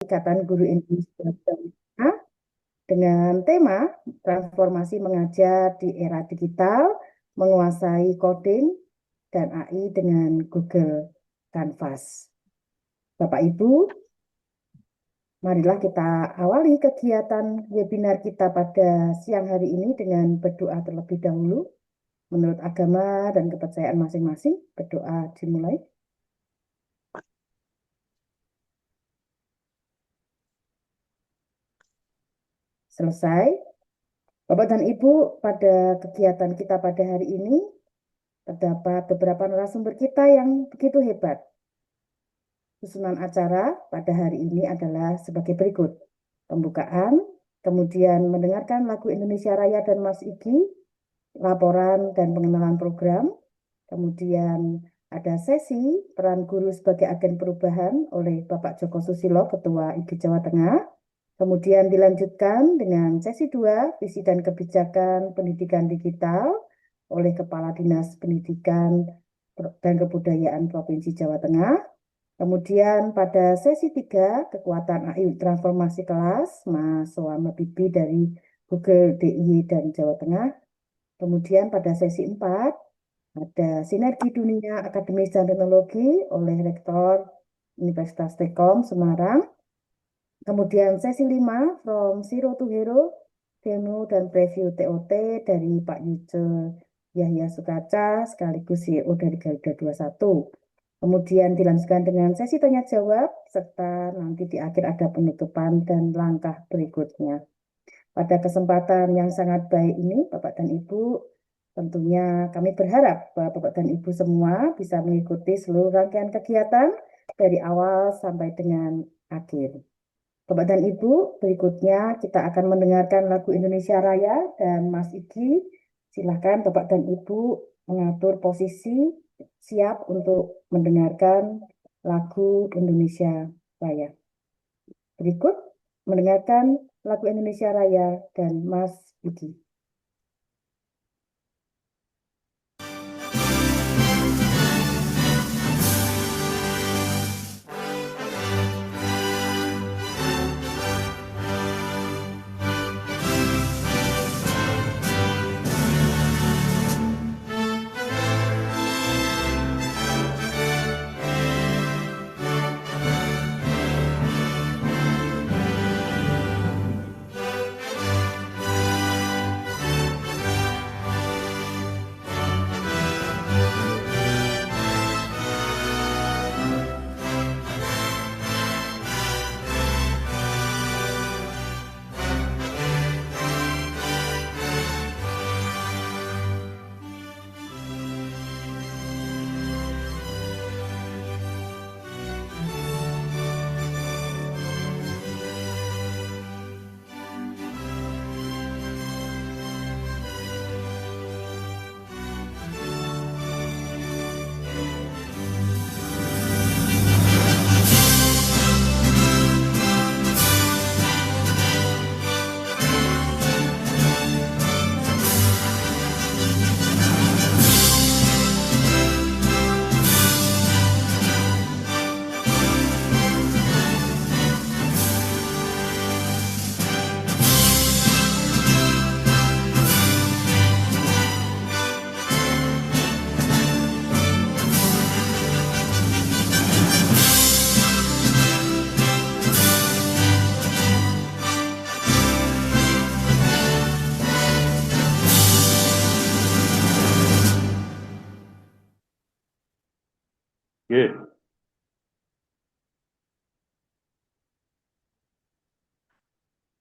Ikatan Guru Indonesia dengan tema transformasi mengajar di era digital, menguasai coding dan AI dengan Google Canvas. Bapak Ibu, marilah kita awali kegiatan webinar kita pada siang hari ini dengan berdoa terlebih dahulu. Menurut agama dan kepercayaan masing-masing, berdoa dimulai. Selesai. Bapak dan Ibu, pada kegiatan kita pada hari ini, terdapat beberapa narasumber kita yang begitu hebat. Susunan acara pada hari ini adalah sebagai berikut. Pembukaan, kemudian mendengarkan lagu Indonesia Raya dan Mas Iki, laporan dan pengenalan program, kemudian ada sesi peran guru sebagai agen perubahan oleh Bapak Joko Susilo, Ketua IGI Jawa Tengah, kemudian dilanjutkan dengan sesi 2, visi dan kebijakan pendidikan digital oleh Kepala Dinas Pendidikan dan Kebudayaan Provinsi Jawa Tengah. Kemudian pada sesi 3, kekuatan AI transformasi kelas, Mas Soama Bibi dari Google DIY dan Jawa Tengah. Kemudian pada sesi 4, ada sinergi dunia akademis dan teknologi oleh Rektor Universitas Telkom Semarang. Kemudian sesi 5, From Zero to Hero, demo dan preview TOT dari Pak Yuce Yahya Sukaca, sekaligus CEO dari Garuda 21. Kemudian dilanjutkan dengan sesi tanya jawab, serta nanti di akhir ada penutupan dan langkah berikutnya. Pada kesempatan yang sangat baik ini, Bapak dan Ibu, tentunya kami berharap bahwa Bapak dan Ibu semua bisa mengikuti seluruh rangkaian kegiatan dari awal sampai dengan akhir. Bapak dan Ibu, berikutnya kita akan mendengarkan lagu Indonesia Raya dan Mas Iki. Silakan Bapak dan Ibu mengatur posisi siap untuk mendengarkan lagu Indonesia Raya. Berikut mendengarkan lagu Indonesia Raya dan Mas Iki.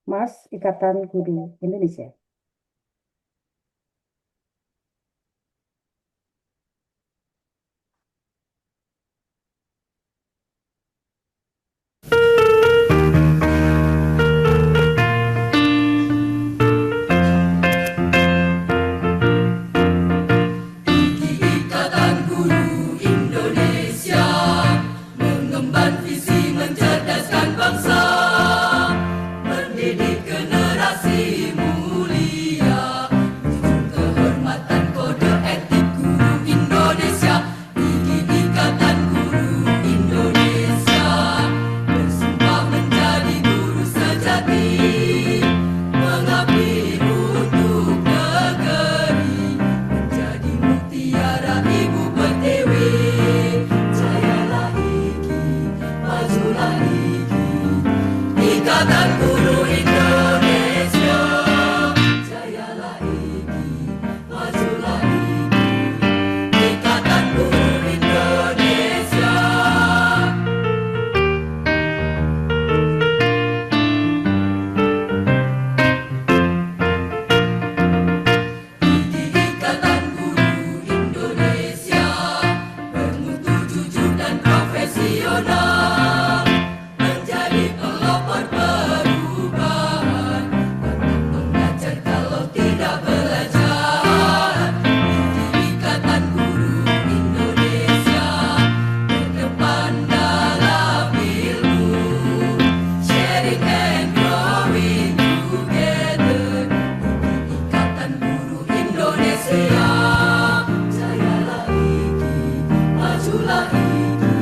Mas Ikatan Guru Indonesia. Mendidik generasi mulia. Ikatan Guru Indonesia, jayalah IGI, majulah IGI. Ikatan Guru Indonesia. Ikatan Guru Indonesia, bermutu jujur dan profesional, menjadi pelopor perubahan. Takkan mengajar kalau tidak belajar. Ikatan Guru Indonesia, terdepan dalam ilmu, sharing and growing together. Ikatan Guru Indonesia, jayalah IGI, majulah IGI.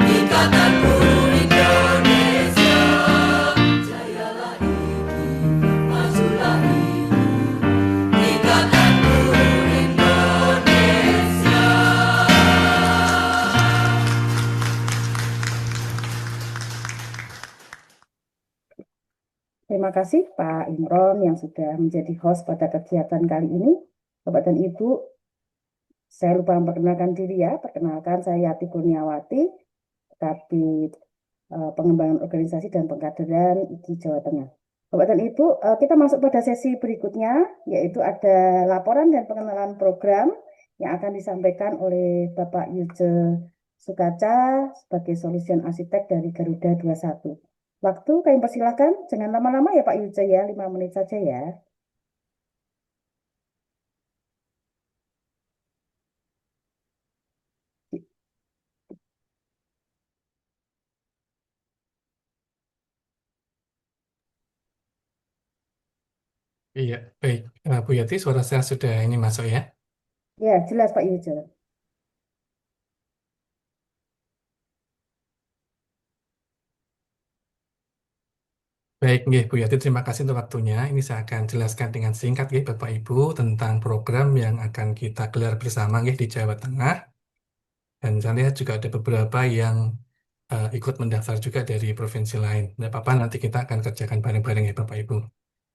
Ikatan Guru Indonesia, jayalah IGI, majulah IGI. Ikatan Guru Indonesia. Terima kasih Pak Imron yang sudah menjadi host pada kegiatan kali ini. Bapak dan Ibu, saya lupa memperkenalkan diri ya. Perkenalkan saya Yati Kurniawati, Kabid Pengembangan Organisasi dan Pengkaderan IGI Jawa Tengah. Bapak dan Ibu, kita masuk pada sesi berikutnya, yaitu ada laporan dan pengenalan program yang akan disampaikan oleh Bapak Yulce Sukaca sebagai Solution Arsitek dari Garuda 21. Waktu kami persilahkan, jangan lama-lama ya Pak Yulce ya, 5 menit saja ya. Iya, baik. Bu Yati, suara saya sudah ini masuk ya. Ya, jelas Pak Yulce. Baik, nggih, Bu Yati, terima kasih untuk waktunya. Ini saya akan jelaskan dengan singkat, nggih, Bapak Ibu, tentang program yang akan kita gelar bersama, nggih, di Jawa Tengah. Dan saya lihat juga ada beberapa yang ikut mendaftar juga dari provinsi lain. Tidak apa-apa, nanti kita akan kerjakan bareng-bareng ya, Bapak Ibu.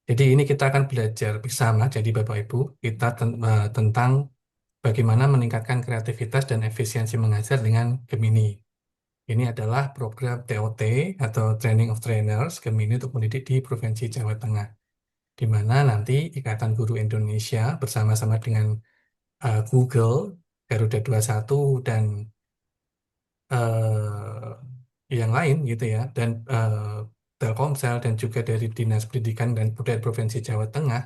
Jadi ini kita akan belajar bersama, jadi Bapak Ibu, kita tentang bagaimana meningkatkan kreativitas dan efisiensi mengajar dengan Gemini. Ini adalah program TOT atau Training of Trainers Gemini untuk mendidik di Provinsi Jawa Tengah, di mana nanti Ikatan Guru Indonesia bersama-sama dengan Google, Garuda 21, dan yang lain gitu ya, dan Telkomsel dan juga dari Dinas Pendidikan dan Kebudayaan Provinsi Jawa Tengah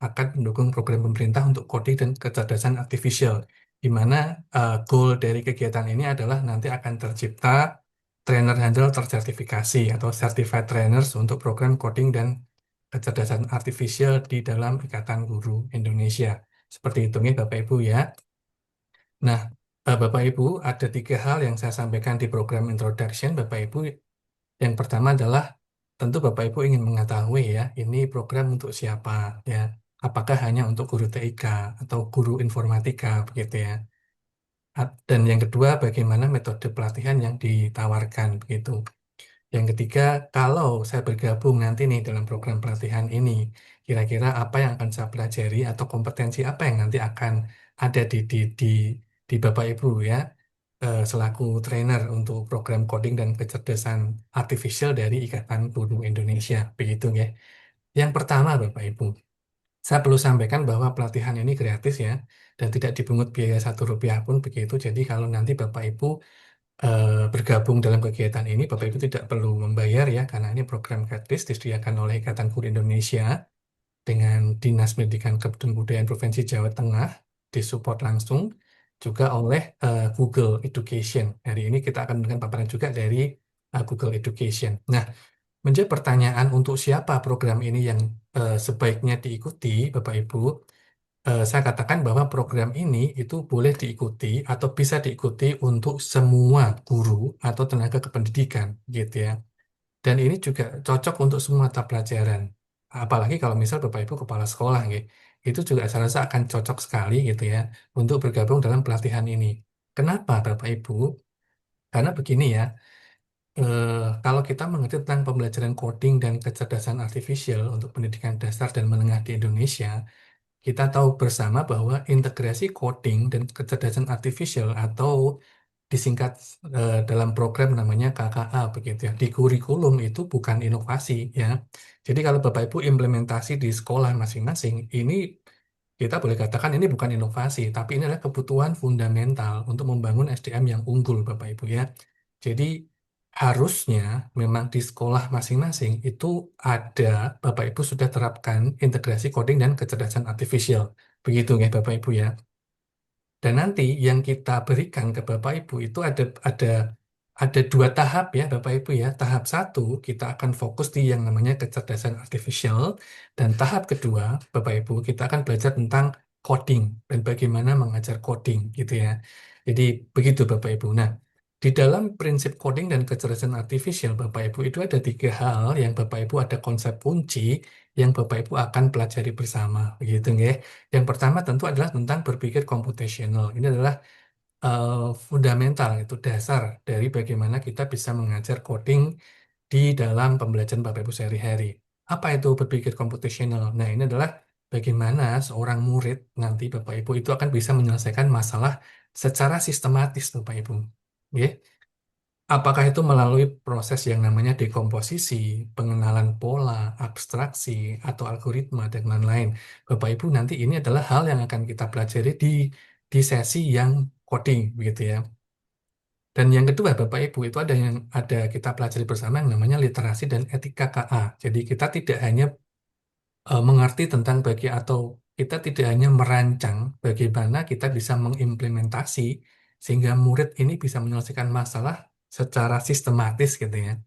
akan mendukung program pemerintah untuk coding dan kecerdasan artifisial, di mana goal dari kegiatan ini adalah nanti akan tercipta trainer handle tersertifikasi atau certified trainers untuk program coding dan kecerdasan artifisial di dalam Ikatan Guru Indonesia. Seperti itu nih Bapak Ibu ya. Nah, Bapak Ibu, ada 3 hal yang saya sampaikan di program introduction Bapak Ibu. Yang pertama adalah tentu Bapak Ibu ingin mengetahui ya, ini program untuk siapa ya. Apakah hanya untuk guru TIK atau guru informatika begitu ya. Dan yang kedua, bagaimana metode pelatihan yang ditawarkan begitu. Yang ketiga, kalau saya bergabung nanti nih dalam program pelatihan ini, kira-kira apa yang akan saya pelajari atau kompetensi apa yang nanti akan ada di Bapak Ibu ya, selaku trainer untuk program coding dan kecerdasan artifisial dari Ikatan Guru Indonesia, begitu ya. Yang pertama, Bapak Ibu, saya perlu sampaikan bahwa pelatihan ini gratis ya, dan tidak dipungut biaya Rp1 pun begitu. Jadi kalau nanti Bapak Ibu bergabung dalam kegiatan ini, Bapak Ibu tidak perlu membayar ya, karena ini program gratis disediakan oleh Ikatan Guru Indonesia dengan Dinas Pendidikan Kebudayaan Budayaan Provinsi Jawa Tengah, disupport langsung juga oleh Google Education. Hari ini kita akan memberikan paparan juga dari Google Education. Nah, menjadi pertanyaan untuk siapa program ini yang sebaiknya diikuti, Bapak Ibu. Saya katakan bahwa program ini itu boleh diikuti atau bisa diikuti untuk semua guru atau tenaga kependidikan, gitu ya. Dan ini juga cocok untuk semua mata pelajaran. Apalagi kalau misal Bapak Ibu kepala sekolah, gitu. Itu juga saya rasa akan cocok sekali gitu ya untuk bergabung dalam pelatihan ini. Kenapa Bapak Ibu? Karena begini ya, kalau kita mengerti tentang pembelajaran coding dan kecerdasan artifisial untuk pendidikan dasar dan menengah di Indonesia, kita tahu bersama bahwa integrasi coding dan kecerdasan artifisial atau disingkat dalam program namanya KKA begitu ya. Di kurikulum itu bukan inovasi ya. Jadi kalau Bapak Ibu implementasi di sekolah masing-masing, ini kita boleh katakan ini bukan inovasi, tapi ini adalah kebutuhan fundamental untuk membangun SDM yang unggul Bapak Ibu ya. Jadi harusnya memang di sekolah masing-masing itu ada Bapak Ibu sudah terapkan integrasi coding dan kecerdasan artifisial. Begitu ya Bapak Ibu ya. Dan nanti yang kita berikan ke Bapak Ibu itu ada dua tahap ya Bapak Ibu ya. Tahap satu kita akan fokus di yang namanya kecerdasan artifisial, dan tahap kedua Bapak Ibu kita akan belajar tentang coding dan bagaimana mengajar coding gitu ya. Jadi begitu Bapak Ibu. Nah, di dalam prinsip coding dan kecerdasan artifisial Bapak Ibu itu ada tiga hal yang Bapak Ibu ada konsep kunci yang Bapak Ibu akan pelajari bersama begitu ya. Yang pertama tentu adalah tentang berpikir komputasional. Ini adalah eh, fundamental, itu dasar dari bagaimana kita bisa mengajar coding di dalam pembelajaran Bapak Ibu sehari-hari. Apa itu berpikir komputasional? Nah, ini adalah bagaimana seorang murid nanti Bapak Ibu itu akan bisa menyelesaikan masalah secara sistematis Bapak Ibu. Ya. Apakah itu melalui proses yang namanya dekomposisi, pengenalan pola, abstraksi, atau algoritma, dan lain-lain. Bapak Ibu, nanti ini adalah hal yang akan kita pelajari di sesi yang coding, begitu ya. Dan yang kedua, Bapak Ibu, itu ada kita pelajari bersama yang namanya literasi dan etika KA. Jadi kita tidak hanya mengerti tentang atau kita tidak hanya merancang bagaimana kita bisa mengimplementasi sehingga murid ini bisa menyelesaikan masalah secara sistematis gitu ya,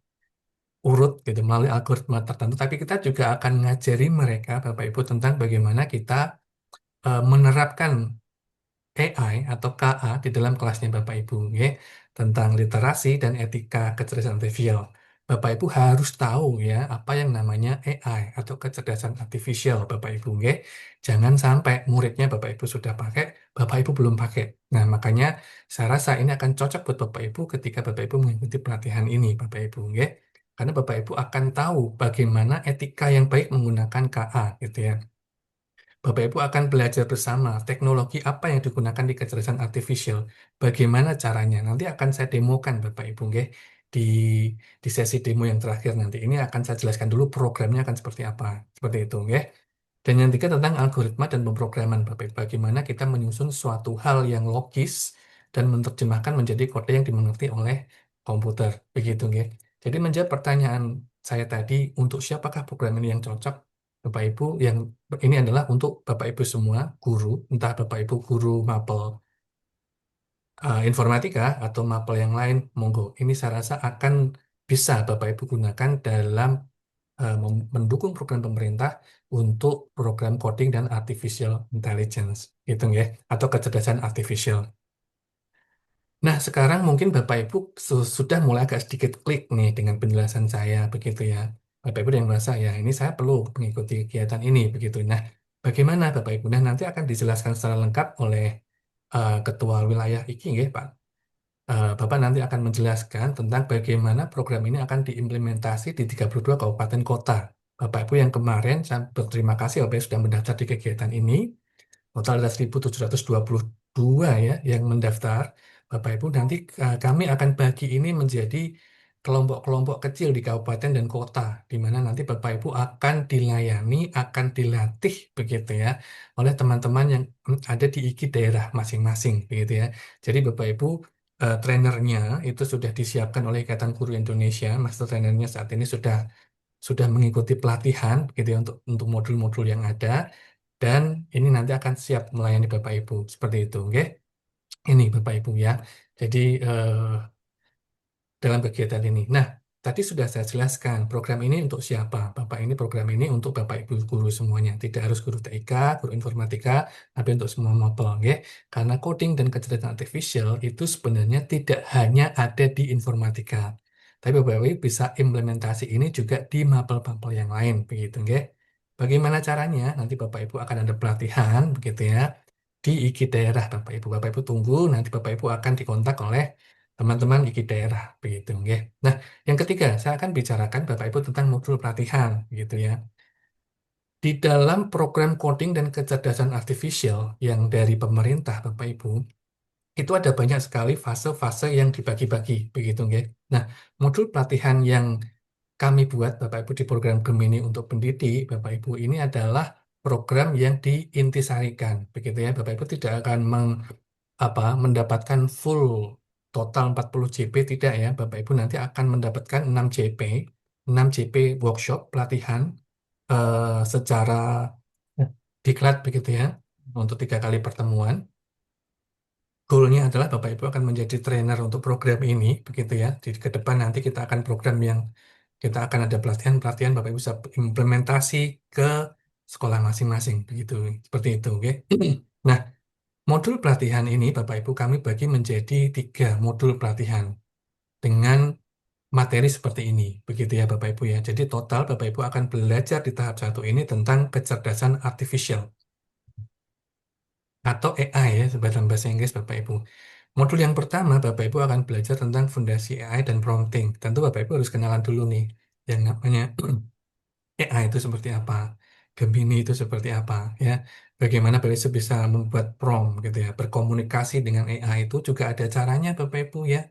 urut gitu melalui algoritma tertentu, tapi kita juga akan ngajari mereka Bapak Ibu tentang bagaimana kita menerapkan AI atau KA di dalam kelasnya Bapak Ibu ya, tentang literasi dan etika kecerdasan artifisial. Bapak Ibu harus tahu ya apa yang namanya AI atau kecerdasan artifisial Bapak Ibu ya. Jangan sampai muridnya Bapak Ibu sudah pakai, Bapak Ibu belum pakai. Nah, makanya saya rasa ini akan cocok buat Bapak Ibu ketika Bapak Ibu mengikuti pelatihan ini Bapak Ibu ya. Karena Bapak Ibu akan tahu bagaimana etika yang baik menggunakan KA gitu ya. Bapak Ibu akan belajar bersama teknologi apa yang digunakan di kecerdasan artifisial. Bagaimana caranya? Nanti akan saya demokan Bapak Ibu, nggih, di di sesi demo yang terakhir nanti. Ini akan saya jelaskan dulu programnya akan seperti apa. Seperti itu, nggih. Dan yang ketiga tentang algoritma dan pemrograman Bapak Ibu. Bagaimana kita menyusun suatu hal yang logis dan menerjemahkan menjadi kode yang dimengerti oleh komputer. Begitu, nggih. Jadi menjawab pertanyaan saya tadi, untuk siapakah program ini yang cocok? Bapak Ibu, yang ini adalah untuk Bapak Ibu semua, guru, entah Bapak Ibu guru mapel informatika atau mapel yang lain, monggo. Ini saya rasa akan bisa Bapak Ibu gunakan dalam mendukung program pemerintah untuk program coding dan artificial intelligence, gitu ya, atau kecerdasan artifisial. Nah, sekarang mungkin Bapak Ibu sudah mulai agak sedikit klik nih dengan penjelasan saya, begitu ya. Bapak Ibu yang merasa, ya ini saya perlu mengikuti kegiatan ini, begitu. Nah, bagaimana Bapak Ibu? Nah, nanti akan dijelaskan secara lengkap oleh Ketua Wilayah IKI, ya, Pak. Bapak nanti akan menjelaskan tentang bagaimana program ini akan diimplementasi di 32 kabupaten kota. Bapak Ibu yang kemarin, saya berterima kasih Bapak Ibu sudah mendaftar di kegiatan ini. Total ada 1.722 ya yang mendaftar. Bapak Ibu, nanti kami akan bagi ini menjadi kelompok-kelompok kecil di kabupaten dan kota, di mana nanti Bapak Ibu akan dilayani, akan dilatih begitu ya, oleh teman-teman yang ada di IKI daerah masing-masing begitu ya. Jadi Bapak Ibu, trainernya itu sudah disiapkan oleh Ikatan Guru Indonesia. Master trainernya saat ini sudah mengikuti pelatihan gitu ya untuk modul-modul yang ada, dan ini nanti akan siap melayani Bapak Ibu seperti itu, oke? Ini Bapak Ibu ya. Jadi dalam kegiatan ini. Nah, tadi sudah saya jelaskan program ini untuk siapa. Bapak ini program ini untuk Bapak Ibu guru semuanya. Tidak harus guru TIK, guru informatika, tapi untuk semua mapel, ya. Karena coding dan kecerdasan artifisial itu sebenarnya tidak hanya ada di informatika. Tapi Bapak Ibu bisa implementasi ini juga di mapel-mapel yang lain, begitu, ya. Bagaimana caranya? Nanti Bapak Ibu akan ada pelatihan, begitu ya, di IKI daerah Bapak Ibu. Bapak Ibu tunggu, nanti Bapak Ibu akan dikontak oleh teman-teman iki daerah begitu nggih. Nah, yang ketiga saya akan bicarakan Bapak Ibu tentang modul pelatihan gitu ya. Di dalam program coding dan kecerdasan artifisial yang dari pemerintah Bapak Ibu, itu ada banyak sekali fase-fase yang dibagi-bagi begitu nggih. Nah, modul pelatihan yang kami buat Bapak Ibu di program Gemini untuk pendidik Bapak Ibu ini adalah program yang diintisarikan begitu ya. Bapak Ibu tidak akan mendapatkan full total 40 JP tidak ya. Bapak Ibu nanti akan mendapatkan 6 JP workshop pelatihan secara diklat begitu ya untuk 3 kali pertemuan. Goalnya adalah Bapak Ibu akan menjadi trainer untuk program ini, begitu ya. Di ke depan nanti kita akan program yang kita akan ada pelatihan-pelatihan Bapak Ibu bisa implementasi ke sekolah masing-masing, begitu. Seperti itu, oke. Nah, modul pelatihan ini Bapak Ibu kami bagi menjadi 3 modul pelatihan dengan materi seperti ini, begitu ya Bapak Ibu ya. Jadi total Bapak Ibu akan belajar di tahap 1 ini tentang kecerdasan artifisial atau AI ya, dalam bahasa Inggris Bapak Ibu. Modul yang pertama, Bapak Ibu akan belajar tentang fondasi AI dan prompting. Tentu Bapak Ibu harus kenalan dulu nih, yang namanya AI itu seperti apa, Gemini itu seperti apa, ya. Bagaimana Bapak Ibu bisa membuat prompt gitu ya, berkomunikasi dengan AI itu juga ada caranya Bapak Ibu ya.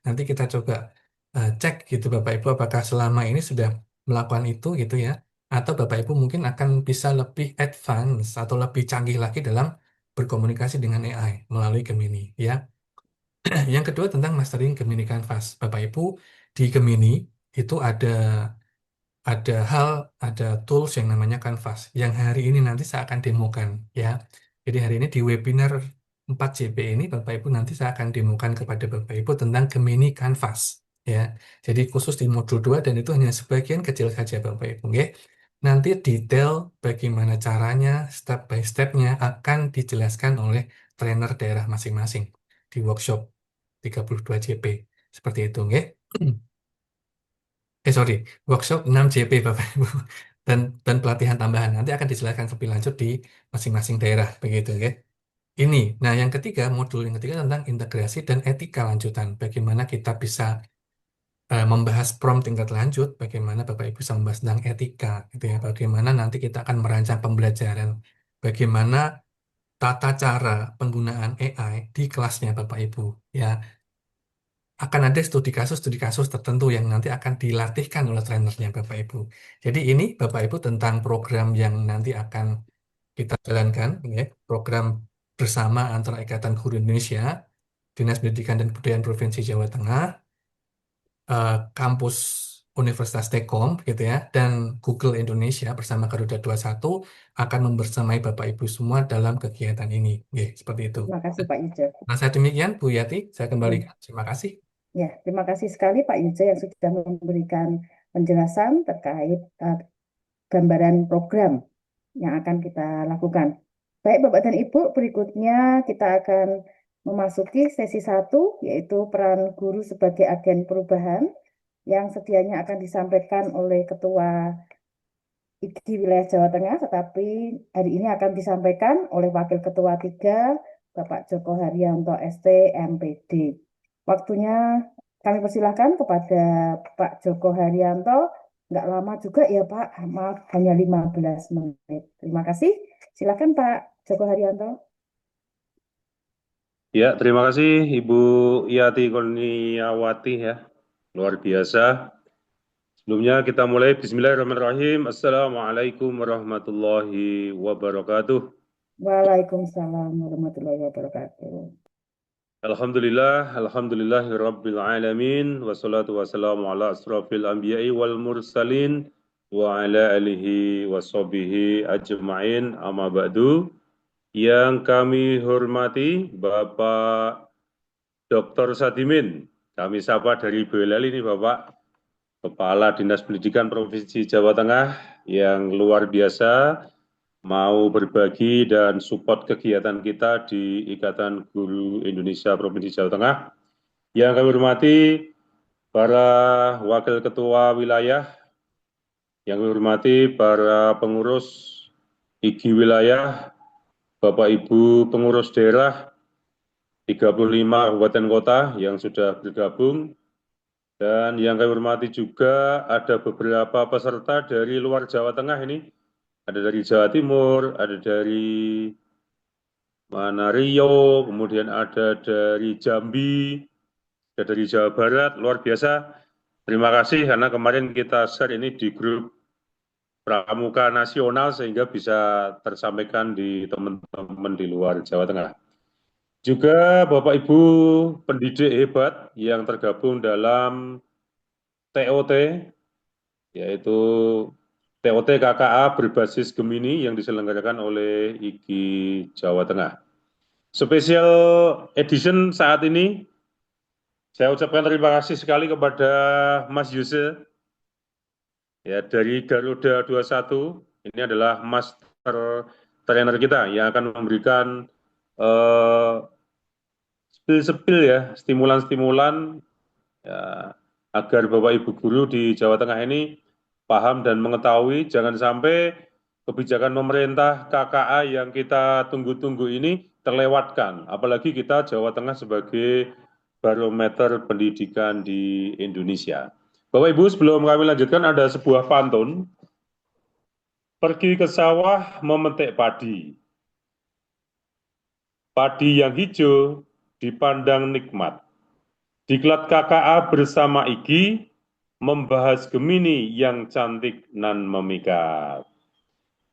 Nanti kita coba cek gitu Bapak Ibu apakah selama ini sudah melakukan itu gitu ya, atau Bapak Ibu mungkin akan bisa lebih advance atau lebih canggih lagi dalam berkomunikasi dengan AI melalui Gemini ya. Yang kedua tentang mastering Gemini Canvas. Bapak Ibu di Gemini itu ada tools yang namanya Canvas yang hari ini nanti saya akan demokan ya. Jadi hari ini di webinar 4JP ini Bapak Ibu nanti saya akan demokan kepada Bapak Ibu tentang Gemini Canvas ya. Jadi khusus di modul 2 dan itu hanya sebagian kecil saja Bapak Ibu ya. Nanti detail bagaimana caranya step by step-nya akan dijelaskan oleh trainer daerah masing-masing di workshop 32 JP. Seperti itu, nggih. Sorry, workshop 6 JP Bapak Ibu. Dan pelatihan tambahan nanti akan dijelaskan lebih lanjut di masing-masing daerah, begitu, nggih. Ini, nah yang ketiga, modul yang ketiga tentang integrasi dan etika lanjutan. Bagaimana kita bisa membahas prompt tingkat lanjut, bagaimana Bapak Ibu bisa membahas tentang etika, gitu ya. Bagaimana nanti kita akan merancang pembelajaran, bagaimana tata cara penggunaan AI di kelasnya Bapak Ibu, ya. Akan ada studi kasus tertentu yang nanti akan dilatihkan oleh trainernya Bapak Ibu. Jadi ini Bapak Ibu tentang program yang nanti akan kita jalankan, ya, program bersama antara Ikatan Guru Indonesia, Dinas Pendidikan dan Kebudayaan Provinsi Jawa Tengah, kampus Universitas Tekom, gitu ya, dan Google Indonesia bersama Garuda 21 akan membersamai Bapak Ibu semua dalam kegiatan ini. Ya, seperti itu. Terima kasih Pak Yujo. Nah, saya demikian, Bu Yati, saya Ya, kembalikan. Terima kasih. ya, terima kasih sekali Pak Yujo yang sudah memberikan penjelasan terkait gambaran program yang akan kita lakukan. Baik Bapak dan Ibu, berikutnya kita akan memasuki sesi 1, yaitu peran guru sebagai agen perubahan yang sedianya akan disampaikan oleh Ketua di wilayah Jawa Tengah, tetapi hari ini akan disampaikan oleh Wakil Ketua 3, Bapak Joko Haryanto ST, MPD. Waktunya kami persilahkan kepada Pak Joko Haryanto. Nggak lama juga ya Pak, maaf hanya 15 menit. Terima kasih. Silakan Pak Joko Haryanto. Ya, terima kasih Ibu Yati Kurniawati ya. Luar biasa. Sebelumnya kita mulai. Bismillahirrahmanirrahim. Assalamualaikum warahmatullahi wabarakatuh. Waalaikumsalam warahmatullahi wabarakatuh. Alhamdulillahirabbil alamin wassalatu wassalamu ala asrofil anbiya'i wal mursalin wa ala alihi washabihi ajma'in amma ba'du. Yang kami hormati Bapak Dr. Sadimin, kami sapa dari Boyolali ini Bapak, Kepala Dinas Pendidikan Provinsi Jawa Tengah yang luar biasa mau berbagi dan support kegiatan kita di Ikatan Guru Indonesia Provinsi Jawa Tengah. Yang kami hormati para wakil ketua wilayah, yang kami hormati para pengurus IG wilayah, Bapak Ibu pengurus daerah, 35 kabupaten kota yang sudah bergabung. Dan yang kami hormati juga ada beberapa peserta dari luar Jawa Tengah ini. Ada dari Jawa Timur, ada dari Riau, kemudian ada dari Jambi, ada dari Jawa Barat, luar biasa. Terima kasih karena kemarin kita share ini di grup Pramuka Nasional sehingga bisa tersampaikan di teman-teman di luar Jawa Tengah. Juga Bapak Ibu pendidik hebat yang tergabung dalam TOT, yaitu TOT KKA berbasis Gemini yang diselenggarakan oleh IGI Jawa Tengah. Special edition saat ini, saya ucapkan terima kasih sekali kepada Mas Yuse, ya, dari Garuda 21, ini adalah master trainer kita yang akan memberikan spill-spill ya, stimulan-stimulan ya, agar Bapak Ibu guru di Jawa Tengah ini paham dan mengetahui jangan sampai kebijakan pemerintah KKA yang kita tunggu-tunggu ini terlewatkan. Apalagi kita Jawa Tengah sebagai barometer pendidikan di Indonesia. Bapak Ibu, sebelum kami lanjutkan ada sebuah pantun. Pergi ke sawah memetik padi. Padi yang hijau dipandang nikmat. Diklat KKA bersama IGI membahas Gemini yang cantik nan memikat.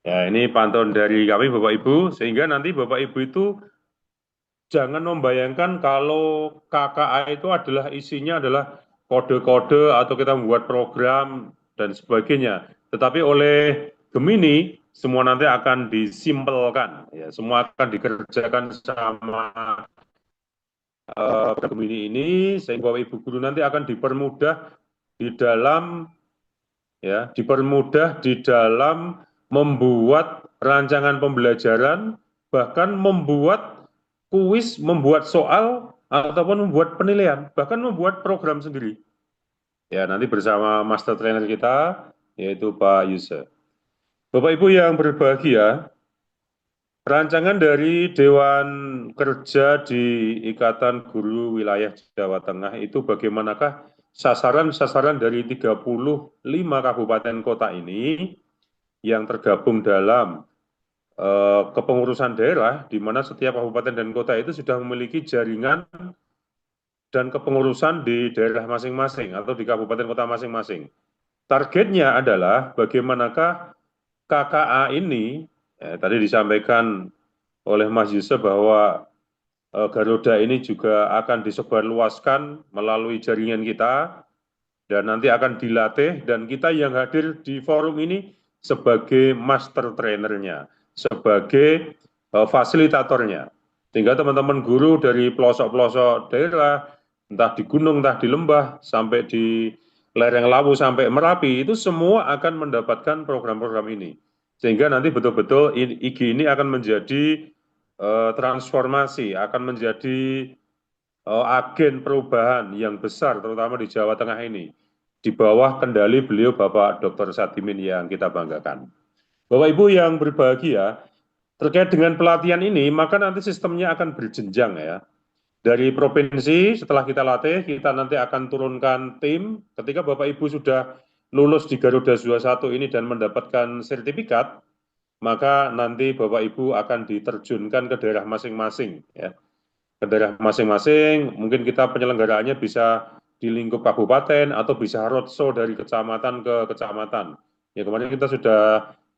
Ya, ini pantun dari kami Bapak Ibu, sehingga nanti Bapak Ibu itu jangan membayangkan kalau KKA itu adalah isinya adalah kode-kode atau kita membuat program dan sebagainya. Tetapi oleh Gemini semua nanti akan disimpelkan, ya, semua akan dikerjakan sama Gemini ini sehingga Bapak Ibu guru nanti akan dipermudah di dalam membuat rancangan pembelajaran, bahkan membuat kuis, membuat soal ataupun membuat penilaian, bahkan membuat program sendiri. Ya, nanti bersama master trainer kita yaitu Pak Yusuf. Bapak Ibu yang berbahagia, rancangan dari Dewan Kerja di Ikatan Guru Wilayah Jawa Tengah itu bagaimanakah sasaran-sasaran dari 35 kabupaten kota ini yang tergabung dalam kepengurusan daerah, di mana setiap kabupaten dan kota itu sudah memiliki jaringan dan kepengurusan di daerah masing-masing atau di kabupaten kota masing-masing. Targetnya adalah bagaimanakah KKA ini, tadi disampaikan oleh Mas Yusuf bahwa Garuda ini juga akan disebarluaskan melalui jaringan kita dan nanti akan dilatih, dan kita yang hadir di forum ini sebagai master trainernya, sebagai fasilitatornya, sehingga teman-teman guru dari pelosok-pelosok daerah, entah di gunung, entah di lembah, sampai di lereng Lawu, sampai Merapi, itu semua akan mendapatkan program-program ini, sehingga nanti betul-betul IGI ini akan menjadi transformasi, akan menjadi agen perubahan yang besar, terutama di Jawa Tengah ini, di bawah kendali beliau Bapak Dr. Sadimin yang kita banggakan. Bapak Ibu yang berbahagia, terkait dengan pelatihan ini, maka nanti sistemnya akan berjenjang ya. Dari provinsi, setelah kita latih, kita nanti akan turunkan tim. Ketika Bapak Ibu sudah lulus di Garuda 21 ini dan mendapatkan sertifikat, maka nanti Bapak Ibu akan diterjunkan ke daerah masing-masing ya. Ke daerah masing-masing, mungkin kita penyelenggaraannya bisa di lingkup kabupaten atau bisa roadshow dari kecamatan ke kecamatan. Ya, kemarin kita sudah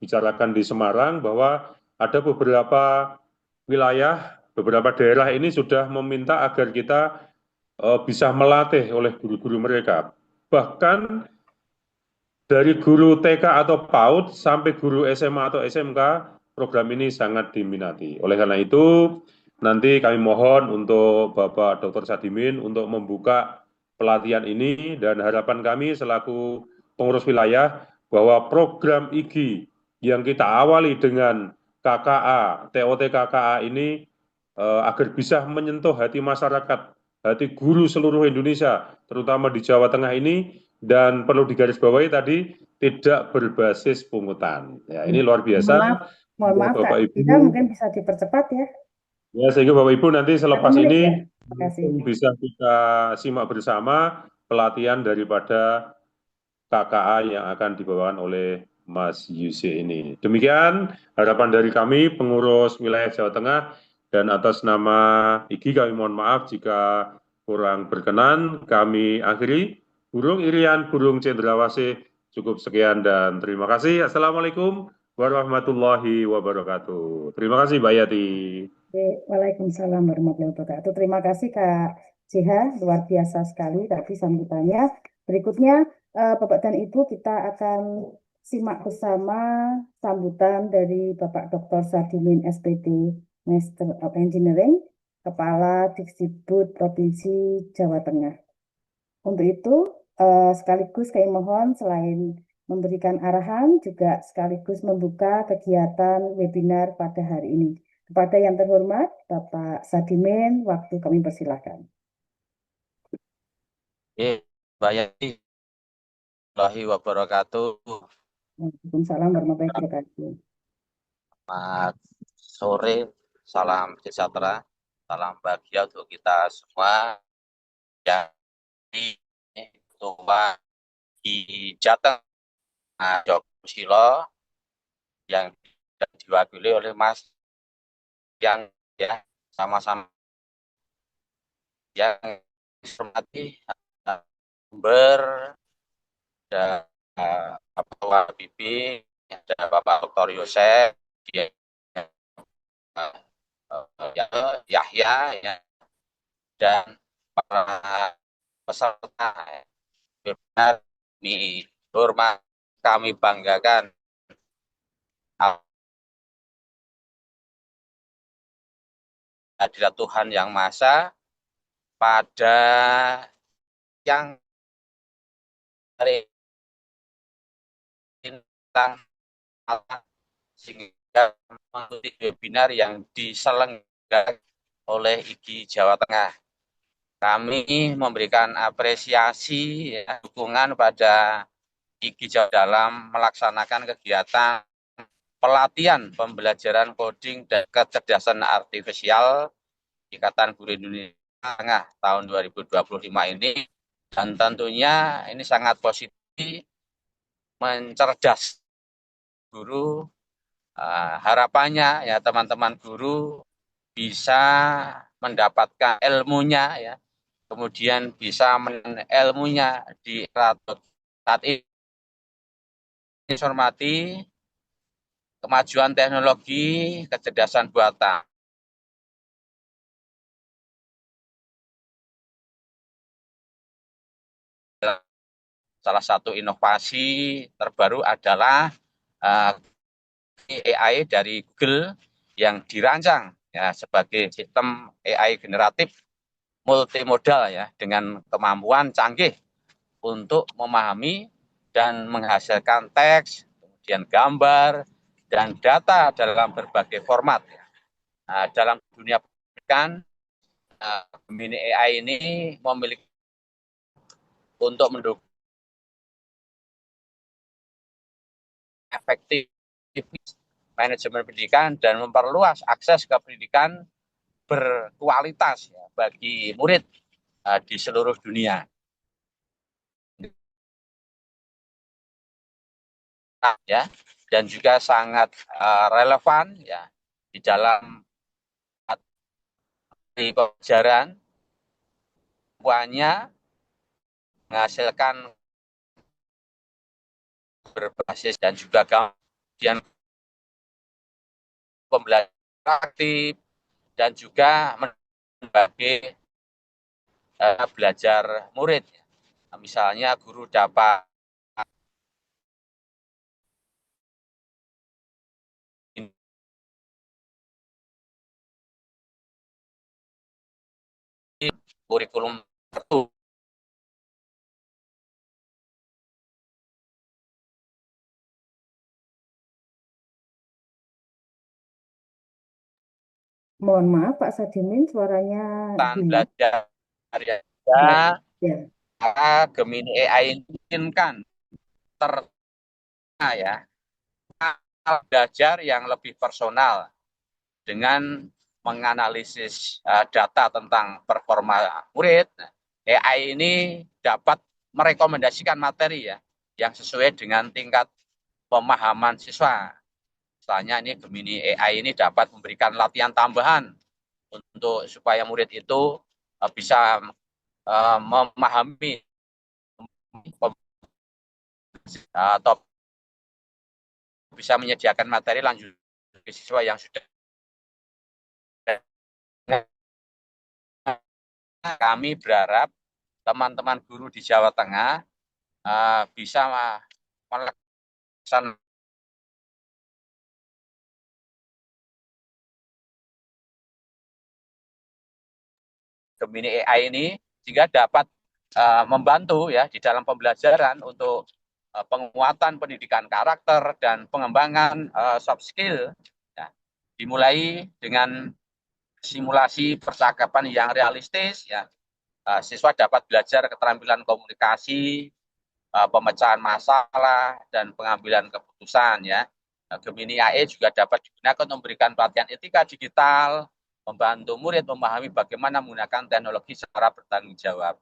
bicarakan di Semarang bahwa ada beberapa wilayah, beberapa daerah ini sudah meminta agar kita bisa melatih oleh guru-guru mereka. Bahkan dari guru TK atau PAUD sampai guru SMA atau SMK, program ini sangat diminati. Oleh karena itu, nanti kami mohon untuk Bapak Dr. Sadimin untuk membuka pelatihan ini, dan harapan kami selaku pengurus wilayah bahwa program IGI yang kita awali dengan KKA, TOT KKA ini agar bisa menyentuh hati masyarakat, hati guru seluruh Indonesia, terutama di Jawa Tengah ini, dan perlu digarisbawahi tadi tidak berbasis pungutan. Ya, ini luar biasa. Mohon maaf Kak, Bapak Ibu. kita mungkin bisa dipercepat ya. Ya, sehingga Bapak Ibu nanti 1 selepas menit ini ya. Terima kasih. bisa kita simak bersama pelatihan daripada KKA yang akan dibawakan oleh Mas Yuse ini. Demikian harapan dari kami pengurus wilayah Jawa Tengah, dan atas nama IGI kami mohon maaf jika kurang berkenan. Kami akhiri. Burung Irian, burung cendrawasih, cukup sekian dan terima kasih. Assalamualaikum warahmatullahi wabarakatuh. Terima kasih Mbak Yati. Oke, Waalaikumsalam warahmatullahi wabarakatuh. Terima kasih Kak Jiha, luar biasa sekali tadi sambutannya. Berikutnya, Bapak dan Ibu, kita akan simak bersama sambutan dari Bapak Dr. Sadimin SPD, Master of Engineering, Kepala Dikdikbud Provinsi Jawa Tengah. Untuk itu, sekaligus kami mohon selain memberikan arahan, juga sekaligus membuka kegiatan webinar pada hari ini. Kepada yang terhormat, Bapak Sadimin, waktu kami persilahkan. Mbak Yati, warahmatullahi wabarakatuh. Waalaikumsalam warahmatullahi wabarakatuh. Selamat sore, salam sejahtera, salam bahagia untuk kita semua yang di Tua di Jateng, Joko Silo, yang diwakili oleh Mas yang ya sama-sama yang hormati dan Bapak Habibie, ada Bapak Dr. Yosef, Yahya, ya, dan para peserta. Benar, ini hormat kami banggakan hadirat Tuhan Yang Maha Esa pada yang tentang sehingga mengikuti webinar yang diselenggarakan oleh IGI Jawa Tengah. Kami memberikan apresiasi ya, dukungan pada IGI Jawa dalam melaksanakan kegiatan pelatihan pembelajaran coding dan kecerdasan artifisial Ikatan Guru Indonesia Tengah tahun 2025 ini, dan tentunya ini sangat positif mencerdas guru. Harapannya ya teman-teman guru bisa mendapatkan ilmunya ya, kemudian bisa ilmunya di saat ini hormati kemajuan teknologi kecerdasan buatan. Salah satu inovasi terbaru adalah AI dari Google yang dirancang ya sebagai sistem AI generatif multimodal ya, dengan kemampuan canggih untuk memahami dan menghasilkan teks, kemudian gambar dan data dalam berbagai format. Dalam dunia pendidikan, Gemini AI ini memiliki untuk mendukung efektif manajemen pendidikan dan memperluas akses ke pendidikan berkualitas ya, bagi murid di seluruh dunia. Ya, dan juga sangat relevan ya di dalam di pelajaran, semuanya menghasilkan berbasis dan juga kemudian pembelajaran aktif dan juga sebagai belajar murid. Misalnya guru dapat kurikulum tertentu. Mohon maaf Pak Sadimin, suaranya hilang. Belajar ya, Ya. Gemini AI memungkinkan ya belajar yang lebih personal dengan menganalisis data tentang performa murid, AI ini dapat merekomendasikan materi ya yang sesuai dengan tingkat pemahaman siswa. Misalnya ini Gemini AI ini dapat memberikan latihan tambahan untuk supaya murid itu bisa memahami atau bisa menyediakan materi lanjut ke siswa yang sudah. Kami berharap teman-teman guru di Jawa Tengah bisa melaksanakan Gemini AI ini sehingga dapat membantu ya di dalam pembelajaran untuk penguatan pendidikan karakter dan pengembangan soft skill ya. Dimulai dengan simulasi percakapan yang realistis ya. Siswa dapat belajar keterampilan komunikasi, pemecahan masalah dan pengambilan keputusan ya. Gemini AI juga dapat digunakan untuk memberikan pelatihan etika digital, membantu murid memahami bagaimana menggunakan teknologi secara bertanggung jawab.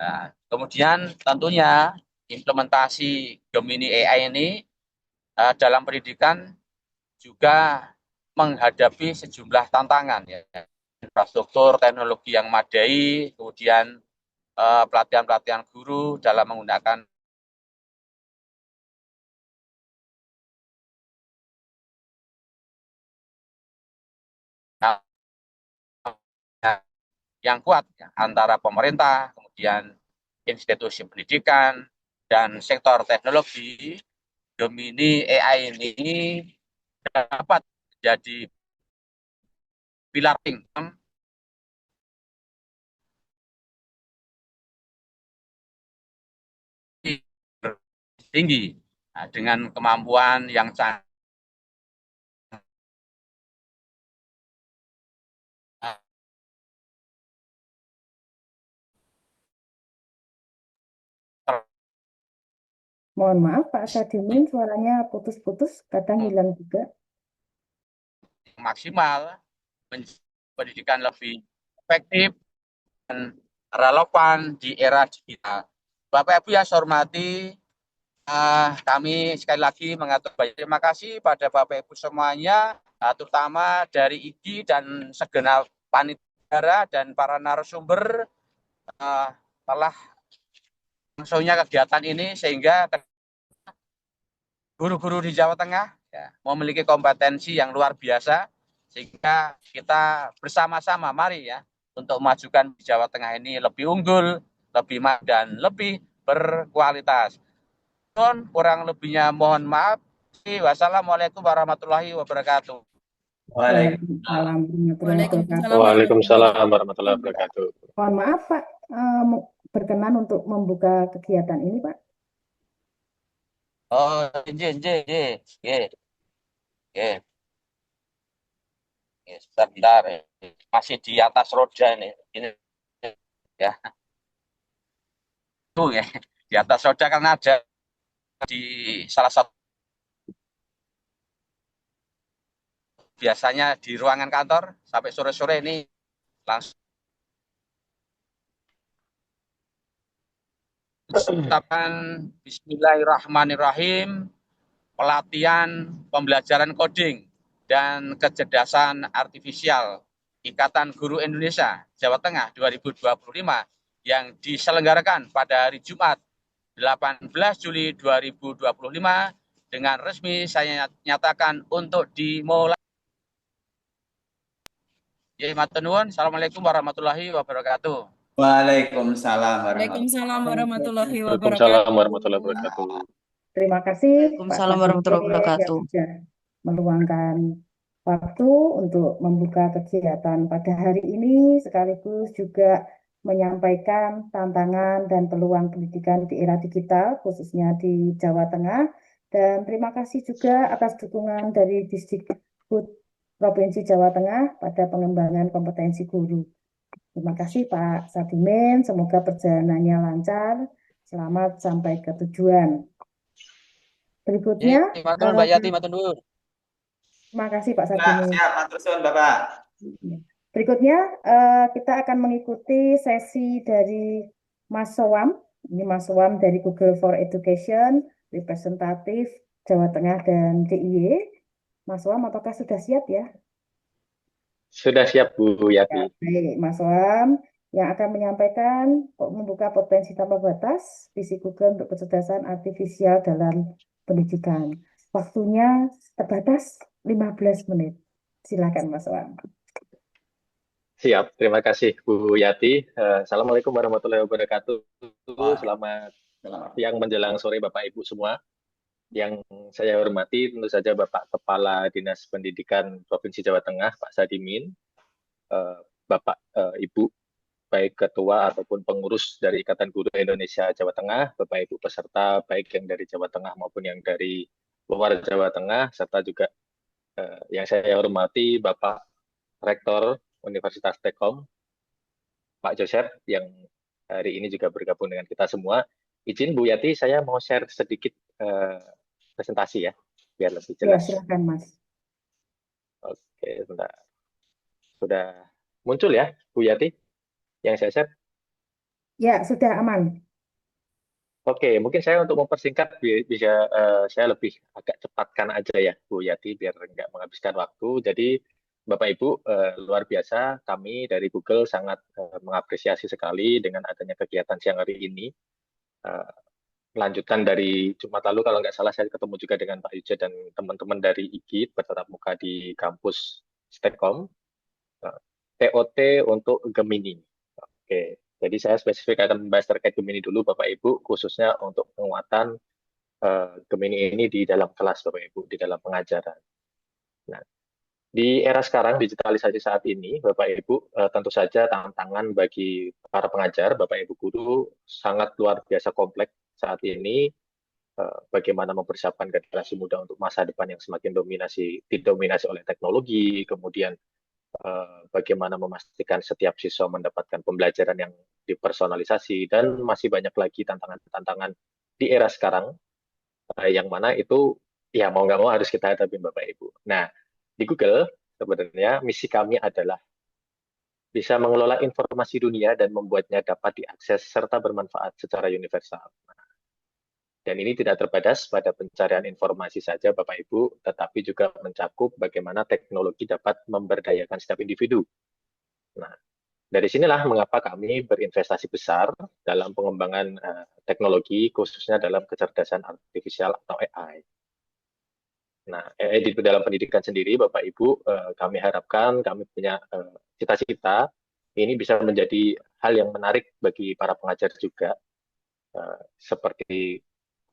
Nah, kemudian tentunya implementasi Gemini AI ini dalam pendidikan juga menghadapi sejumlah tantangan ya. Infrastruktur teknologi yang memadai, kemudian pelatihan-pelatihan guru dalam menggunakan yang kuat ya, antara pemerintah, kemudian institusi pendidikan, dan sektor teknologi. Gemini AI ini dapat menjadi pilar tinggi dengan kemampuan yang canggih. Mohon maaf Pak Sadimin, suaranya putus-putus, kadang hilang juga. Maksimal, pendidikan lebih efektif dan relevan di era digital. Bapak Ibu yang saya hormati, kami sekali lagi mengatur banyak terima kasih pada Bapak Ibu semuanya, terutama dari IGI dan segenap panitia dan para narasumber telah langsungnya kegiatan ini sehingga guru-guru di Jawa Tengah ya, memiliki kompetensi yang luar biasa sehingga kita bersama-sama mari ya untuk memajukan di Jawa Tengah ini lebih unggul, lebih maju dan lebih berkualitas. Kurang lebihnya mohon maaf. Wassalamualaikum warahmatullahi wabarakatuh. Waalaikumsalam warahmatullahi wabarakatuh. Mohon maaf Pak, berkenan untuk membuka kegiatan ini Pak. Oh, sebentar, masih di atas roda ini ya. Tuh ya, di atas roda karena ada di salah satu biasanya di ruangan kantor sampai sore-sore ini langsung ucapan Bismillahirrahmanirrahim, pelatihan pembelajaran coding dan kecerdasan artifisial Ikatan Guru Indonesia Jawa Tengah 2025 yang diselenggarakan pada hari Jumat 18 Juli 2025 dengan resmi saya nyatakan untuk dimulai. Ya, matur nuwun. Assalamualaikum warahmatullahi wabarakatuh. Waalaikumsalam warahmatullahi wabarakatuh. Terima kasih Waalaikumsalam Pak warahmatullahi Sadimin wabarakatuh. yang sudah meluangkan waktu untuk membuka kegiatan pada hari ini sekaligus juga menyampaikan tantangan dan peluang pendidikan di era digital khususnya di Jawa Tengah, dan terima kasih juga atas dukungan dari Disdikbud Provinsi Jawa Tengah pada pengembangan kompetensi guru. Terima kasih Pak Sadimin, semoga perjalanannya lancar, selamat sampai ke tujuan. Berikutnya, Mbak Yati, matur nuwun. terima kasih Pak Sadimin. Siap, matur suwun Bapak. Berikutnya kita akan mengikuti sesi dari Mas Sowam. Ini Mas Sowam dari Google for Education, representatif Jawa Tengah dan DIY. Mas Sowam, apakah sudah siap ya? Sudah siap Bu Ya, Yati. baik, Mas Sowam yang akan menyampaikan membuka potensi tanpa batas visi Google untuk kecerdasan artifisial dalam pendidikan. Waktunya terbatas 15 menit. Silakan Mas Sowam. Siap, terima kasih Bu Yati. Assalamualaikum warahmatullahi wabarakatuh. Selamat siang menjelang sore Bapak Ibu semua. Yang saya hormati tentu saja Bapak Kepala Dinas Pendidikan Provinsi Jawa Tengah, Pak Sadimin, Bapak Ibu, baik ketua ataupun pengurus dari Ikatan Guru Indonesia Jawa Tengah, Bapak Ibu peserta, baik yang dari Jawa Tengah maupun yang dari luar Jawa Tengah, serta juga yang saya hormati Bapak Rektor Universitas Telkom, Pak Joseph, yang hari ini juga bergabung dengan kita semua. Izin Bu Yati, saya mau share sedikit presentasi ya, biar lebih Ya, jelas. silakan Mas. Oke, bentar. Sudah muncul ya, Bu Yati, yang saya share? Ya, sudah aman. Oke, mungkin saya untuk mempersingkat bisa saya lebih agak cepatkan aja ya, Bu Yati, biar nggak menghabiskan waktu. Jadi Bapak Ibu, luar biasa, kami dari Google sangat mengapresiasi sekali dengan adanya kegiatan siang hari ini. Melanjutkan dari Jumat lalu, kalau nggak salah saya ketemu juga dengan Pak Yuja dan teman-teman dari IGIT bertatap muka di kampus Stekkom, TOT untuk Gemini. Oke, jadi saya spesifik akan membahas terkait Gemini dulu, Bapak Ibu, khususnya untuk penguatan Gemini ini di dalam kelas, Bapak Ibu, di dalam pengajaran. Nah, di era sekarang, digitalisasi saat ini, Bapak Ibu, tentu saja tantangan bagi para pengajar, Bapak Ibu guru, sangat luar biasa kompleks saat ini. Bagaimana mempersiapkan generasi muda untuk masa depan yang semakin didominasi oleh teknologi, kemudian bagaimana memastikan setiap siswa mendapatkan pembelajaran yang dipersonalisasi, dan masih banyak lagi tantangan-tantangan di era sekarang, yang mana itu ya mau nggak mau harus kita hadapi Bapak Ibu. Nah, di Google sebenarnya misi kami adalah bisa mengelola informasi dunia dan membuatnya dapat diakses serta bermanfaat secara universal. Dan ini tidak terbatas pada pencarian informasi saja Bapak Ibu, tetapi juga mencakup bagaimana teknologi dapat memberdayakan setiap individu. Nah, dari sinilah mengapa kami berinvestasi besar dalam pengembangan teknologi, khususnya dalam kecerdasan artifisial atau AI. Nah, AI di dalam pendidikan sendiri, Bapak Ibu, kami harapkan, kami punya cita-cita, ini bisa menjadi hal yang menarik bagi para pengajar juga, seperti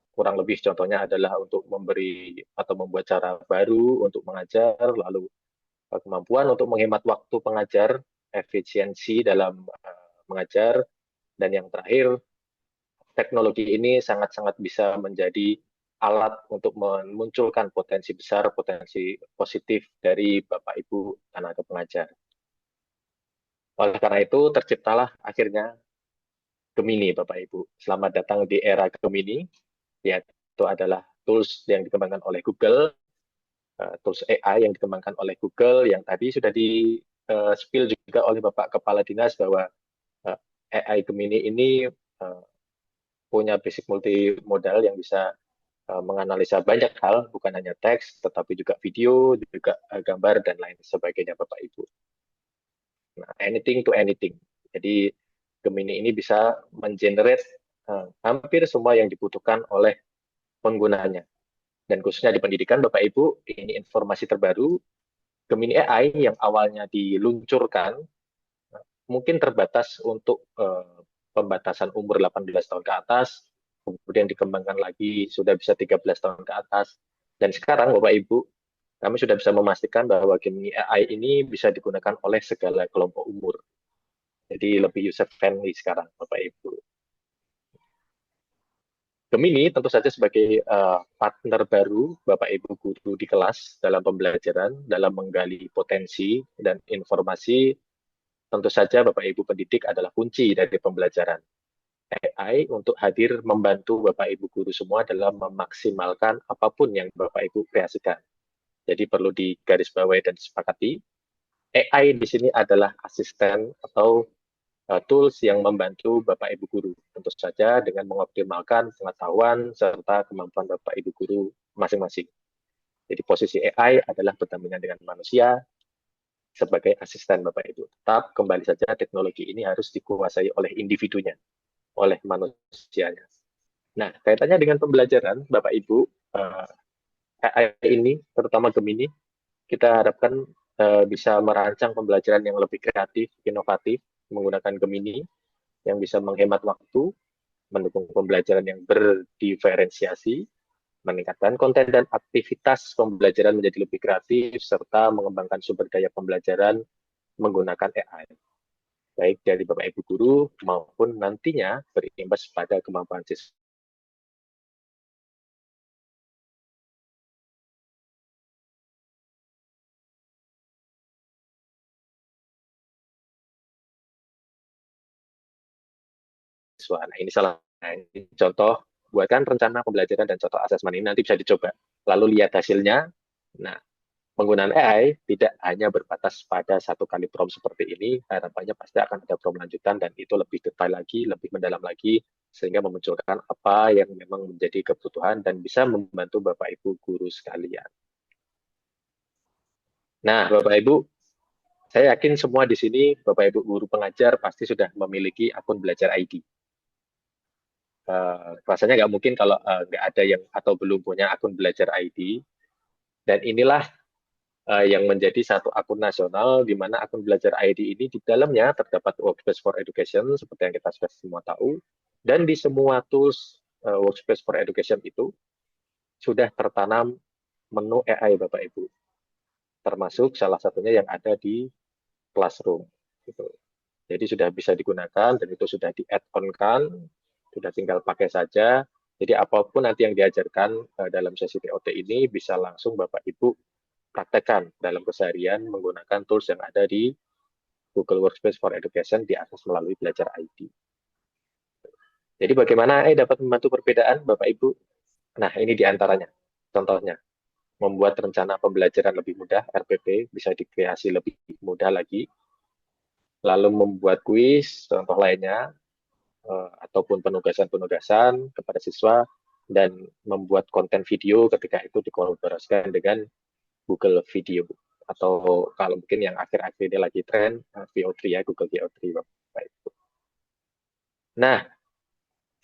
kurang lebih contohnya adalah untuk memberi atau membuat cara baru untuk mengajar, lalu kemampuan untuk menghemat waktu pengajar, efisiensi dalam mengajar, dan yang terakhir, teknologi ini sangat-sangat bisa menjadi alat untuk memunculkan potensi besar, potensi positif dari Bapak Ibu tenaga pengajar. Oleh karena itu, terciptalah akhirnya Gemini, Bapak Ibu. Selamat datang di era Gemini, yaitu adalah tools yang dikembangkan oleh Google, tools AI yang dikembangkan oleh Google, yang tadi sudah di-spill juga oleh Bapak Kepala Dinas bahwa AI Gemini ini punya basic multimodal yang bisa menganalisa banyak hal, bukan hanya teks, tetapi juga video, juga gambar, dan lain sebagainya, Bapak Ibu. Nah, anything to anything. Jadi, Gemini ini bisa mengenerate hampir semua yang dibutuhkan oleh penggunanya. Dan khususnya di pendidikan, Bapak Ibu, ini informasi terbaru, Gemini AI yang awalnya diluncurkan, mungkin terbatas untuk pembatasan umur 18 tahun ke atas, kemudian dikembangkan lagi, sudah bisa 13 tahun ke atas, dan sekarang, Bapak Ibu, kami sudah bisa memastikan bahwa Gemini AI ini bisa digunakan oleh segala kelompok umur. Jadi lebih user-friendly sekarang, Bapak Ibu. Gemini tentu saja sebagai partner baru Bapak Ibu guru di kelas dalam pembelajaran, dalam menggali potensi dan informasi, tentu saja Bapak Ibu pendidik adalah kunci dari pembelajaran. AI untuk hadir membantu Bapak Ibu guru semua dalam memaksimalkan apapun yang Bapak Ibu kreasikan. Jadi perlu digarisbawahi dan disepakati AI di sini adalah asisten atau tools yang membantu Bapak Ibu guru, tentu saja dengan mengoptimalkan pengetahuan serta kemampuan Bapak Ibu guru masing-masing. Jadi posisi AI adalah berdampingan dengan manusia sebagai asisten Bapak Ibu. Tetap kembali saja teknologi ini harus dikuasai oleh individunya, oleh manusianya. Nah, kaitannya dengan pembelajaran Bapak Ibu, AI ini, terutama Gemini, kita harapkan bisa merancang pembelajaran yang lebih kreatif, inovatif, menggunakan Gemini, yang bisa menghemat waktu, mendukung pembelajaran yang berdiferensiasi, meningkatkan konten dan aktivitas pembelajaran menjadi lebih kreatif, serta mengembangkan sumber daya pembelajaran menggunakan AI, baik dari Bapak Ibu guru maupun nantinya berimbas pada kemampuan siswa. Nah, ini contoh, buatkan rencana pembelajaran dan contoh asesmen ini nanti bisa dicoba. Lalu lihat hasilnya. Nah, penggunaan AI tidak hanya berbatas pada satu kali prompt seperti ini, harapannya pasti akan ada prompt lanjutan dan itu lebih detail lagi, lebih mendalam lagi, sehingga memunculkan apa yang memang menjadi kebutuhan dan bisa membantu Bapak Ibu guru sekalian. Nah, Bapak Ibu, saya yakin semua di sini Bapak Ibu guru pengajar pasti sudah memiliki akun belajar ID. Rasanya nggak mungkin kalau nggak ada yang atau belum punya akun belajar ID. Dan inilah yang menjadi satu akun nasional, di mana akun belajar ID ini di dalamnya terdapat Workspace for Education, seperti yang kita sudah semua tahu. Dan di semua tools Workspace for Education itu sudah tertanam menu AI Bapak Ibu. Termasuk salah satunya yang ada di Classroom. Gitu. Jadi sudah bisa digunakan dan itu sudah di-add-on-kan, sudah tinggal pakai saja. Jadi apapun nanti yang diajarkan dalam sesi TOT ini bisa langsung Bapak Ibu praktekkan dalam keseharian menggunakan tools yang ada di Google Workspace for Education diakses melalui Belajar ID. Jadi bagaimana AI dapat membantu perbedaan Bapak Ibu? Nah, ini diantaranya. Contohnya, membuat rencana pembelajaran lebih mudah, RPP, bisa dikreasi lebih mudah lagi. Lalu membuat kuis, contoh lainnya, ataupun penugasan-penugasan kepada siswa, dan membuat konten video ketika itu dikolaborasikan dengan Google Video. Atau kalau mungkin yang akhir-akhir ini lagi tren, VO3 ya, Google VO3. Bapak Ibu. Nah,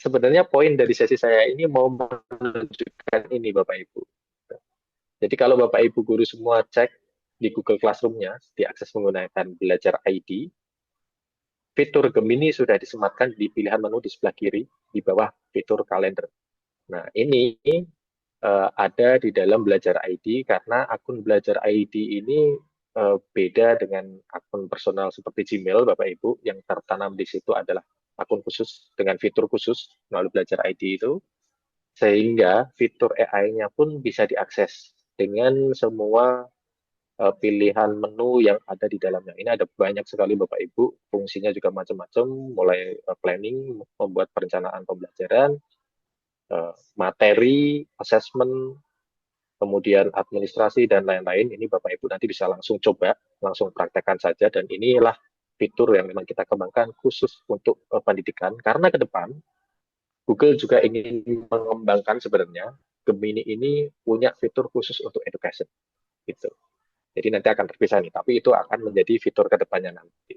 sebenarnya poin dari sesi saya ini mau menunjukkan ini Bapak Ibu. Jadi kalau Bapak Ibu guru semua cek di Google Classroom-nya, diakses menggunakan Belajar ID, fitur Gemini sudah disematkan di pilihan menu di sebelah kiri, di bawah fitur kalender. Nah, ini ada di dalam Belajar ID, karena akun Belajar ID ini beda dengan akun personal seperti Gmail, Bapak Ibu, yang tertanam di situ adalah akun khusus dengan fitur khusus melalui Belajar ID itu, sehingga fitur AI-nya pun bisa diakses dengan semua pilihan menu yang ada di dalamnya. Ini ada banyak sekali Bapak Ibu, fungsinya juga macam-macam, mulai planning, membuat perencanaan pembelajaran, materi, assessment, kemudian administrasi, dan lain-lain. Ini Bapak Ibu nanti bisa langsung coba, langsung praktekkan saja, dan inilah fitur yang memang kita kembangkan khusus untuk pendidikan, karena ke depan Google juga ingin mengembangkan sebenarnya Gemini ini punya fitur khusus untuk education. Gitu. Jadi nanti akan terpisah nih, tapi itu akan menjadi fitur ke depannya nanti.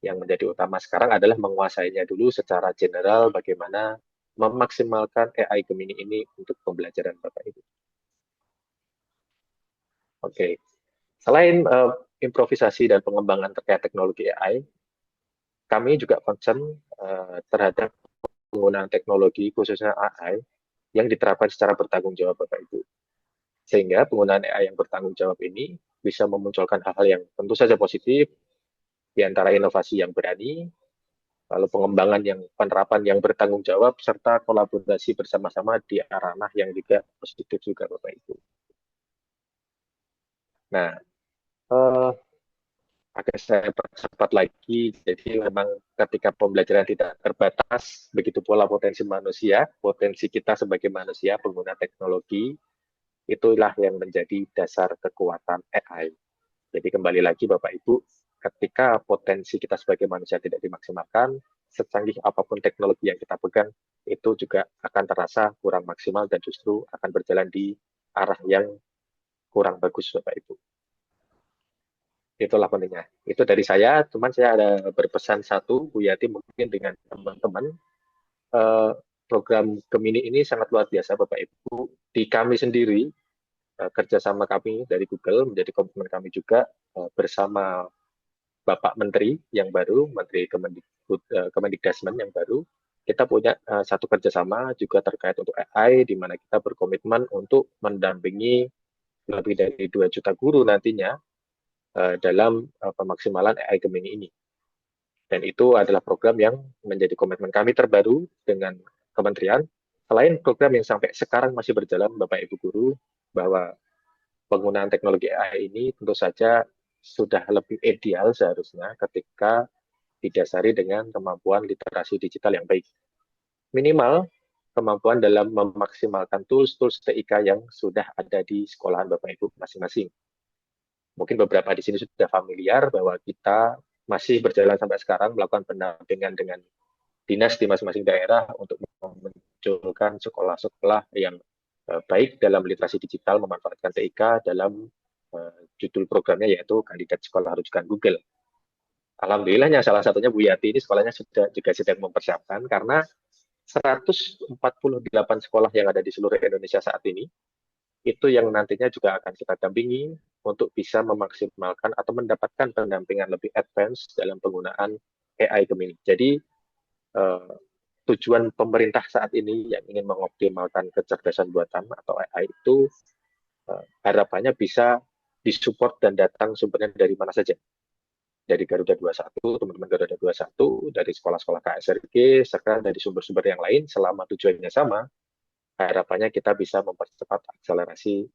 Yang menjadi utama sekarang adalah menguasainya dulu secara general, bagaimana memaksimalkan AI Gemini ini untuk pembelajaran Bapak Ibu. Oke. Selain improvisasi dan pengembangan terkait teknologi AI, kami juga concern terhadap penggunaan teknologi khususnya AI yang diterapkan secara bertanggung jawab Bapak Ibu. Sehingga penggunaan AI yang bertanggung jawab ini bisa memunculkan hal-hal yang tentu saja positif, di antara inovasi yang berani, lalu pengembangan yang penerapan yang bertanggung jawab, serta kolaborasi bersama-sama di ranah yang juga positif juga Bapak Ibu. Nah, agar saya percepat lagi, jadi memang ketika pembelajaran tidak terbatas, begitu pula potensi manusia, potensi kita sebagai manusia pengguna teknologi, itulah yang menjadi dasar kekuatan AI. Jadi kembali lagi Bapak Ibu, ketika potensi kita sebagai manusia tidak dimaksimalkan, secanggih apapun teknologi yang kita pegang, itu juga akan terasa kurang maksimal dan justru akan berjalan di arah yang kurang bagus Bapak Ibu. Itulah pentingnya. Itu dari saya, cuman saya ada berpesan satu, Bu Yati mungkin dengan teman-teman, program Gemini ini sangat luar biasa Bapak Ibu. Di kami sendiri, kerjasama kami dari Google menjadi komitmen kami juga bersama Bapak Menteri yang baru, Menteri Kemendikbudristek yang baru, kita punya satu kerjasama juga terkait untuk AI, di mana kita berkomitmen untuk mendampingi lebih dari 2 juta guru nantinya dalam pemaksimalan AI Gemini ini. Dan itu adalah program yang menjadi komitmen kami terbaru dengan kementerian. Selain program yang sampai sekarang masih berjalan, Bapak Ibu Guru, bahwa penggunaan teknologi AI ini tentu saja sudah lebih ideal seharusnya ketika didasari dengan kemampuan literasi digital yang baik. Minimal kemampuan dalam memaksimalkan tools-tools TIK yang sudah ada di sekolahan Bapak Ibu masing-masing. Mungkin beberapa di sini sudah familiar bahwa kita masih berjalan sampai sekarang melakukan pendampingan dengan dinas di masing-masing daerah untuk memunculkan sekolah-sekolah yang baik dalam literasi digital memanfaatkan TIK dalam judul programnya yaitu kandidat sekolah rujukan Google. Alhamdulillahnya salah satunya Bu Yati ini sekolahnya juga sedang mempersiapkan karena 148 sekolah yang ada di seluruh Indonesia saat ini itu yang nantinya juga akan kita dampingi untuk bisa memaksimalkan atau mendapatkan pendampingan lebih advance dalam penggunaan AI Gemini. Jadi tujuan pemerintah saat ini yang ingin mengoptimalkan kecerdasan buatan atau AI itu harapannya bisa disupport dan datang sumbernya dari mana saja. Dari Garuda 21, teman-teman Garuda 21, dari sekolah-sekolah KSRG, serta dari sumber-sumber yang lain selama tujuannya sama, harapannya kita bisa mempercepat akselerasi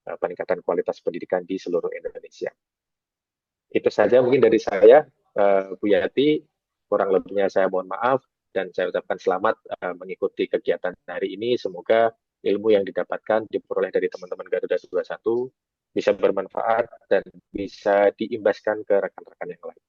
peningkatan kualitas pendidikan di seluruh Indonesia. Itu saja mungkin dari saya, Bu Yati, kurang lebihnya saya mohon maaf, dan saya ucapkan selamat mengikuti kegiatan hari ini. Semoga ilmu yang didapatkan diperoleh dari teman-teman Garuda 21 bisa bermanfaat dan bisa diimbaskan ke rekan-rekan yang lain.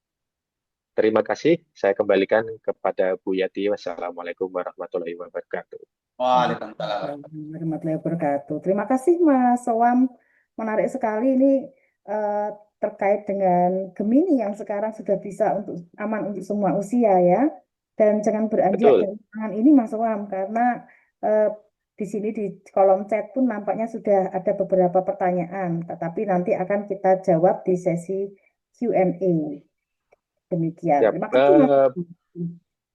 Terima kasih, saya kembalikan kepada Bu Yati. Wassalamualaikum warahmatullahi wabarakatuh. Waalaikumsalam. Warahmatullahi wabarakatuh. Terima kasih Mas Sowam. Menarik sekali ini terkait dengan Gemini yang sekarang sudah bisa aman untuk semua usia ya. Dan jangan beranjak Betul. dari tangan ini Mas Sowam karena di sini di kolom chat pun nampaknya sudah ada beberapa pertanyaan, tetapi nanti akan kita jawab di sesi Q&A. Demikian. Ya, Terima kasih Mas.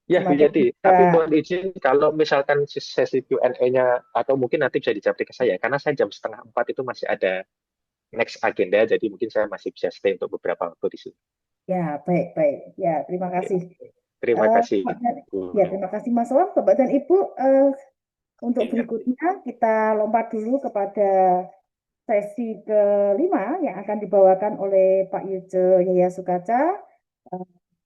ya Bu Semakin Yati, bisa- tapi mohon izin kalau misalkan sesi Q&A-nya atau mungkin nanti bisa dijawab ke saya, karena saya jam 3:30 itu masih ada next agenda, jadi mungkin saya masih bisa stay untuk beberapa waktu di sini. Ya, baik. Ya, terima kasih. Terima kasih. Bapak dan- Bu. Ya, terima kasih Mas Sowam. Bapak dan Ibu, untuk berikutnya kita lompat dulu kepada sesi kelima yang akan dibawakan oleh Pak Yuje Yaya Sukaca,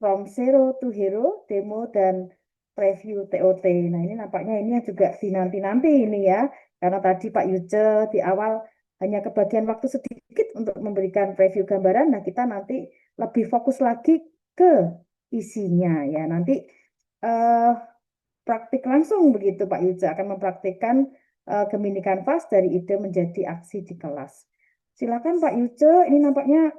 From Zero to Hero, demo dan review TOT. Nah, ini nampaknya ini yang juga dinanti-nanti ini ya, karena tadi Pak Yuje di awal hanya kebagian waktu sedikit untuk memberikan review gambaran. Nah, kita nanti lebih fokus lagi ke isinya ya. Nanti praktik langsung begitu Pak Yuje akan mempraktikkan Gemini Canvas dari ide menjadi aksi di kelas. Silakan Pak Yuje, ini nampaknya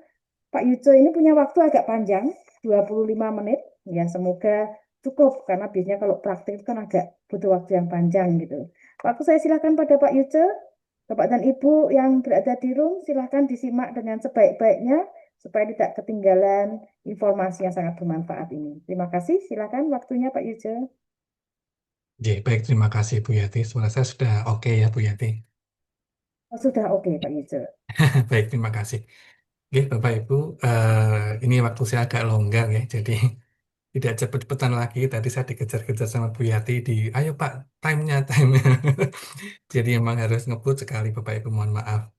Pak Yuje ini punya waktu agak panjang, 25 menit. Ya, semoga cukup karena biasanya kalau praktik itu kan agak butuh waktu yang panjang gitu. Waktu saya silakan pada Pak Yuje. Bapak dan Ibu yang berada di room, silakan disimak dengan sebaik-baiknya supaya tidak ketinggalan informasi yang sangat bermanfaat ini. Terima kasih, silakan waktunya Pak Yuje. Oke, baik, terima kasih Bu Yati. Suara saya sudah oke ya Bu Yati. Oh, sudah oke Pak Yuje. Baik, terima kasih. Oke, Bapak Ibu, ini waktu saya agak longgar ya, jadi tidak cepet-cepetan lagi. Tadi saya dikejar-kejar sama Bu Yati ayo Pak, time-nya. Jadi emang harus ngebut sekali Bapak Ibu, mohon maaf.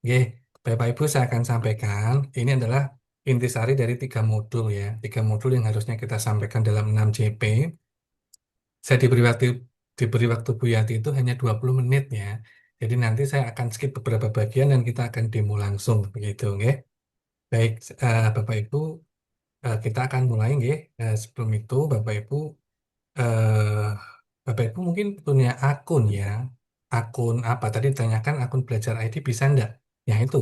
Oke, Bapak Ibu saya akan sampaikan, ini adalah intisari dari 3 modul ya, 3 modul yang harusnya kita sampaikan dalam 6 JP. Saya diberi waktu Bu Yati itu hanya 20 menit ya. Jadi nanti saya akan skip beberapa bagian dan kita akan demo langsung begitu, oke? Baik, Bapak Ibu, kita akan mulai nggih. Sebelum itu Bapak Ibu, eh, Bapak Ibu mungkin punya akun ya. Akun apa tadi ditanyakan, akun belajar ID bisa enggak? Ya itu.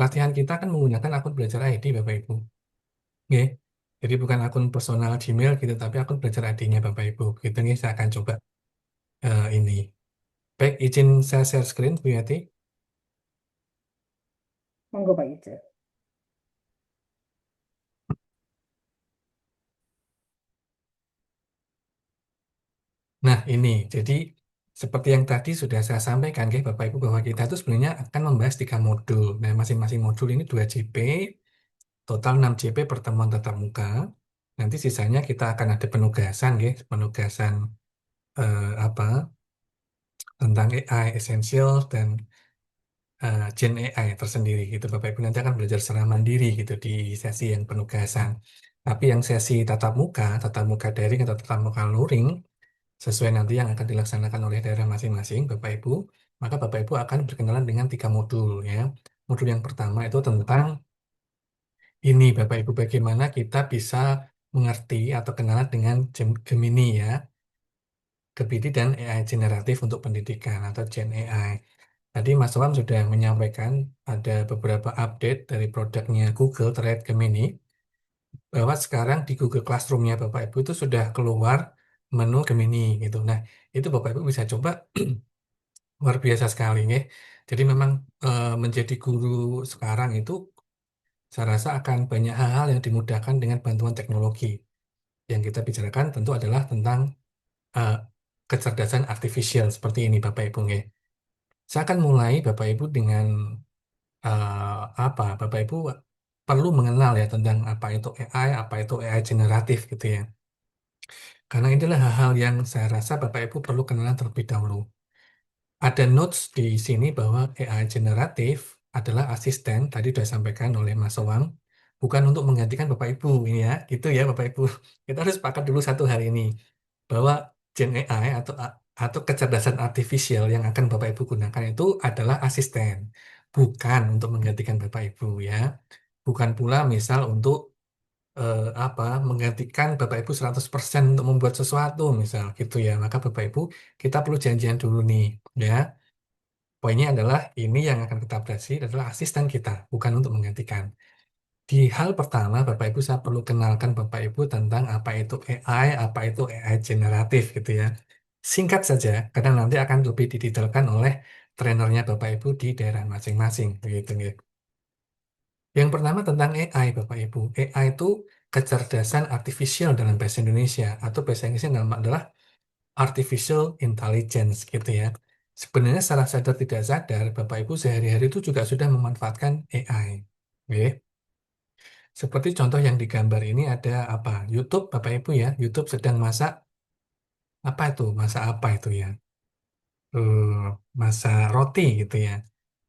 Latihan kita akan menggunakan akun belajar ID Bapak Ibu. Nggih. Jadi bukan akun personal Gmail gitu, tapi akun belajar ID-nya Bapak Ibu. Gitu nih, saya akan coba ini. Baik, izin saya share screen, Bu Yati. Monggo Pak Yuce. Nah, ini. Jadi, seperti yang tadi sudah saya sampaikan, ya, Bapak Ibu, bahwa kita itu sebenarnya akan membahas 3 modul. Nah, masing-masing modul ini 2 JP, total 6 JP pertemuan tatap muka. Nanti sisanya kita akan ada penugasan, ya, penugasan apa tentang AI Essential dan Gen AI tersendiri gitu Bapak Ibu nanti akan belajar secara mandiri gitu di sesi yang penugasan. Tapi yang sesi tatap muka daring atau tatap muka luring sesuai nanti yang akan dilaksanakan oleh daerah masing-masing Bapak Ibu, maka Bapak Ibu akan berkenalan dengan 3 modul ya. Modul yang pertama itu tentang ini Bapak Ibu bagaimana kita bisa mengerti atau kenalan dengan Gemini ya. Gemini dan AI generatif untuk pendidikan atau Gen AI. Tadi Mas Wan sudah menyampaikan ada beberapa update dari produknya Google terkait Gemini, bahwa sekarang di Google Classroom-nya Bapak Ibu itu sudah keluar menu Gemini gitu. Nah, itu Bapak Ibu bisa coba luar biasa sekali ya. Jadi memang menjadi guru sekarang itu saya rasa akan banyak hal-hal yang dimudahkan dengan bantuan teknologi. Yang kita bicarakan tentu adalah tentang eh, kecerdasan artifisial seperti ini Bapak Ibu ya. Saya akan mulai Bapak Ibu dengan apa Bapak Ibu perlu mengenal ya tentang apa itu AI, apa itu AI generatif gitu ya. Karena inilah hal-hal yang saya rasa Bapak Ibu perlu kenalan terlebih dahulu. Ada notes di sini bahwa AI generatif adalah asisten, tadi sudah sampaikan oleh Mas Sowang, bukan untuk menggantikan Bapak Ibu ini ya, gitu ya Bapak Ibu. Kita harus sepakat dulu satu hal ini, bahwa Gen AI atau kecerdasan artifisial yang akan Bapak Ibu gunakan itu adalah asisten, bukan untuk menggantikan Bapak Ibu ya. Bukan pula misal untuk apa menggantikan Bapak Ibu 100% untuk membuat sesuatu misal gitu ya. Maka Bapak Ibu kita perlu janjian dulu nih ya. Poinnya adalah ini yang akan kita operasi adalah asisten kita, bukan untuk menggantikan. Di hal pertama, Bapak Ibu saya perlu kenalkan Bapak Ibu tentang apa itu AI, apa itu AI generatif gitu ya. Singkat saja, karena nanti akan lebih didetailkan oleh trainernya Bapak Ibu di daerah masing-masing begitu ya. Yang pertama tentang AI, Bapak Ibu. AI itu kecerdasan artifisial dalam bahasa Indonesia atau bahasa Inggrisnya nama adalah artificial intelligence gitu ya. Sebenarnya secara sadar tidak sadar, Bapak Ibu sehari-hari itu juga sudah memanfaatkan AI. Oke. Seperti contoh yang digambar ini ada apa? YouTube, Bapak Ibu ya. YouTube sedang masak apa itu? Masak apa itu ya? eh, Masak roti gitu ya.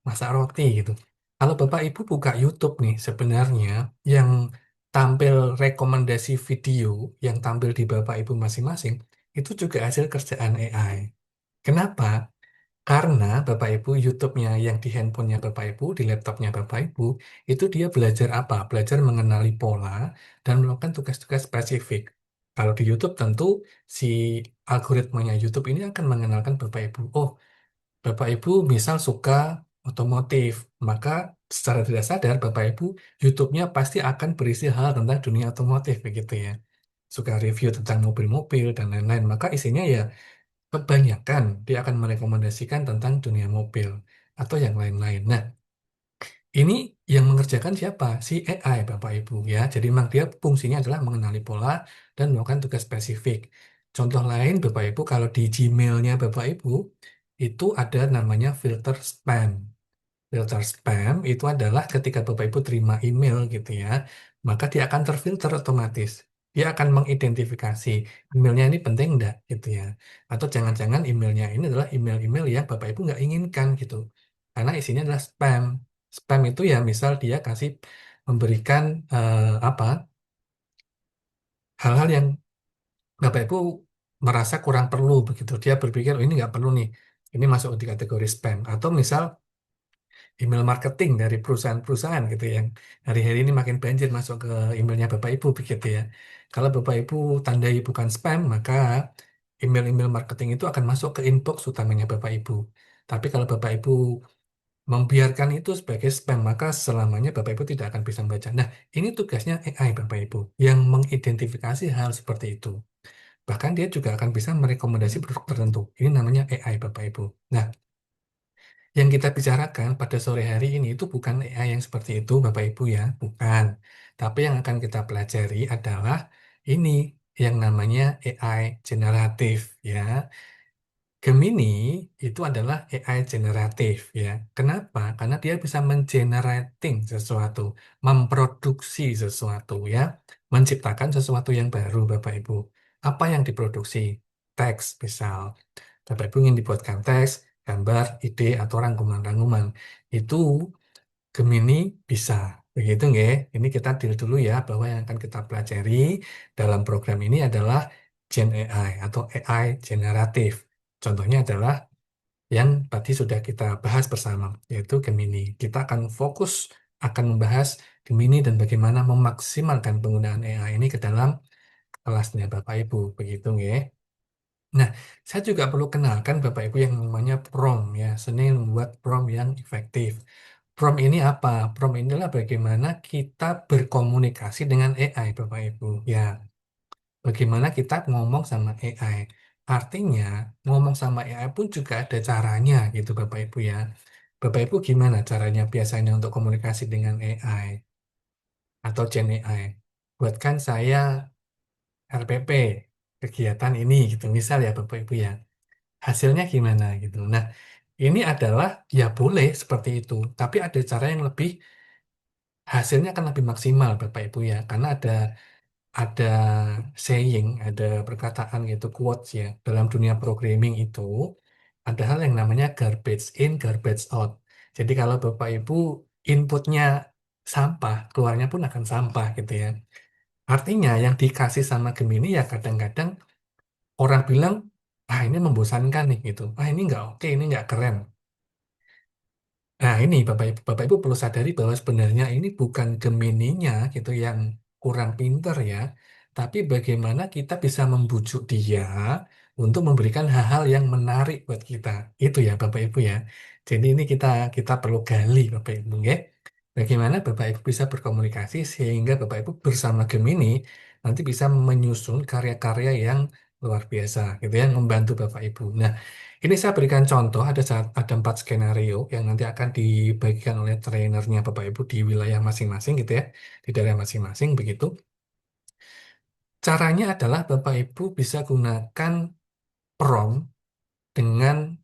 Masak roti gitu. Kalau Bapak Ibu buka YouTube nih, sebenarnya yang tampil rekomendasi video yang tampil di Bapak Ibu masing-masing itu juga hasil kerjaan AI. Kenapa? Karena Bapak Ibu YouTube-nya yang di handphonenya Bapak Ibu, di laptopnya Bapak Ibu, itu dia belajar apa? Belajar mengenali pola dan melakukan tugas-tugas spesifik. Kalau di YouTube tentu si algoritmanya YouTube ini akan mengenalkan Bapak Ibu, oh Bapak Ibu misal suka otomotif, maka secara tidak sadar Bapak Ibu YouTube-nya pasti akan berisi hal tentang dunia otomotif begitu ya. Suka review tentang mobil-mobil dan lain-lain, maka isinya ya kebanyakan dia akan merekomendasikan tentang dunia mobil atau yang lain-lain. Nah, ini yang mengerjakan siapa? Si AI, Bapak Ibu ya. Jadi memang dia fungsinya adalah mengenali pola dan melakukan tugas spesifik. Contoh lain, Bapak Ibu, kalau di Gmail-nya Bapak Ibu, itu ada namanya filter spam. Filter spam itu adalah ketika Bapak Ibu terima email gitu ya, maka dia akan terfilter otomatis. Dia akan mengidentifikasi emailnya ini penting enggak gitu ya. Atau jangan-jangan emailnya ini adalah email-email yang Bapak Ibu nggak inginkan gitu. Karena isinya adalah spam. Spam itu ya misal dia kasih memberikan apa hal-hal yang Bapak Ibu merasa kurang perlu begitu. Dia berpikir oh, ini nggak perlu nih. Ini masuk di kategori spam. Atau misal email marketing dari perusahaan-perusahaan gitu yang hari-hari ini makin banjir masuk ke emailnya Bapak Ibu begitu ya. Kalau Bapak Ibu tandai bukan spam, maka email-email marketing itu akan masuk ke inbox utamanya Bapak Ibu. Tapi kalau Bapak Ibu membiarkan itu sebagai spam, maka selamanya Bapak Ibu tidak akan bisa membaca. Nah, ini tugasnya AI Bapak Ibu yang mengidentifikasi hal seperti itu. Bahkan dia juga akan bisa merekomendasi produk tertentu. Ini namanya AI Bapak Ibu. Nah, yang kita bicarakan pada sore hari ini itu bukan AI yang seperti itu, Bapak Ibu ya, bukan. Tapi yang akan kita pelajari adalah ini yang namanya AI generatif ya. Gemini itu adalah AI generatif ya. Kenapa? Karena dia bisa mengenerating sesuatu, memproduksi sesuatu ya, menciptakan sesuatu yang baru Bapak Ibu. Apa yang diproduksi? Teks misal. Bapak Ibu ingin dibuatkan teks, gambar, ide, atau rangkuman-rangkuman. Itu Gemini bisa. Begitu nggih. Ini kita deal dulu ya, bahwa yang akan kita pelajari dalam program ini adalah Gen AI atau AI generatif. Contohnya adalah yang tadi sudah kita bahas bersama, yaitu Gemini. Kita akan fokus akan membahas Gemini dan bagaimana memaksimalkan penggunaan AI ini ke dalam kelasnya Bapak Ibu. Begitu nggih. Nah, saya juga perlu kenalkan Bapak Ibu yang namanya prompt ya, seni membuat prompt yang efektif. Prompt ini apa? Prompt inilah bagaimana kita berkomunikasi dengan AI Bapak Ibu. Ya, bagaimana kita ngomong sama AI. Artinya, ngomong sama AI pun juga ada caranya gitu Bapak Ibu ya. Bapak Ibu gimana caranya biasanya untuk komunikasi dengan AI atau Gen AI? Buatkan saya RPP kegiatan ini gitu. Misal ya Bapak Ibu ya. Hasilnya gimana gitu. Nah, ini adalah ya boleh seperti itu, tapi ada cara yang lebih hasilnya akan lebih maksimal Bapak Ibu ya, karena ada saying, ada perkataan gitu quotes ya dalam dunia programming itu ada hal yang namanya garbage in, garbage out. Jadi kalau Bapak Ibu inputnya sampah, keluarnya pun akan sampah gitu ya. Artinya yang dikasih sama Gemini ya kadang-kadang orang bilang, ah ini membosankan nih gitu. Ah ini nggak oke, ini nggak keren. Nah, ini Bapak Ibu perlu sadari bahwa sebenarnya ini bukan Gemininya gitu yang kurang pinter ya, tapi bagaimana kita bisa membujuk dia untuk memberikan hal-hal yang menarik buat kita. Itu ya Bapak Ibu ya. Jadi ini kita perlu gali Bapak Ibu ya. Bagaimana Bapak Ibu bisa berkomunikasi sehingga Bapak Ibu bersama Gemini nanti bisa menyusun karya-karya yang luar biasa gitu ya, membantu Bapak Ibu. Nah, ini saya berikan contoh, ada 4 skenario yang nanti akan dibagikan oleh trainernya Bapak Ibu di wilayah masing-masing gitu ya, di daerah masing-masing begitu. Caranya adalah Bapak Ibu bisa gunakan prompt dengan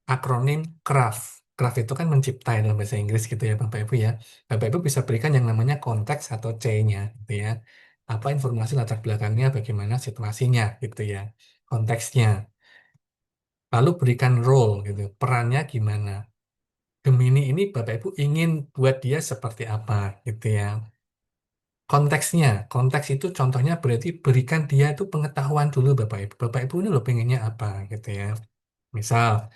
akronim CRAFT. CRAFT itu kan mencipta dalam bahasa Inggris gitu ya Bapak Ibu ya. Bapak Ibu bisa berikan yang namanya konteks atau C-nya gitu ya. Apa informasi latar belakangnya, bagaimana situasinya gitu ya, konteksnya. Lalu berikan role gitu, perannya gimana. Gemini ini Bapak Ibu ingin buat dia seperti apa gitu ya. Konteksnya, konteks itu contohnya berarti berikan dia itu pengetahuan dulu Bapak Ibu. Bapak Ibu ini lo pengennya apa gitu ya. Misal,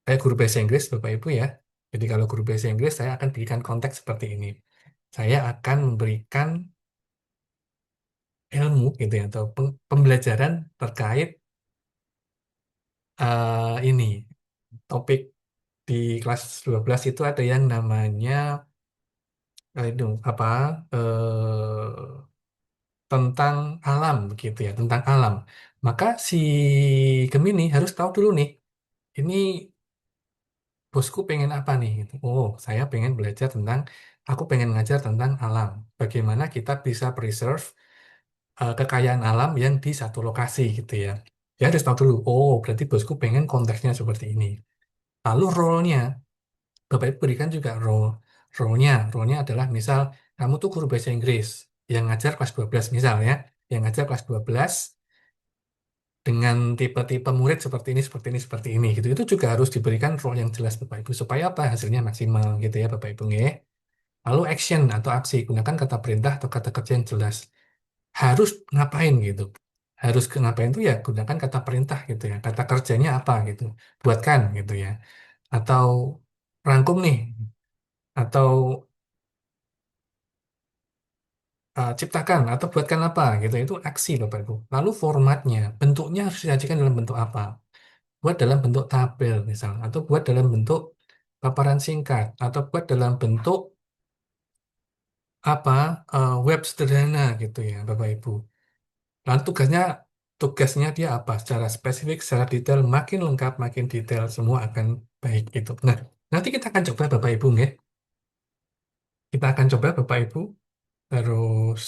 saya guru bahasa Inggris Bapak Ibu ya. Jadi kalau guru bahasa Inggris saya akan berikan konteks seperti ini. Saya akan memberikan ilmu gitu ya, atau pembelajaran terkait ini. Topik di kelas 12 itu ada yang namanya itu apa tentang alam begitu ya, tentang alam. Maka si Gemini harus tahu dulu nih, ini bosku pengen apa nih gitu. Oh, saya pengen belajar tentang, aku pengen ngajar tentang alam. Bagaimana kita bisa preserve kekayaan alam yang di satu lokasi gitu ya. Dia harus tahu dulu, oh berarti bosku pengen konteksnya seperti ini. Lalu role-nya, Bapak Ibu berikan juga role. Role-nya adalah misal kamu tuh guru bahasa Inggris yang ngajar kelas 12 misal ya, yang ngajar kelas 12 dengan tipe-tipe murid seperti ini, seperti ini, seperti ini gitu. Itu juga harus diberikan role yang jelas Bapak Ibu supaya apa hasilnya maksimal gitu ya Bapak Ibu nggih. Lalu action atau aksi, gunakan kata perintah atau kata kerja yang jelas. Harus ngapain gitu. Harus ngapain itu ya gunakan kata perintah gitu ya. Kata kerjanya apa gitu. Buatkan gitu ya. Atau rangkum nih atau ciptakan atau buatkan apa gitu itu aksi Bapak Ibu. Lalu formatnya, bentuknya harus disajikan dalam bentuk apa? Buat dalam bentuk tabel misalnya atau buat dalam bentuk paparan singkat atau buat dalam bentuk apa web sederhana gitu ya Bapak Ibu. Lalu tugasnya dia apa? Secara spesifik, secara detail, makin lengkap, makin detail, semua akan baik gitu. Nah, nanti kita akan coba Bapak Ibu nggih. Kita akan coba Bapak Ibu terus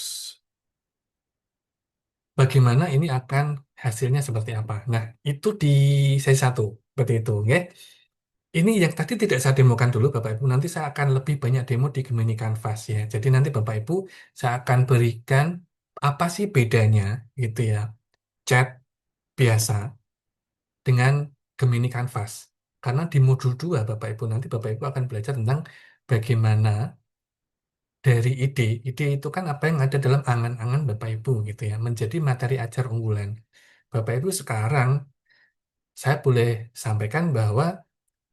bagaimana ini akan hasilnya seperti apa. Nah, itu di sesi 1 seperti itu nggih. Ini yang tadi tidak saya demokan dulu Bapak Ibu. Nanti saya akan lebih banyak demo di Gemini Canvas ya. Jadi nanti Bapak Ibu saya akan berikan apa sih bedanya gitu ya. Chat biasa dengan Gemini Canvas. Karena di modul 2 Bapak Ibu nanti Bapak Ibu akan belajar tentang bagaimana dari ide itu kan apa yang ada dalam angan-angan Bapak Ibu gitu ya, menjadi materi ajar unggulan. Bapak Ibu sekarang saya boleh sampaikan bahwa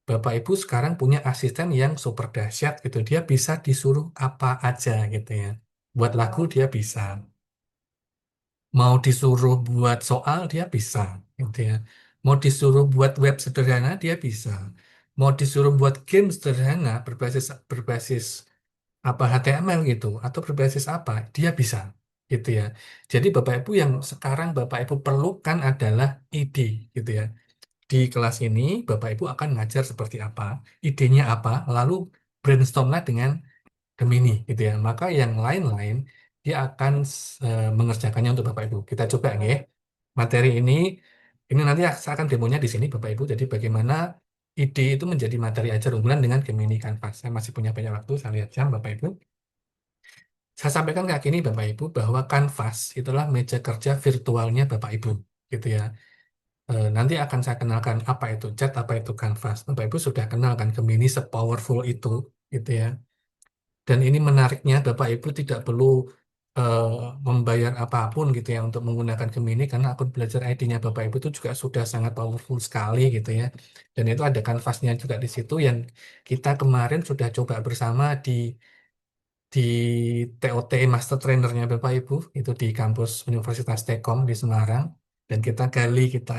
Bapak Ibu sekarang punya asisten yang super dahsyat gitu. Dia bisa disuruh apa aja gitu ya. Buat lagu dia bisa. Mau disuruh buat soal dia bisa gitu ya. Mau disuruh buat web sederhana dia bisa. Mau disuruh buat game sederhana berbasis berbasis apa HTML gitu atau berbasis apa dia bisa gitu ya. Jadi Bapak Ibu yang sekarang Bapak Ibu perlukan adalah ide gitu ya. Di kelas ini Bapak Ibu akan ngajar seperti apa, idenya apa, lalu brainstormlah dengan Gemini gitu ya. Maka yang lain-lain dia akan mengerjakannya untuk Bapak Ibu. Kita coba nih materi ini nanti saya akan demonya di sini Bapak Ibu. Jadi bagaimana ide itu menjadi materi ajar unggulan dengan Gemini Canvas. Saya masih punya banyak waktu, saya lihat jam Bapak Ibu. Saya sampaikan kayak gini Bapak Ibu bahwa Canvas itulah meja kerja virtualnya Bapak Ibu gitu ya. Nanti akan saya kenalkan apa itu chat, apa itu Canvas. Bapak Ibu sudah kenal kan Gemini sepowerful itu gitu ya. Dan ini menariknya Bapak Ibu tidak perlu eh, membayar apapun gitu ya untuk menggunakan Gemini karena akun belajar ID-nya Bapak Ibu itu juga sudah sangat powerful sekali gitu ya. Dan itu ada kanvasnya juga di situ yang kita kemarin sudah coba bersama di TOT Master Trainernya Bapak Ibu itu di kampus Universitas Telkom di Semarang dan kita gali kita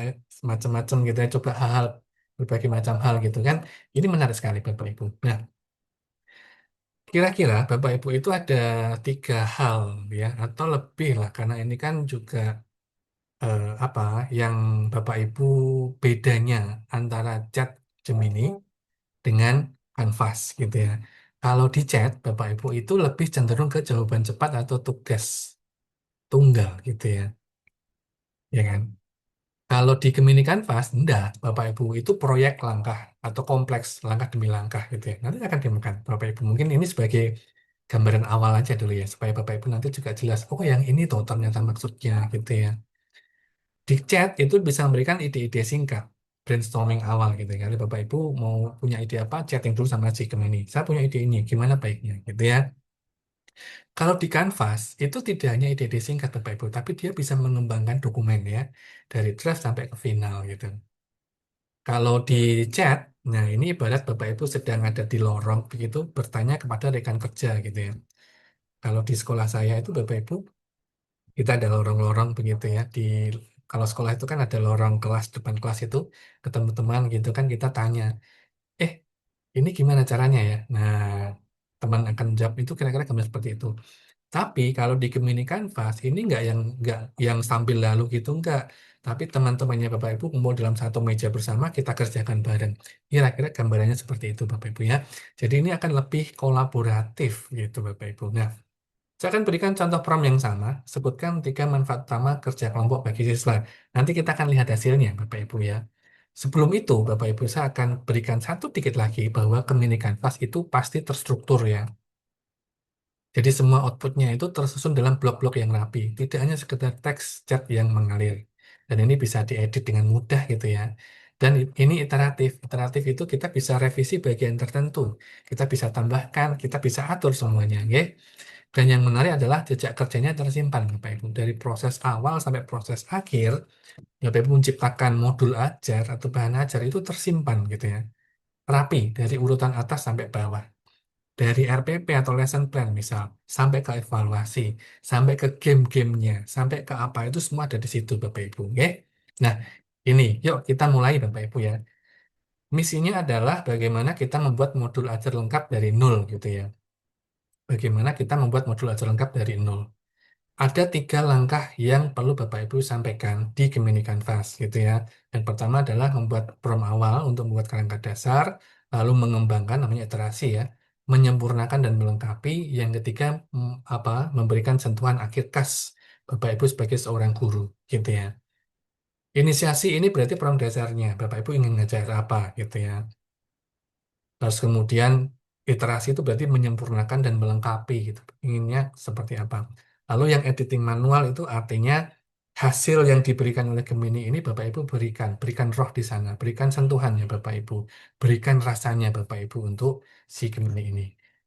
macam-macam gitu ya coba hal-hal berbagai macam hal gitu kan. Ini menarik sekali Bapak Ibu. Nah, kira-kira Bapak Ibu itu ada 3 hal ya atau lebih lah karena ini kan juga apa yang Bapak Ibu bedanya antara chat Gemini dengan Canvas gitu ya. Kalau di chat Bapak Ibu itu lebih cenderung ke jawaban cepat atau tugas tunggal gitu ya, ya kan? Kalau di Gemini Canvas, enggak, Bapak Ibu itu proyek langkah atau kompleks langkah demi langkah gitu ya. Nanti akan ditemukan Bapak Ibu. Mungkin ini sebagai gambaran awal aja dulu ya, supaya Bapak Ibu nanti juga jelas, oh yang ini tuh ternyata maksudnya gitu ya. Di chat itu bisa memberikan ide-ide singkat, brainstorming awal gitu ya. Kalau Bapak Ibu mau punya ide apa, chatting dulu sama si Gemini. Saya punya ide ini, gimana baiknya gitu ya. Kalau di Canvas, itu tidak hanya ide-ide singkat Bapak Ibu, tapi dia bisa mengembangkan dokumen ya, dari draft sampai ke final gitu. Kalau di chat, nah ini ibarat Bapak Ibu sedang ada di lorong begitu bertanya kepada rekan kerja gitu ya. Kalau di sekolah saya itu Bapak Ibu, kita ada lorong-lorong begitu ya. Kalau sekolah itu kan ada lorong kelas, depan kelas itu ketemu teman gitu kan kita tanya, eh ini gimana caranya ya? Nah, teman akan jawab itu kira-kira gambar seperti itu. Tapi kalau di Gemini Canvas ini nggak yang sambil lalu gitu nggak. Tapi teman-temannya Bapak Ibu kumpul dalam satu meja bersama kita kerjakan bareng. Kira-kira gambarannya seperti itu Bapak Ibu ya. Jadi ini akan lebih kolaboratif gitu Bapak Ibu. Nah, saya akan berikan contoh prompt yang sama. Sebutkan 3 manfaat utama kerja kelompok bagi siswa. Nanti kita akan lihat hasilnya Bapak Ibu ya. Sebelum itu Bapak Ibu saya akan berikan satu dikit lagi bahwa Gemini Canvas itu pasti terstruktur ya. Jadi semua outputnya itu tersusun dalam blok-blok yang rapi, tidak hanya sekedar teks chat yang mengalir. Dan ini bisa diedit dengan mudah gitu ya. Dan ini iteratif. Iteratif itu kita bisa revisi bagian tertentu. Kita bisa tambahkan, kita bisa atur semuanya. Ya. Dan yang menarik adalah jejak kerjanya tersimpan Bapak Ibu. Dari proses awal sampai proses akhir, Bapak Ibu menciptakan modul ajar atau bahan ajar itu tersimpan gitu ya. rapi dari urutan atas sampai bawah. Dari RPP atau lesson plan misal, sampai ke evaluasi, sampai ke game-gamenya, sampai ke apa itu semua ada di situ Bapak Ibu. Oke? Nah, ini yuk kita mulai Bapak Ibu ya. Misinya adalah bagaimana kita membuat modul ajar lengkap dari nol gitu ya. Bagaimana kita membuat modul ajar lengkap dari nol. Ada 3 langkah yang perlu Bapak Ibu sampaikan di Gemini Canvas gitu ya. Yang pertama adalah membuat prompt awal untuk membuat kerangka dasar, lalu mengembangkan namanya iterasi ya, menyempurnakan dan melengkapi. Yang ketiga memberikan sentuhan akhir khas Bapak Ibu sebagai seorang guru gitu ya. Inisiasi ini berarti prompt dasarnya. Bapak Ibu ingin ngajar apa gitu ya. Terus kemudian iterasi itu berarti menyempurnakan dan melengkapi gitu. Inginnya seperti apa. Lalu yang editing manual itu artinya hasil yang diberikan oleh Gemini ini Bapak Ibu berikan roh di sana, berikan sentuhannya Bapak Ibu, berikan rasanya Bapak Ibu untuk si Gemini ini.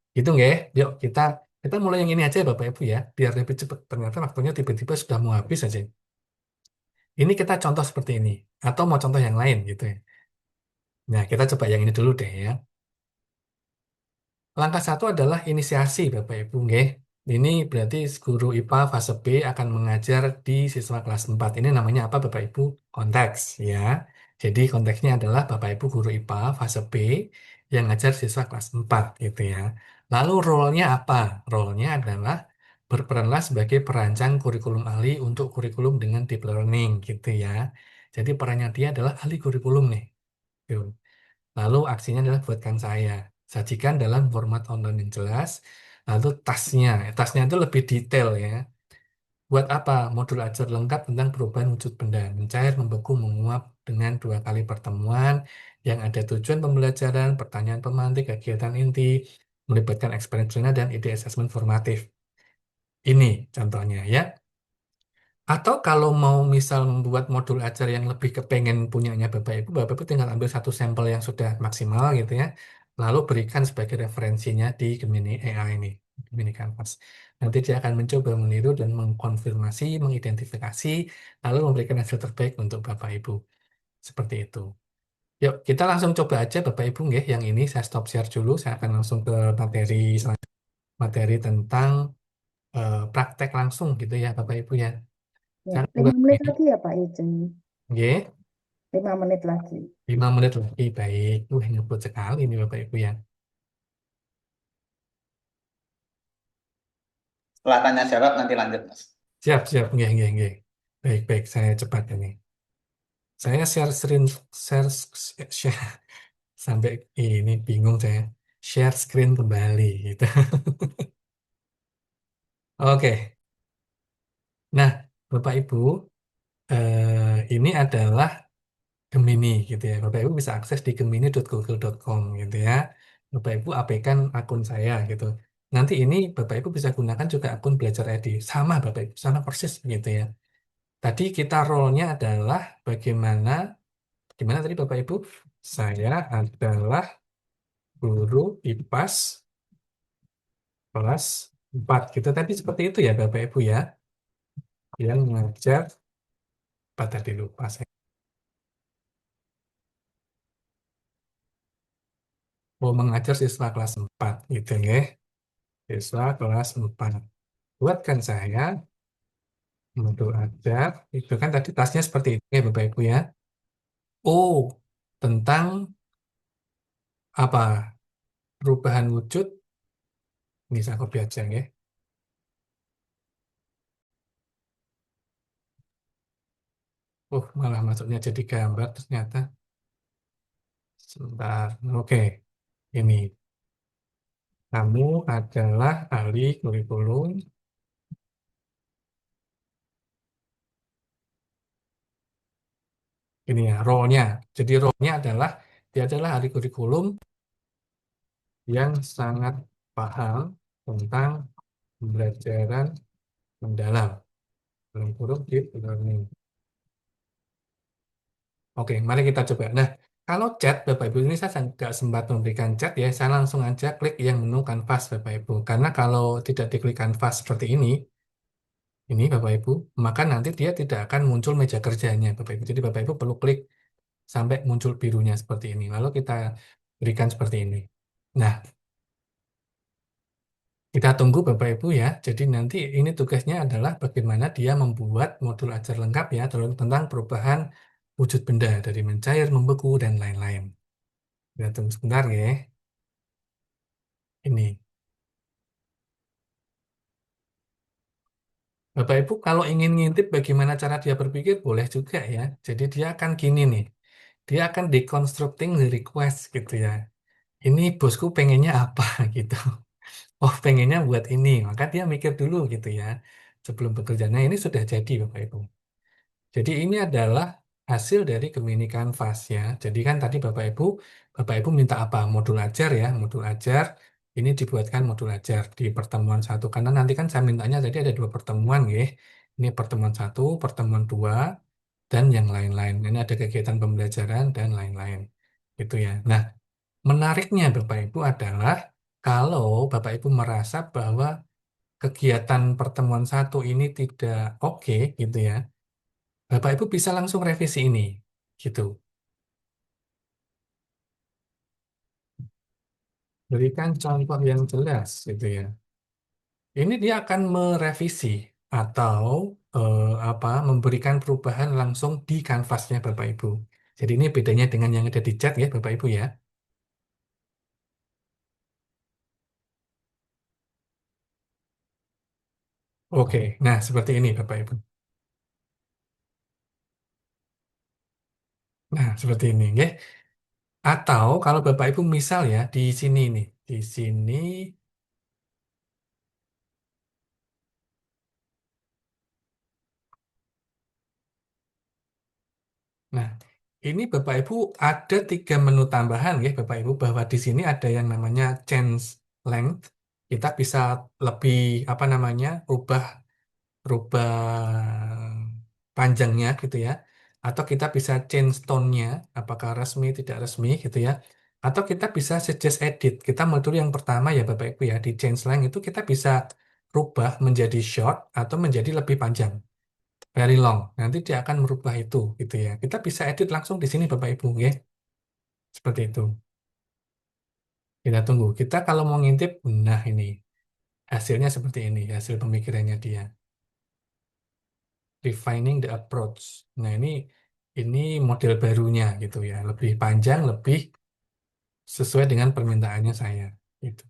Gitu nggak ya? Yuk kita mulai yang ini aja ya Bapak Ibu ya, biar lebih cepat. Ternyata waktunya tiba-tiba sudah mau habis aja. Ini kita contoh seperti ini, atau mau contoh yang lain gitu ya. Nah, kita coba yang ini dulu deh ya. Langkah satu adalah inisiasi, Bapak Ibu. Nggih. Ini berarti guru IPA fase B akan mengajar di siswa kelas 4. Ini namanya apa, Bapak Ibu? Konteks, ya. Jadi konteksnya adalah Bapak Ibu guru IPA fase B yang ngajar siswa kelas 4, gitu ya. Lalu role-nya apa? Role-nya adalah berperanlah sebagai perancang kurikulum ahli untuk kurikulum dengan deep learning, gitu ya. Jadi perannya dia adalah ahli kurikulum nih. Tuh. Lalu aksinya adalah buatkan saya. Sajikan dalam format online yang jelas. Lalu tasnya itu lebih detail ya. Buat apa? Modul ajar lengkap tentang perubahan wujud benda. Mencair, membeku, menguap dengan 2 kali pertemuan yang ada tujuan pembelajaran, pertanyaan pemantik, kegiatan inti, melibatkan experience dan ide assessment formatif. Ini contohnya ya. Atau kalau mau misal membuat modul ajar yang lebih kepengen punyanya Bapak Ibu tinggal ambil satu sampel yang sudah maksimal gitu ya, lalu berikan sebagai referensinya di Gemini AI ini, Gemini Canvas. Nanti dia akan mencoba meniru dan mengkonfirmasi, mengidentifikasi, lalu memberikan hasil terbaik untuk Bapak Ibu. Seperti itu. Yuk, kita langsung coba aja Bapak Ibu nggih, yang ini saya stop share dulu, saya akan langsung ke materi tentang praktek langsung gitu ya Bapak Ibu ya. Ya, Saya buka 5 menit ini. lagi ya Pak Ijeng. Nggih. 5 menit lagi. 5 menit lagi, baik. Ngebut sekali nih Bapak Ibu ya. Setelah tanya jawab nanti lanjut, Mas. Siap, siap. Nggih, nggih, nggih. Baik, baik. Saya cepat ini. Saya share screen, share, sampai ini bingung saya. Share screen kembali gitu. Oke. Nah, Bapak Ibu, ini adalah Gemini gitu ya. Bapak Ibu bisa akses di gemini.google.com gitu ya. Bapak Ibu abaikan akun saya gitu. Nanti ini Bapak Ibu bisa gunakan juga akun Belajar ID. Sama Bapak Ibu, sama persis gitu ya. Tadi kita role-nya adalah gimana tadi Bapak Ibu? Saya adalah guru IPAS kelas 4 gitu. Tadi seperti itu ya Bapak Ibu ya. Yang mengajar, apa tadi lupa saya. Mau mengajar siswa kelas 4 gitu ya. Siswa kelas 4. Buatkan saya untuk ajar. Itu kan tadi tasnya seperti itu ya Bapak Ibu ya. Oh, tentang apa? Perubahan wujud. Ini saya copy aja ya. Oh, malah masuknya jadi gambar ternyata. Sebentar. Oke. Ini. Kamu adalah ahli kurikulum. Ini ya, role-nya. Jadi role-nya adalah, dia adalah ahli kurikulum yang sangat paham tentang pembelajaran mendalam. Dalam kurung deep learning. Oke, mari kita coba. Nah, kalau chat, Bapak Ibu, ini saya nggak sempat memberikan chat ya, saya langsung aja klik yang menu kanvas, Bapak Ibu. Karena kalau tidak diklik kanvas seperti ini Bapak Ibu, maka nanti dia tidak akan muncul meja kerjanya, Bapak Ibu. Jadi Bapak Ibu perlu klik sampai muncul birunya seperti ini. Lalu kita Berikan seperti ini. Nah, kita tunggu Bapak Ibu ya. Jadi nanti ini tugasnya adalah bagaimana dia membuat modul ajar lengkap ya tentang perubahan wujud benda dari mencair, membeku, dan lain-lain. Kita tunggu sebentar ya. Ini. Bapak Ibu kalau ingin ngintip bagaimana cara dia berpikir boleh juga ya. Jadi dia akan gini nih. Dia akan deconstructing the request gitu ya. Ini bosku pengennya apa gitu. Oh pengennya buat ini. Maka dia mikir dulu gitu ya. Sebelum bekerja. Nah ini sudah jadi Bapak Ibu. Jadi ini adalah hasil dari Gemini Canvas ya. Jadi kan tadi Bapak Ibu minta apa? Modul ajar ya, modul ajar. Ini dibuatkan modul ajar di pertemuan satu. Karena nanti kan saya mintanya tadi ada 2 pertemuan ya. Ini pertemuan satu, pertemuan dua, dan yang lain-lain. Ini ada kegiatan pembelajaran dan lain-lain. Gitu ya. Nah, menariknya Bapak Ibu adalah kalau Bapak Ibu merasa bahwa kegiatan pertemuan satu ini tidak oke gitu ya. Bapak Ibu bisa langsung revisi ini, gitu. Berikan contoh yang jelas, gitu ya. Ini dia akan merevisi atau apa memberikan perubahan langsung di kanvasnya Bapak Ibu. Jadi ini bedanya dengan yang ada di chat ya Bapak Ibu ya. Oke, nah seperti ini Bapak Ibu. Nah seperti ini, ya. Atau kalau Bapak Ibu misal ya di sini nih, di sini. Nah, ini Bapak Ibu ada 3 menu tambahan ya Bapak Ibu bahwa di sini ada yang namanya change length. Kita bisa lebih apa namanya rubah rubah panjangnya gitu ya. Atau kita bisa change tone-nya apakah resmi tidak resmi gitu ya. Atau kita bisa suggest edit. Kita mau dulu yang pertama ya Bapak Ibu ya di change length itu kita bisa rubah menjadi short atau menjadi lebih panjang very long. Nanti dia akan merubah itu, gitu ya. Kita bisa edit langsung di sini, Bapak Ibu, ya. Seperti itu. Kita tunggu. Kita kalau mau ngintip, nah ini hasilnya seperti ini, hasil pemikirannya dia. Refining the approach. Nah ini model barunya, gitu ya. Lebih panjang, lebih sesuai dengan permintaannya saya. Gitu.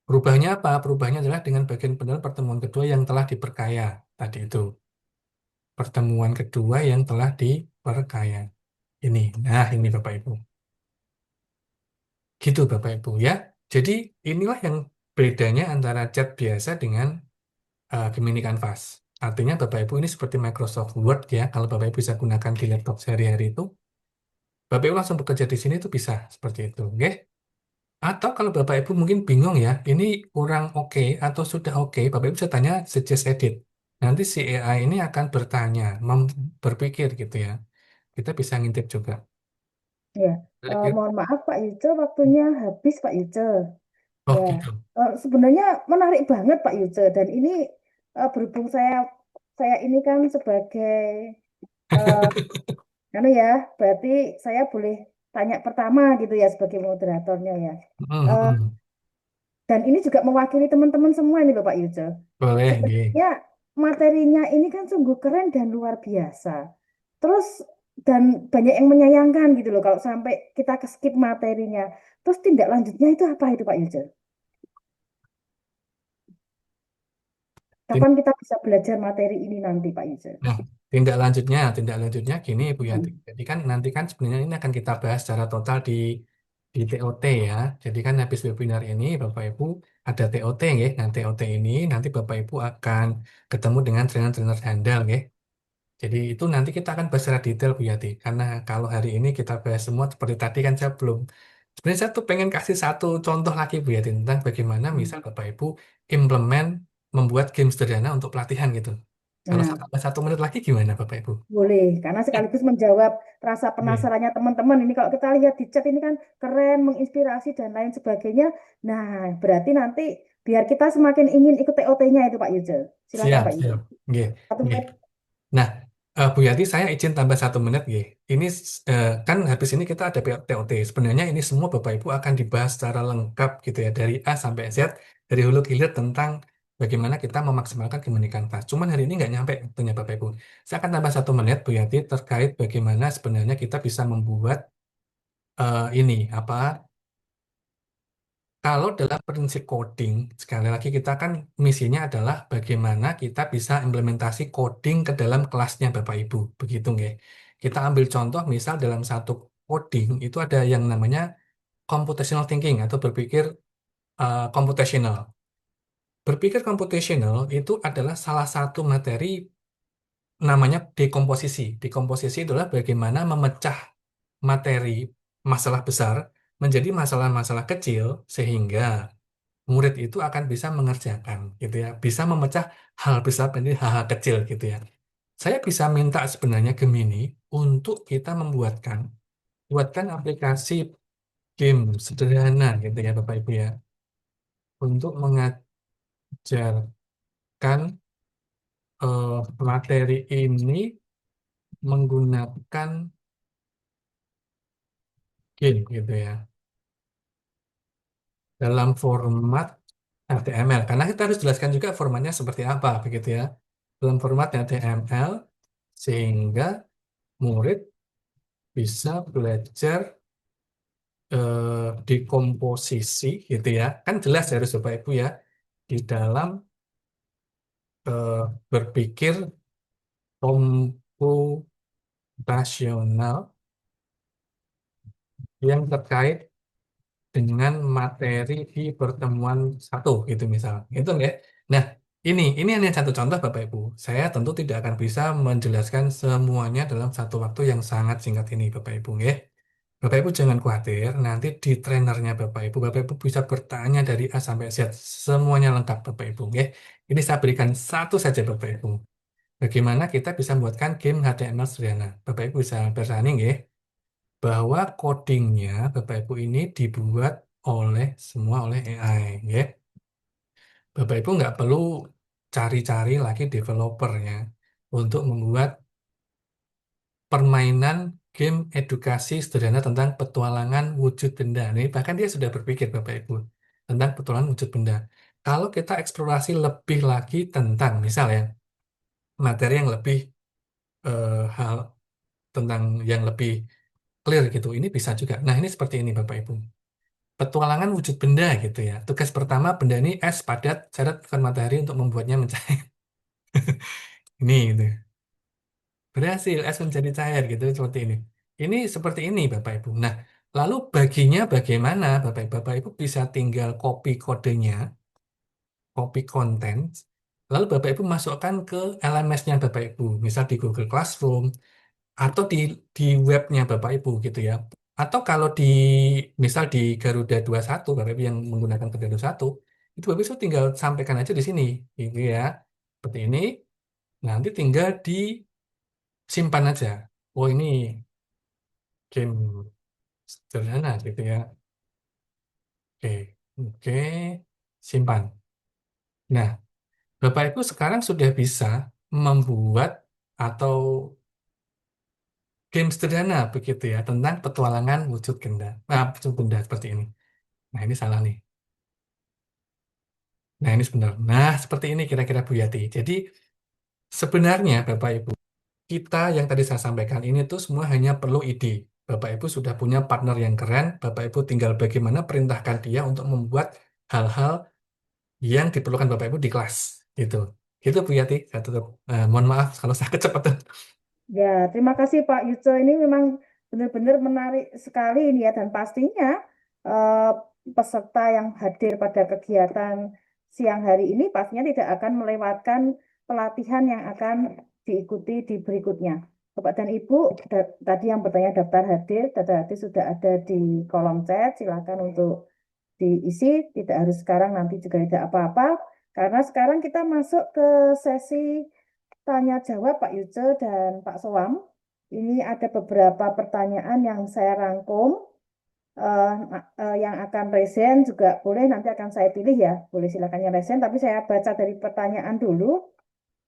Perubahannya apa? Perubahannya adalah dengan bagian benar pertemuan kedua yang telah diperkaya. Tadi itu. Pertemuan kedua yang telah diperkaya. Ini. Nah, ini Bapak Ibu. Gitu Bapak Ibu ya. Jadi inilah yang bedanya antara chat biasa dengan Gemini Canvas. Artinya Bapak Ibu ini seperti Microsoft Word ya. Kalau Bapak Ibu bisa gunakan di laptop sehari-hari itu, Bapak Ibu langsung bekerja di sini itu bisa seperti itu. Oke? Atau kalau Bapak Ibu mungkin bingung ya, ini kurang oke atau sudah oke, Bapak Ibu bisa tanya suggest edit. Nanti si AI ini akan bertanya, berpikir gitu ya. Kita bisa ngintip juga. Ya, Kira-kira- mohon maaf Pak Yuce, waktunya habis Pak Yuce. Oh Ya, gitu. sebenarnya menarik banget Pak Yuce dan ini berhubung saya ini kan sebagai eh anu ya, berarti saya boleh tanya pertama gitu ya sebagai moderatornya ya. Eh, dan ini juga mewakili teman-teman semua ini Bapak Yuce. Boleh, nggih. Sebenarnya materinya ini kan sungguh keren dan luar biasa. Terus dan banyak yang menyayangkan gitu loh kalau sampai kita ke skip materinya. Terus tindak lanjutnya itu apa itu Pak Yuce? Kapan kita bisa belajar materi ini nanti Pak Yuce? Nah, tindak lanjutnya gini Bu Yati. Jadi kan nanti kan sebenarnya ini akan kita bahas secara total di TOT ya. Jadi kan habis webinar ini Bapak Ibu ada TOT ya. Nah, TOT ini nanti Bapak Ibu akan ketemu dengan trainer-trainer handal ya. Jadi itu nanti kita akan bahas secara detail Bu Yati. Karena kalau hari ini kita bahas semua seperti tadi kan saya belum. Sebenarnya saya tuh pengen kasih satu contoh lagi Bu Yati tentang bagaimana misal Bapak Ibu implement membuat game sederhana untuk pelatihan gitu. Kalau Nah, saya tambah 1 menit lagi gimana Bapak Ibu? boleh, karena sekaligus menjawab rasa Oke. penasarannya teman-teman. Ini kalau kita lihat di chat ini kan keren, menginspirasi dan lain sebagainya. Nah, berarti nanti biar kita semakin ingin ikut TOT-nya itu Pak Yuce. Silakan Siap, Pak Yuce. siap. Oke, Satu oke. menit. Nah, Bu Yati, saya izin tambah 1 menit, ya. Ini kan habis ini kita ada TOT. Sebenarnya ini semua Bapak Ibu akan dibahas secara lengkap gitu ya, dari A sampai Z, dari hulu ke hilir tentang bagaimana kita memaksimalkan keunikan kelas. Cuman hari ini nggak nyampe waktunya Bapak Ibu. Saya akan tambah 1 menit, Bu Yati, terkait bagaimana sebenarnya kita bisa membuat ini apa? Kalau dalam prinsip coding, sekali lagi kita kan misinya adalah bagaimana kita bisa implementasi coding ke dalam kelasnya Bapak Ibu. Begitu nggih. Kita ambil contoh misal dalam satu coding itu ada yang namanya computational thinking atau berpikir computational. Berpikir computational itu adalah salah satu materi namanya dekomposisi. Dekomposisi itulah bagaimana memecah materi masalah besar menjadi masalah-masalah kecil sehingga murid itu akan bisa mengerjakan gitu ya, bisa memecah hal besar menjadi hal-hal kecil gitu ya. Saya bisa minta sebenarnya Gemini untuk kita buatkan aplikasi game sederhana gitu ya Bapak Ibu ya, untuk mengajarkan materi ini menggunakan game gitu ya, dalam format HTML. Karena kita harus jelaskan juga formatnya seperti apa begitu ya, dalam format HTML sehingga murid bisa belajar dekomposisi gitu ya. Kan jelas harus Bapak Ibu ya di dalam eh, berpikir komputasional yang terkait dengan materi di pertemuan satu gitu misal. Itu ya. Nah, ini hanya satu contoh Bapak Ibu. Saya tentu tidak akan bisa menjelaskan semuanya dalam satu waktu yang sangat singkat ini Bapak Ibu ya. Bapak Ibu jangan khawatir, nanti di trainernya Bapak Ibu bisa bertanya dari A sampai Z, semuanya lengkap Bapak Ibu. Ya. Ini saya berikan satu saja Bapak Ibu. Bagaimana kita bisa membuatkan game HTML sederhana. Bapak Ibu bisa bersani ya, bahwa codingnya Bapak Ibu ini dibuat semua oleh AI. Ya. Bapak Ibu nggak perlu cari-cari lagi developernya untuk membuat permainan game edukasi sederhana tentang petualangan wujud benda. Ini bahkan dia sudah berpikir Bapak Ibu tentang petualangan wujud benda. Kalau kita eksplorasi lebih lagi tentang misalnya materi yang lebih hal tentang yang lebih clear gitu, ini bisa juga. Nah ini seperti ini Bapak Ibu. Petualangan wujud benda gitu ya. Tugas pertama benda ini es padat syarat bukan matahari untuk membuatnya mencair. Ini gitu. Berhasil es menjadi cair gitu seperti ini. Ini seperti ini Bapak Ibu. Nah, lalu baginya bagaimana Bapak Ibu bisa tinggal copy kodenya, copy konten, lalu Bapak Ibu masukkan ke LMS-nya Bapak Ibu, misal di Google Classroom atau di webnya Bapak Ibu gitu ya. Atau kalau misal di Garuda 21 Bapak Ibu yang menggunakan Garuda 21, itu Bapak Ibu tinggal sampaikan aja di sini gitu ya. Seperti ini. Nanti tinggal disimpan aja. Oh ini game sederhana gitu ya. Oke, oke, simpan. Nah, Bapak Ibu sekarang sudah bisa membuat atau game sederhana begitu ya tentang petualangan wujud benda. Nah, wujud benda seperti ini. Nah, ini salah nih. Nah, ini sebentar. Nah, seperti ini kira-kira Bu Yati. Jadi, sebenarnya Bapak Ibu, kita yang tadi saya sampaikan ini tuh semua hanya perlu ide. Bapak Ibu sudah punya partner yang keren, Bapak Ibu tinggal bagaimana perintahkan dia untuk membuat hal-hal yang diperlukan Bapak Ibu di kelas gitu. Gitu Bu Yati, saya tutup. Mohon maaf kalau saya kecepatan. Ya, terima kasih Pak Yuco. Ini memang benar-benar menarik sekali ini ya, dan pastinya eh, peserta yang hadir pada kegiatan siang hari ini pastinya tidak akan melewatkan pelatihan yang akan diikuti di berikutnya. Bapak dan Ibu, tadi yang bertanya daftar hadir sudah ada di kolom chat. Silakan untuk diisi, tidak harus sekarang, nanti juga tidak apa-apa. Karena sekarang kita masuk ke sesi tanya jawab Pak Yuce dan Pak Soam. Ini ada beberapa pertanyaan yang saya rangkum, yang akan resen juga boleh, nanti akan saya pilih ya. Boleh silakan yang resen, tapi saya baca dari pertanyaan dulu.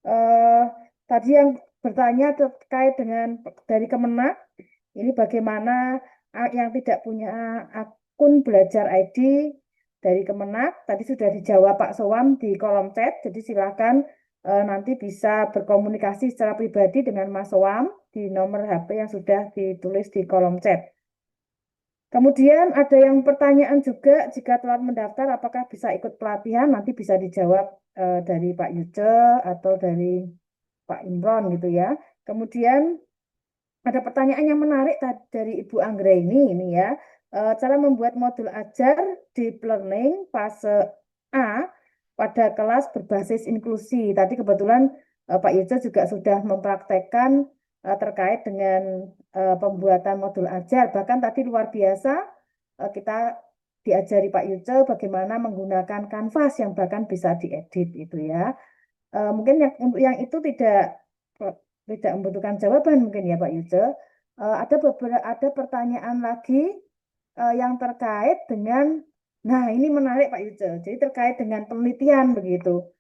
Eh, Tadi yang bertanya terkait dengan dari Kemenak, ini bagaimana yang tidak punya akun belajar ID dari Kemenak, tadi sudah dijawab Pak Sowam di kolom chat, jadi silakan nanti bisa berkomunikasi secara pribadi dengan Mas Sowam di nomor HP yang sudah ditulis di kolom chat. Kemudian ada yang pertanyaan juga, jika telah mendaftar apakah bisa ikut pelatihan, nanti bisa dijawab dari Pak Yuce atau dari Pak Imron gitu ya. Kemudian ada pertanyaan yang menarik dari Ibu Anggraini ini ya. Cara membuat modul ajar deep learning fase A pada kelas berbasis inklusi. Tadi kebetulan Pak Yuce juga sudah mempraktekkan terkait dengan pembuatan modul ajar. Bahkan tadi luar biasa kita diajari Pak Yuce bagaimana menggunakan kanvas yang bahkan bisa diedit itu ya. Mungkin untuk yang itu tidak membutuhkan jawaban mungkin ya Pak Yuce. Ada pertanyaan lagi yang terkait dengan, nah ini menarik Pak Yuce. Jadi terkait dengan penelitian begitu.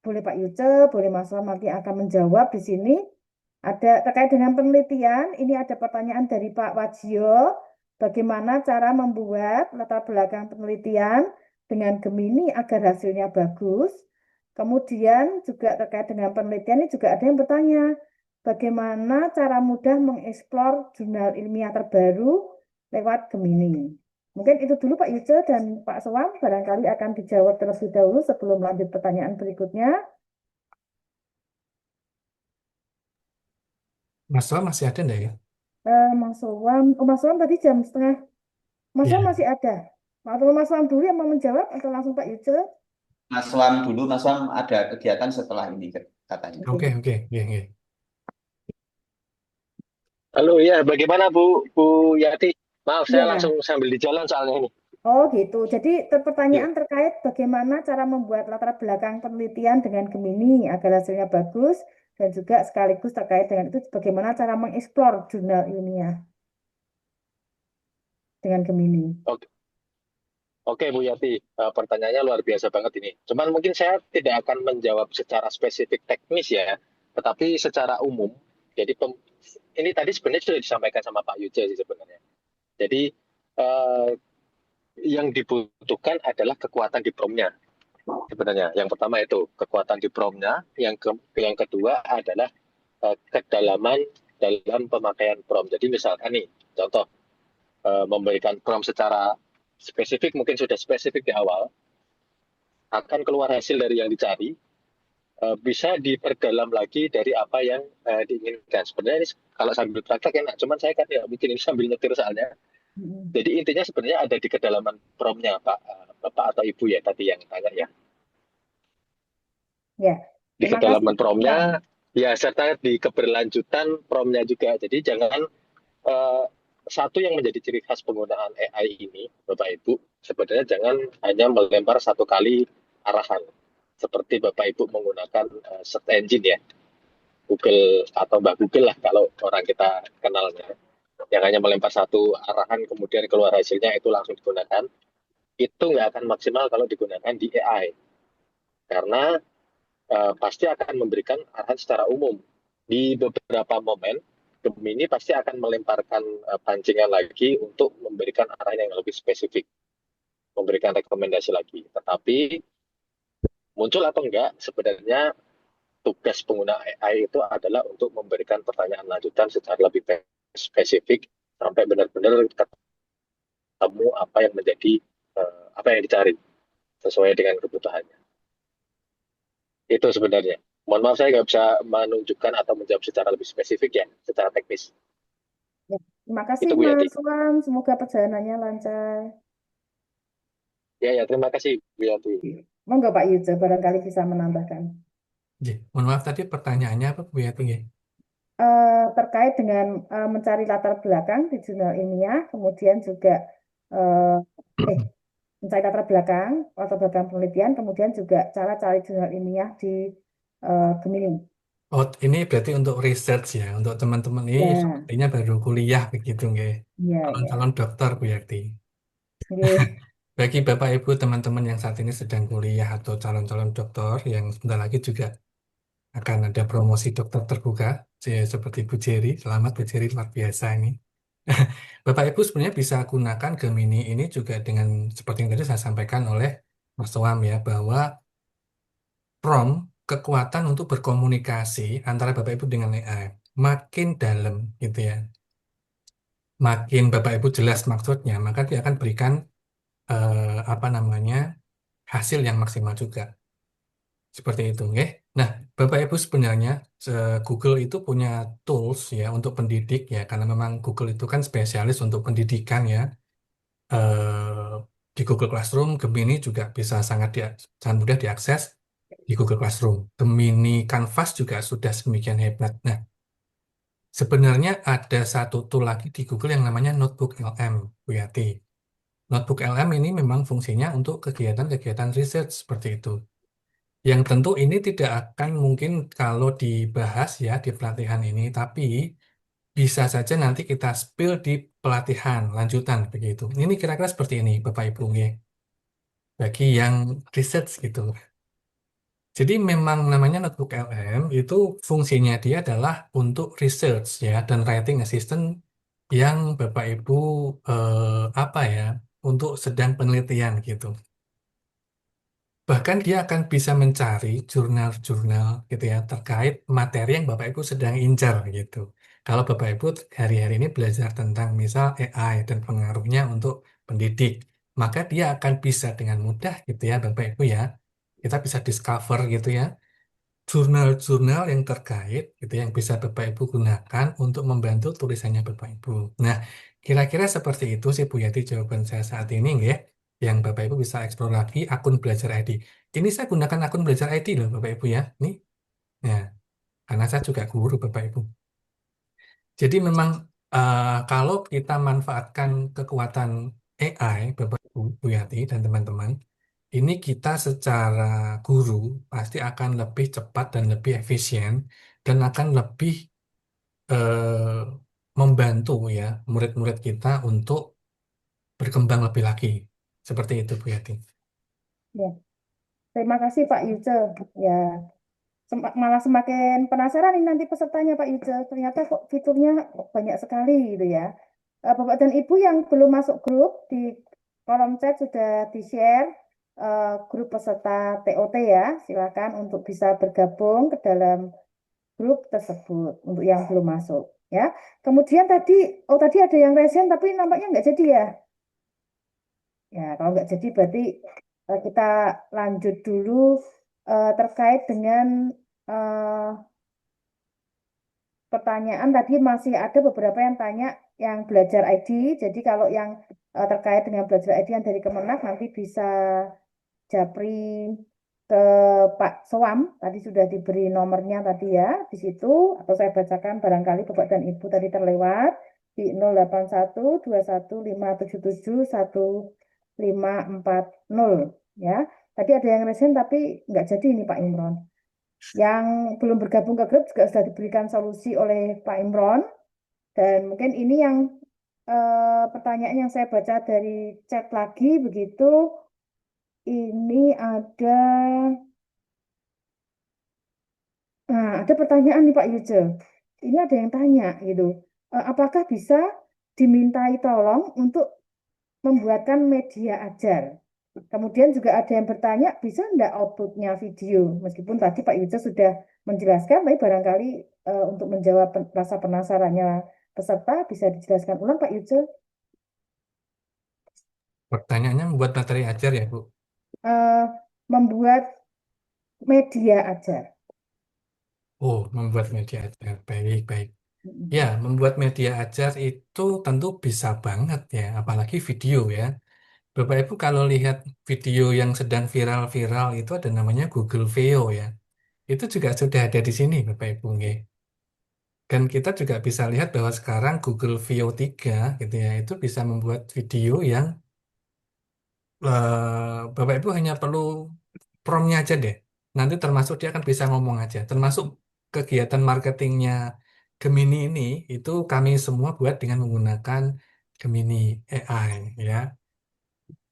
Boleh Pak Yuce, boleh Mas Lam nanti akan menjawab di sini. Ada terkait dengan penelitian, ini ada pertanyaan dari Pak Wajio, bagaimana cara membuat latar belakang penelitian dengan Gemini agar hasilnya bagus. Kemudian juga terkait dengan penelitian ini juga ada yang bertanya, bagaimana cara mudah mengeksplor jurnal ilmiah terbaru lewat Gemini. Mungkin itu dulu Pak Yuce dan Pak Sowam, barangkali akan dijawab terlebih dahulu sebelum lanjut pertanyaan berikutnya. Mas Sowam masih ada enggak ya? Mas Sowam tadi jam setengah. Mas Sowam Iya. masih ada. Atau Mas Sowam dulu yang mau menjawab atau langsung Pak Yuce? Mas Wam dulu, Mas Wam ada kegiatan setelah ini katanya. Oke, iya, iya. Halo ya, bagaimana Bu Yati? Maaf, saya Ya. langsung sambil di jalan soalnya ini. Oh gitu. Jadi pertanyaan terkait bagaimana cara membuat latar belakang penelitian dengan Gemini agar hasilnya bagus dan juga sekaligus terkait dengan itu bagaimana cara mengeksplor jurnal ilmiah dengan Gemini. Oke Bu Yati, pertanyaannya luar biasa banget ini. Cuman mungkin saya tidak akan menjawab secara spesifik teknis ya, tetapi secara umum. Jadi ini tadi sebenarnya sudah disampaikan sama Pak Yuce sih sebenarnya. Jadi yang dibutuhkan adalah kekuatan di promnya sebenarnya. Yang pertama itu kekuatan di promnya, yang kedua adalah kedalaman dalam pemakaian prom. Jadi misalkan nih, contoh memberikan prom secara spesifik, mungkin sudah spesifik di awal, akan keluar hasil dari yang dicari, bisa diperdalam lagi dari apa yang diinginkan. Sebenarnya ini kalau sambil praktek enak, cuman saya kan ya bikin ini sambil nyetir soalnya. Jadi intinya sebenarnya ada di kedalaman promnya Bapak atau Ibu ya tadi yang tanya ya. Ya. Di Terima kedalaman kasih. promnya, ya serta di keberlanjutan promnya juga. Jadi jangan satu yang menjadi ciri khas penggunaan AI ini, Bapak Ibu, sebenarnya jangan hanya melempar satu kali arahan. Seperti Bapak Ibu menggunakan search engine ya, Google atau Mbak Google lah kalau orang kita kenalnya. Yang hanya melempar satu arahan kemudian keluar hasilnya itu langsung digunakan. Itu nggak akan maksimal kalau digunakan di AI. Karena pasti akan memberikan arahan secara umum. Di beberapa momen, Gemini pasti akan melemparkan pancingan lagi untuk memberikan arahan yang lebih spesifik, memberikan rekomendasi lagi. Tetapi muncul atau enggak, sebenarnya tugas pengguna AI itu adalah untuk memberikan pertanyaan lanjutan secara lebih spesifik sampai benar-benar ketemu apa yang menjadi apa yang dicari sesuai dengan kebutuhannya. Itu sebenarnya. Mohon maaf saya nggak bisa menunjukkan atau menjawab secara lebih spesifik ya, secara teknis. Ya. Terima kasih Itu Bu Yati. Mas Sowam, semoga perjalanannya lancar. Ya, terima kasih Bu Yati. Monggo Pak Yuce, barangkali bisa menambahkan. Mohon maaf tadi pertanyaannya apa Bu Yati? Terkait dengan mencari latar belakang di jurnal ilmiah, kemudian juga mencari latar belakang penelitian, kemudian juga cara cari jurnal ilmiah di Gemini. Oh, ini berarti untuk research ya, untuk teman-teman ini Ya. sepertinya baru kuliah begitu nggih. Ya, Calon-calon dokter Bu Yati. Nggih. Bagi Bapak Ibu teman-teman yang saat ini sedang kuliah atau calon-calon dokter yang sebentar lagi juga akan ada promosi dokter terbuka, seperti Bu Jerry. Selamat Bu Jerry, luar biasa ini. Bapak Ibu sebenarnya bisa gunakan Gemini ini juga dengan seperti yang tadi saya sampaikan oleh Mas Toam ya, bahwa prompt kekuatan untuk berkomunikasi antara Bapak Ibu dengan AI makin dalam gitu ya. Makin Bapak Ibu jelas maksudnya, maka dia akan berikan apa namanya hasil yang maksimal juga. Seperti itu, ya. Nah, Bapak Ibu sebenarnya Google itu punya tools ya untuk pendidik ya, karena memang Google itu kan spesialis untuk pendidikan ya. Eh, di Google Classroom, Gemini juga bisa sangat mudah diakses di Google Classroom. Gemini Canvas juga sudah sedemikian hebat. Nah, sebenarnya ada satu tool lagi di Google yang namanya Notebook LM, Bu Yati. Notebook LM ini memang fungsinya untuk kegiatan-kegiatan research seperti itu. Yang tentu ini tidak akan mungkin kalau dibahas ya di pelatihan ini, tapi bisa saja nanti kita spill di pelatihan lanjutan begitu. Ini kira-kira seperti ini, Bapak Ibu, nggih. Bagi yang research gitu. Jadi memang namanya notebook LM itu fungsinya dia adalah untuk research ya dan writing assistant yang Bapak Ibu apa ya untuk sedang penelitian gitu. Bahkan dia akan bisa mencari jurnal-jurnal gitu ya terkait materi yang Bapak Ibu sedang incar gitu. Kalau Bapak Ibu hari-hari ini belajar tentang misal AI dan pengaruhnya untuk pendidik, maka dia akan bisa dengan mudah gitu ya Bapak Ibu ya. Kita bisa discover gitu ya jurnal-jurnal yang terkait gitu yang bisa Bapak Ibu gunakan untuk membantu tulisannya Bapak Ibu. Nah, kira-kira seperti itu sih Bu Yati jawaban saya saat ini ya. Yang Bapak Ibu bisa eksplor lagi akun belajar ID. Ini saya gunakan akun belajar ID loh Bapak Ibu ya. Nih, ya, karena saya juga guru Bapak Ibu. Jadi memang kalau kita manfaatkan kekuatan AI Bapak Ibu, Bu Yati dan teman-teman, ini kita secara guru pasti akan lebih cepat dan lebih efisien dan akan lebih eh, membantu ya murid-murid kita untuk berkembang lebih lagi. Seperti itu Bu Yati. Ya, terima kasih Pak Yuce. Ya, malah semakin penasaran ini nanti pesertanya Pak Yuce. Ternyata kok fiturnya banyak sekali gitu ya. Bapak dan Ibu yang belum masuk grup di kolom chat sudah di-share grup peserta TOT ya. Silakan untuk bisa bergabung ke dalam grup tersebut untuk yang belum masuk ya. Kemudian tadi ada yang resen tapi nampaknya nggak jadi ya. Ya, kalau nggak jadi berarti kita lanjut dulu terkait dengan eh, pertanyaan tadi masih ada beberapa yang tanya yang belajar ID. Jadi kalau yang terkait dengan belajar ID yang dari Kemenak nanti bisa japri ke Pak Soam. Tadi sudah diberi nomornya tadi ya di situ atau saya bacakan barangkali Bapak dan Ibu tadi terlewat di 081217711540 ya. Tadi ada yang resen tapi nggak jadi ini Pak Imron. Yang belum bergabung ke grup juga sudah diberikan solusi oleh Pak Imron. Dan mungkin ini yang pertanyaan yang saya baca dari chat lagi begitu. Ini ada pertanyaan nih Pak Yuce. Ini ada yang tanya gitu. Apakah bisa dimintai tolong untuk membuatkan media ajar? Kemudian juga ada yang bertanya, bisa enggak outputnya video? Meskipun tadi Pak Yuce sudah menjelaskan, tapi barangkali untuk menjawab rasa penasarannya peserta, bisa dijelaskan ulang Pak Yuce. Pertanyaannya membuat materi ajar ya Bu. Eh, membuat media ajar. Oh, membuat media ajar. Baik, baik. Ya, membuat media ajar itu tentu bisa banget ya, apalagi video ya. Bapak Ibu kalau lihat video yang sedang viral-viral itu ada namanya Google Veo ya. Itu juga sudah ada di sini Bapak Ibu nggih. Dan kita juga bisa lihat bahwa sekarang Google Veo 3 gitu ya, itu bisa membuat video yang Bapak Ibu hanya perlu promnya aja deh. Nanti termasuk dia akan bisa ngomong aja. Termasuk kegiatan marketingnya Gemini ini itu kami semua buat dengan menggunakan Gemini AI ya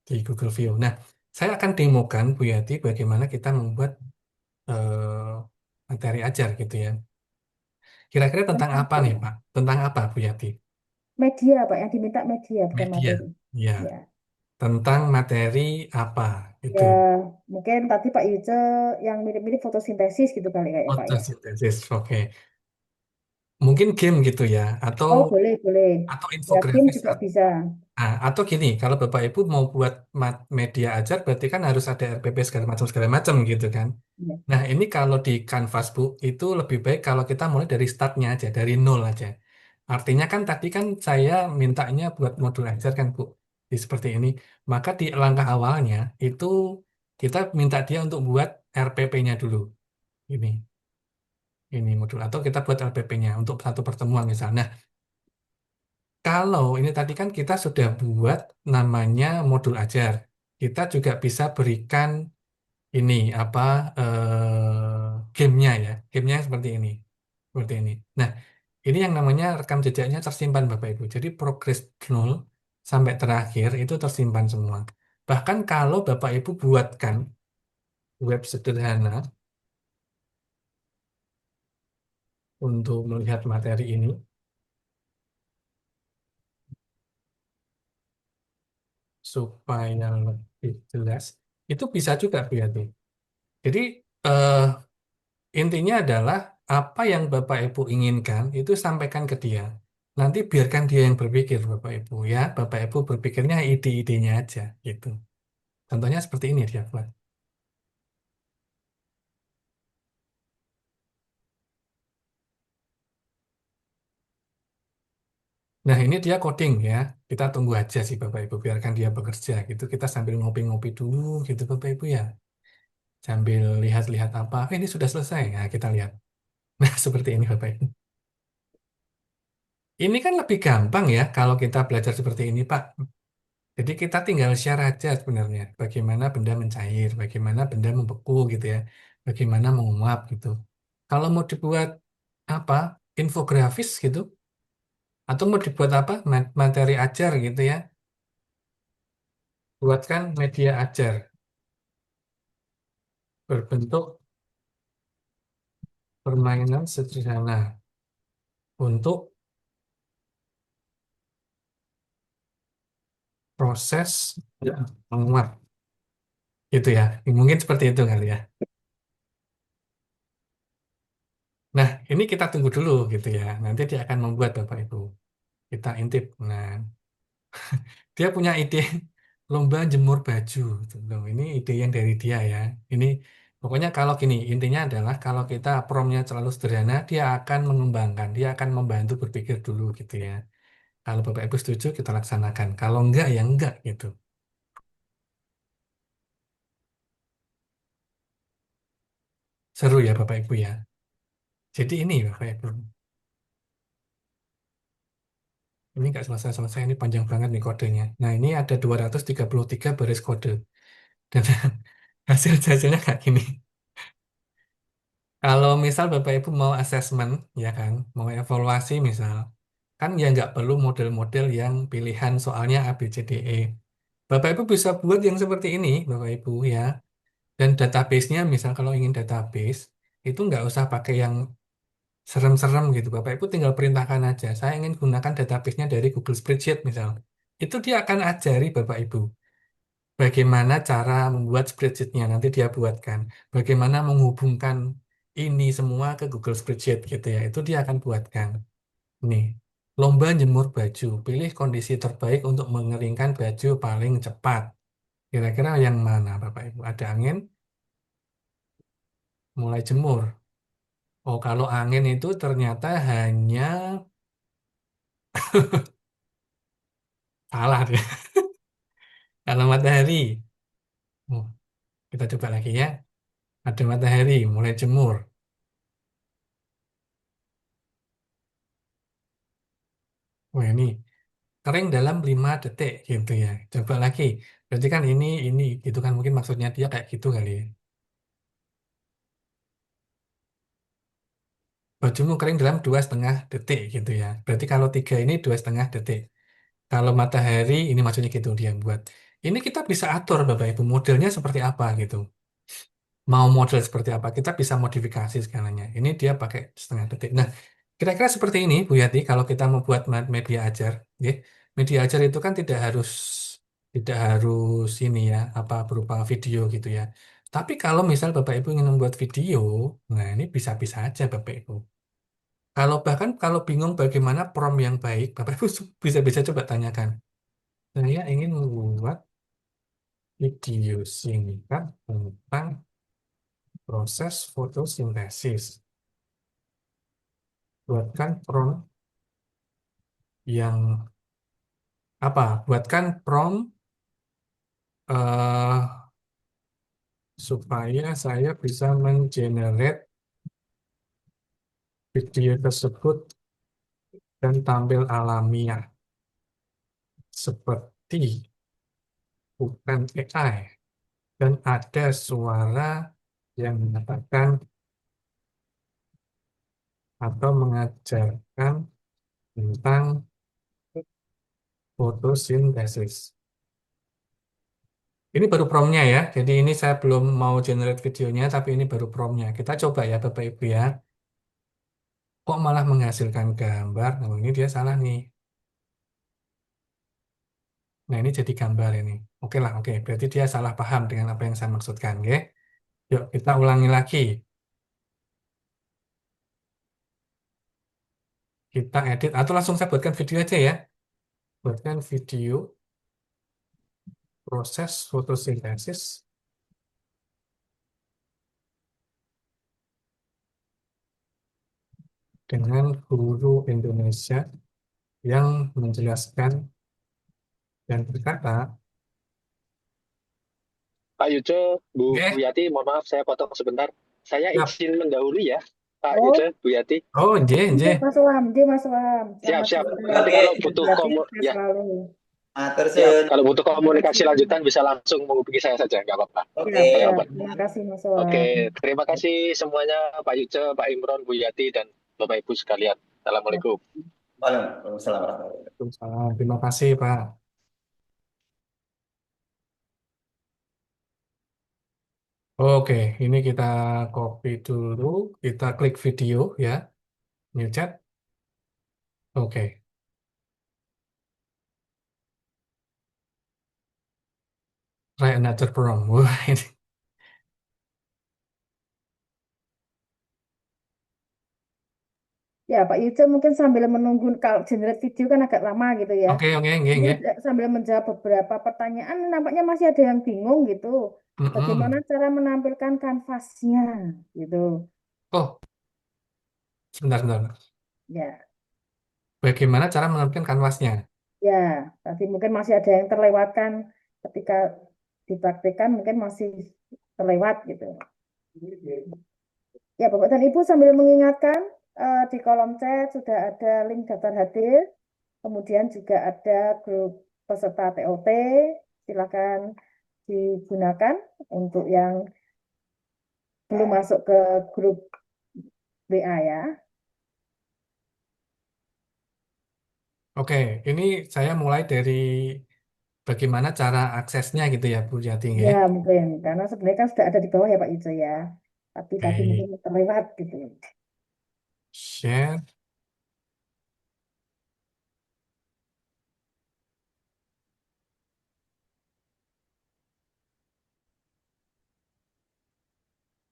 di Google View. Nah, saya akan demokan Bu Yati bagaimana kita membuat materi ajar gitu ya. Kira-kira tentang apa nih, Pak? Tentang apa, Bu Yati? Media, Pak, yang diminta media, bukan Media. materi. Ya, Ya, tentang materi apa itu? ya mungkin tadi Pak Yuce yang mirip-mirip fotosintesis gitu kali ya, Pak ya. Fotosintesis. Oke. Mungkin game gitu ya, Oh, boleh, boleh. atau Ya, game infografis. juga bisa. Nah, atau gini, kalau Bapak Ibu mau buat media ajar, berarti kan harus ada RPP segala macam gitu kan. Ya. Nah, ini kalau di Canvas, Bu, itu lebih baik kalau kita mulai dari startnya aja, dari nol aja. Artinya kan tadi kan saya mintanya buat modul ajar kan, Bu, seperti ini. Maka di langkah awalnya itu kita minta dia untuk buat RPP-nya dulu. Ini, ini modul. Atau kita buat RPP-nya untuk satu pertemuan misalnya. Kalau ini tadi kan kita sudah buat namanya modul ajar. Kita juga bisa berikan ini apa gamenya ya, gamenya seperti ini, seperti ini. Nah, ini yang namanya rekam jejaknya tersimpan Bapak Ibu. Jadi progres nol sampai terakhir itu tersimpan semua. Bahkan kalau Bapak Ibu buatkan web sederhana untuk melihat materi ini supaya lebih jelas, itu bisa juga Bu Yati. Jadi eh, intinya adalah apa yang Bapak Ibu inginkan itu sampaikan ke dia. Nanti biarkan dia yang berpikir Bapak Ibu ya. Bapak Ibu berpikirnya ide-idenya aja gitu. Contohnya seperti ini dia buat. Nah ini dia coding ya. Kita tunggu aja sih Bapak Ibu. Biarkan dia bekerja gitu. Kita sambil ngopi-ngopi dulu gitu Bapak Ibu ya. Sambil lihat-lihat apa. Ini sudah selesai. Nah kita lihat. Nah seperti ini Bapak Ibu. Ini kan lebih gampang ya kalau kita belajar seperti ini Pak. Jadi kita tinggal share aja sebenarnya bagaimana benda mencair, bagaimana benda membeku gitu ya, bagaimana menguap gitu. Kalau mau dibuat apa infografis gitu, atau mau dibuat apa materi ajar gitu ya, buatkan media ajar berbentuk permainan sederhana untuk proses menguap gitu ya. Mungkin seperti itu kali ya. Nah, ini kita tunggu dulu gitu ya. Nanti dia akan membuat Bapak Ibu. Kita intip. Nah, dia punya ide lomba jemur baju gitu loh. Ini ide yang dari dia ya. Ini pokoknya kalau gini, intinya adalah kalau kita promnya terlalu sederhana, dia akan mengembangkan, dia akan membantu berpikir dulu gitu ya. Kalau Bapak Ibu setuju, kita laksanakan. Kalau enggak, ya enggak gitu. Seru ya Bapak Ibu ya. Jadi ini Bapak Ibu, ini enggak selesai-selesai, ini panjang banget nih kodenya. Nah ini ada 233 baris kode. Dan hasilnya kayak gini. Kalau misal Bapak Ibu mau asesmen, ya kan, mau evaluasi misal, kan ya nggak perlu model-model yang pilihan soalnya A, B, C, D, E. Bapak Ibu bisa buat yang seperti ini, Bapak Ibu ya. Dan database-nya, misal kalau ingin database, itu nggak usah pakai yang serem-serem gitu. Bapak Ibu tinggal perintahkan aja. Saya ingin gunakan database-nya dari Google Spreadsheet misal. Itu dia akan ajari Bapak Ibu. Bagaimana cara membuat spreadsheet-nya nanti dia buatkan. Bagaimana menghubungkan ini semua ke Google Spreadsheet gitu ya. Itu dia akan buatkan. Nih, lomba jemur baju. Pilih kondisi terbaik untuk mengeringkan baju paling cepat. Kira-kira yang mana Bapak Ibu? Ada angin, mulai jemur. Oh, kalau angin itu ternyata hanya salah dia. Kalau matahari. Oh, kita coba lagi ya. Ada matahari, mulai jemur. Wah, ini kering dalam 5 detik gitu ya. Coba lagi. Berarti kan ini gitu kan mungkin maksudnya dia kayak gitu kali ya. Bajumu kering dalam 2,5 detik gitu ya. Berarti kalau tiga ini 2,5 detik. Kalau matahari ini maksudnya gitu dia buat. Ini kita bisa atur Bapak Ibu modelnya seperti apa gitu. mau model seperti apa, kita bisa modifikasi segalanya. Ini dia pakai setengah detik. Nah, kira-kira seperti ini, Bu Yati, kalau kita membuat media ajar, ya. Media ajar itu kan tidak harus ini ya, apa berupa video gitu ya. Tapi kalau misal Bapak Ibu ingin membuat video, nah ini bisa-bisa aja Bapak Ibu. Kalau bingung bagaimana prompt yang baik, Bapak Ibu bisa-bisa coba tanyakan. Saya ingin membuat video singkat tentang proses fotosintesis. Buatkan prompt yang apa? Buatkan prompt eh, supaya saya bisa mengenerate video tersebut dan tampil alamiah seperti bukan AI dan ada suara yang mengatakan atau mengajarkan tentang fotosintesis. Ini baru promnya ya, jadi ini saya belum mau generate videonya, tapi ini baru promnya. Kita coba ya Bapak Ibu ya. Kok malah menghasilkan gambar? Nah, ini dia salah nih. Nah, ini jadi gambar ini. Oke lah, oke. Berarti dia salah paham dengan apa yang saya maksudkan, ya. Yuk, kita ulangi lagi. Kita edit, atau langsung saya buatkan video aja ya. Buatkan video proses fotosintesis dengan guru Indonesia yang menjelaskan dan berkata, Pak Yuce, Bu oke, Yati, mohon maaf saya potong sebentar. Saya siap. izin mendahului ya, Pak Oh, Yuce, Bu Yati. Oh, J, J, J. Mas Waham, J, Mas Waham. Siap, Selamat siap. sore. Nanti Oke, kalau butuh Berarti sukses ya, selalu. matur siap. sun. Kalau butuh Terima komunikasi kasih. lanjutan bisa langsung menghubungi saya saja, nggak apa-apa. Oke, Siap, Saya siap. open. Terima kasih, Mas Oke, Waham. terima kasih semuanya Pak Yuce, Pak Imron, Bu Yati, dan Bapak Ibu sekalian. Assalamualaikum. Waalaikumsalam warahmatullahi wabarakatuh. Waalaikumsalam. Terima kasih, Pak. Oke, ini kita copy dulu, kita klik video ya, new chat. Oke, try another prompt. Wah, ini. Ya, Pak Yuce mungkin sambil menunggu kalau generate video kan agak lama gitu ya. Oke, oke, oke, Ini oke. sambil menjawab beberapa pertanyaan, nampaknya masih ada yang bingung gitu. Bagaimana Mm-mm. cara menampilkan kanvasnya gitu. Oh, sebentar, sebentar. Ya, Bagaimana cara menampilkan kanvasnya? ya. Tadi mungkin masih ada yang terlewatkan ketika dipraktikkan mungkin masih terlewat gitu. Ya, Bapak dan Ibu sambil mengingatkan di kolom chat sudah ada link daftar hadir, kemudian juga ada grup peserta TOT, silakan digunakan untuk yang belum masuk ke grup WA ya. Oke, ini saya mulai dari bagaimana cara aksesnya gitu ya, Bu Yati ya. Ya, mungkin karena sebenarnya kan sudah ada di bawah ya Pak Ijo ya. Tapi tadi mungkin Oke, terlewat gitu. share.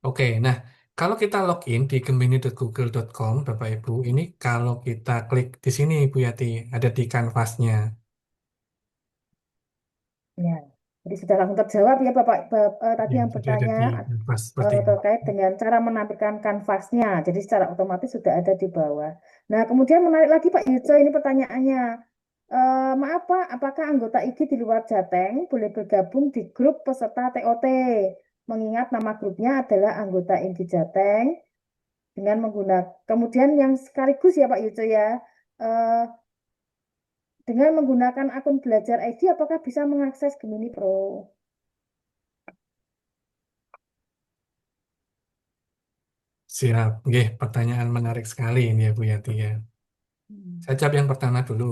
Oke, nah kalau kita login di gemini.google.com, Bapak Ibu, ini kalau kita klik di sini, Bu Yati, ada di kanvasnya. Ya. Jadi sudah langsung terjawab ya tadi Ya, yang jadi ada bertanya di kanvas seperti ini. terkait dengan cara menampilkan kanvasnya. Jadi secara otomatis sudah ada di bawah. Nah, kemudian menarik lagi Pak Yujo ini pertanyaannya. Maaf Pak, apakah anggota IGI di luar Jateng boleh bergabung di grup peserta TOT? Mengingat nama grupnya adalah anggota IGI Jateng dengan menggunakan kemudian yang sekaligus ya Pak Yujo ya. eh, dengan menggunakan akun belajar ID apakah bisa mengakses Gemini Pro? Siap. Oke, pertanyaan menarik sekali ini ya, Bu Yati ya. Hmm. Saya jawab yang pertama dulu.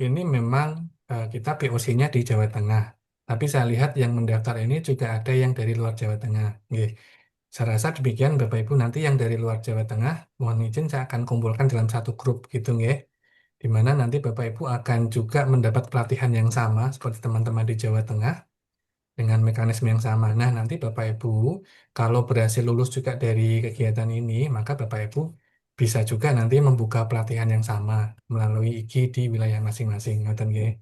Ini memang kita POC-nya di Jawa Tengah. Tapi saya lihat yang mendaftar ini juga ada yang dari luar Jawa Tengah. Nggih. Saya rasa demikian Bapak Ibu, nanti yang dari luar Jawa Tengah, mohon izin saya akan kumpulkan dalam satu grup gitu nggih. Di mana nanti Bapak Ibu akan juga mendapat pelatihan yang sama seperti teman-teman di Jawa Tengah dengan mekanisme yang sama. Nah, nanti Bapak Ibu kalau berhasil lulus juga dari kegiatan ini, maka Bapak Ibu bisa juga nanti membuka pelatihan yang sama melalui IGI di wilayah masing-masing. Ngoten nggih.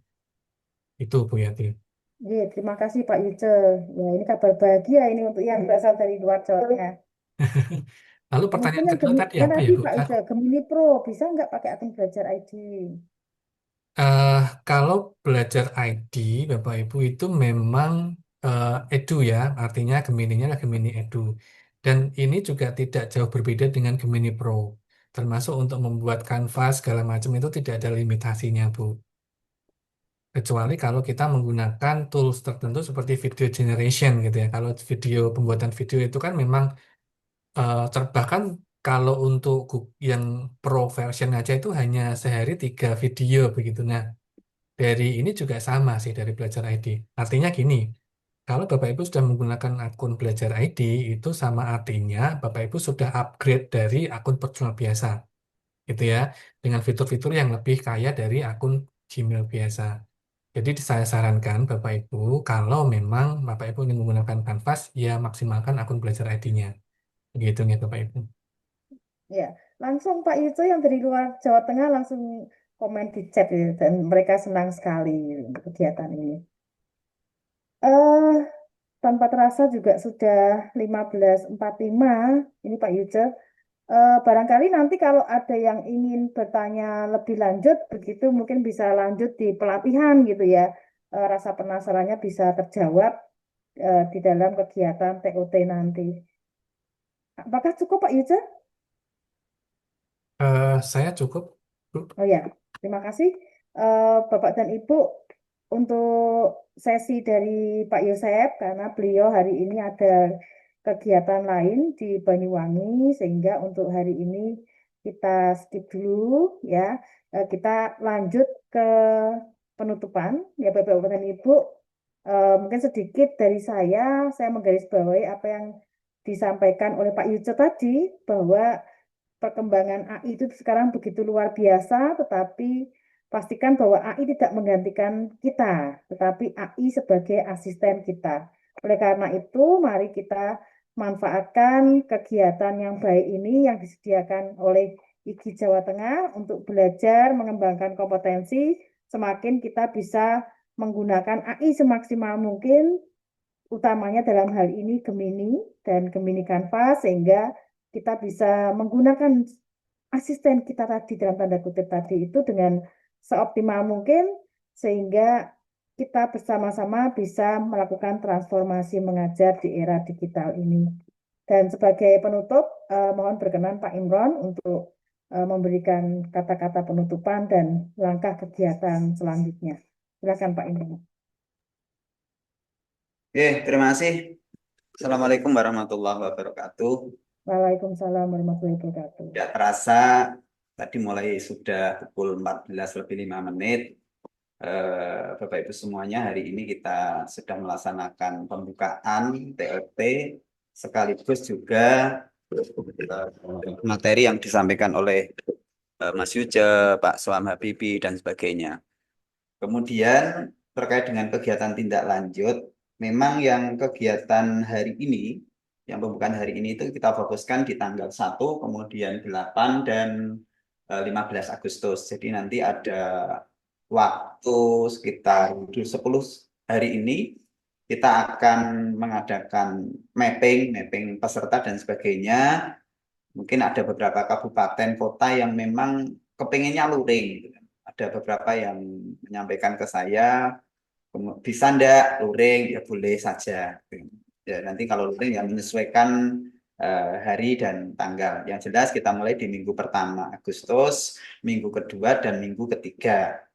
Itu Bu Yati. Iya, terima kasih Pak Yuce. Ya, ini kabar bahagia ini untuk yang berasal dari luar Jawa Tengah. Lalu Mungkin pertanyaan yang kedua tadi yang apa ya tadi Bu? Pak Yuce, Gemini Pro, bisa nggak pakai akun belajar ID? Eh, kalau belajar ID, Bapak Ibu itu memang edu ya, artinya Gemininya adalah Gemini Edu. Dan ini juga tidak jauh berbeda dengan Gemini Pro. Termasuk untuk membuat kanvas segala macam itu tidak ada limitasinya, Bu. Kecuali kalau kita menggunakan tools tertentu seperti video generation gitu ya. Kalau pembuatan video itu kan memang bahkan kalau untuk yang pro version aja itu hanya sehari 3 video begitu. Nah, dari ini juga sama sih dari belajar ID. Artinya gini, kalau Bapak Ibu sudah menggunakan akun belajar ID, itu sama artinya Bapak Ibu sudah upgrade dari akun personal biasa, gitu ya, dengan fitur-fitur yang lebih kaya dari akun Gmail biasa. Jadi saya sarankan Bapak Ibu, kalau memang Bapak Ibu ingin menggunakan Canvas, ya maksimalkan akun belajar ID-nya. Begitu ya Bapak Ibu. Ya, langsung Pak Yuce yang dari luar Jawa Tengah langsung komen di chat ya, dan mereka senang sekali untuk kegiatan ini. Eh, tanpa terasa juga sudah 15.45 ini Pak Yuce. Barangkali nanti kalau ada yang ingin bertanya lebih lanjut, begitu mungkin bisa lanjut di pelatihan gitu ya. Rasa penasarannya bisa terjawab di dalam kegiatan TOT nanti. Apakah cukup Pak Yuce? Saya cukup, Bu. Oh ya, terima kasih Bapak dan Ibu untuk sesi dari Pak Yosep karena beliau hari ini ada kegiatan lain di Banyuwangi sehingga untuk hari ini kita skip dulu ya. Kita lanjut ke penutupan ya Bapak dan Ibu. Mungkin sedikit dari saya menggarisbawahi apa yang disampaikan oleh Pak Yuce tadi bahwa perkembangan AI itu sekarang begitu luar biasa, tetapi pastikan bahwa AI tidak menggantikan kita, tetapi AI sebagai asisten kita. Oleh karena itu, mari kita manfaatkan kegiatan yang baik ini yang disediakan oleh IGI Jawa Tengah untuk belajar mengembangkan kompetensi, semakin kita bisa menggunakan AI semaksimal mungkin, utamanya dalam hal ini Gemini dan Gemini Canvas, sehingga kita bisa menggunakan asisten kita tadi dalam tanda kutip tadi itu dengan seoptimal mungkin sehingga kita bersama-sama bisa melakukan transformasi mengajar di era digital ini. Dan sebagai penutup, mohon berkenan Pak Imron untuk memberikan kata-kata penutupan dan langkah kegiatan selanjutnya. Silakan Pak Imron. Oke, terima kasih. Assalamualaikum warahmatullahi wabarakatuh. Waalaikumsalam warahmatullahi wabarakatuh. Tidak terasa tadi mulai sudah pukul 14:05. Bapak Ibu semuanya, hari ini kita sudah melaksanakan pembukaan TOT sekaligus juga materi yang disampaikan oleh Mas Yuce, Pak Suam Habibi dan sebagainya. Kemudian terkait dengan kegiatan tindak lanjut, memang yang kegiatan hari ini, yang pembukaan hari ini itu kita fokuskan di tanggal 1, kemudian 8 dan 15 Agustus. Jadi nanti ada waktu sekitar 10 hari ini kita akan mengadakan mapping peserta dan sebagainya. Mungkin ada beberapa kabupaten kota yang memang kepengennya luring. Ada beberapa yang menyampaikan ke saya, bisa ndak luring, ya boleh saja. Ya, nanti kalau luring ya menyesuaikan hari dan tanggal. Yang jelas kita mulai di minggu pertama Agustus, minggu kedua dan minggu ketiga.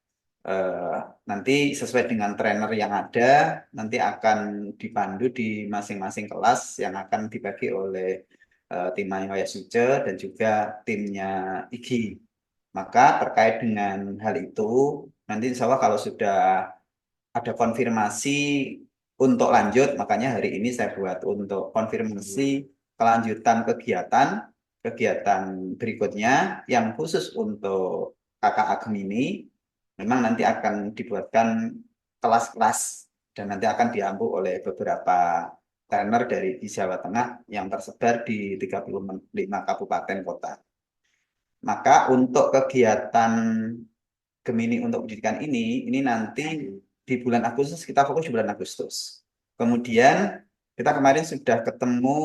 Nanti sesuai dengan trainer yang ada, nanti akan dipandu di masing-masing kelas yang akan dibagi oleh timnya Mas Yuce dan juga timnya IGI. Maka terkait dengan hal itu, nanti insya Allah kalau sudah ada konfirmasi untuk lanjut, makanya hari ini saya buat untuk konfirmasi kelanjutan kegiatan berikutnya yang khusus untuk KKA Gemini. Memang nanti akan dibuatkan kelas-kelas dan nanti akan diampu oleh beberapa trainer di Jawa Tengah yang tersebar di 35 kabupaten kota. Maka untuk kegiatan Gemini untuk pendidikan ini nanti di bulan Agustus, kita fokus di bulan Agustus. Kemudian kita kemarin sudah ketemu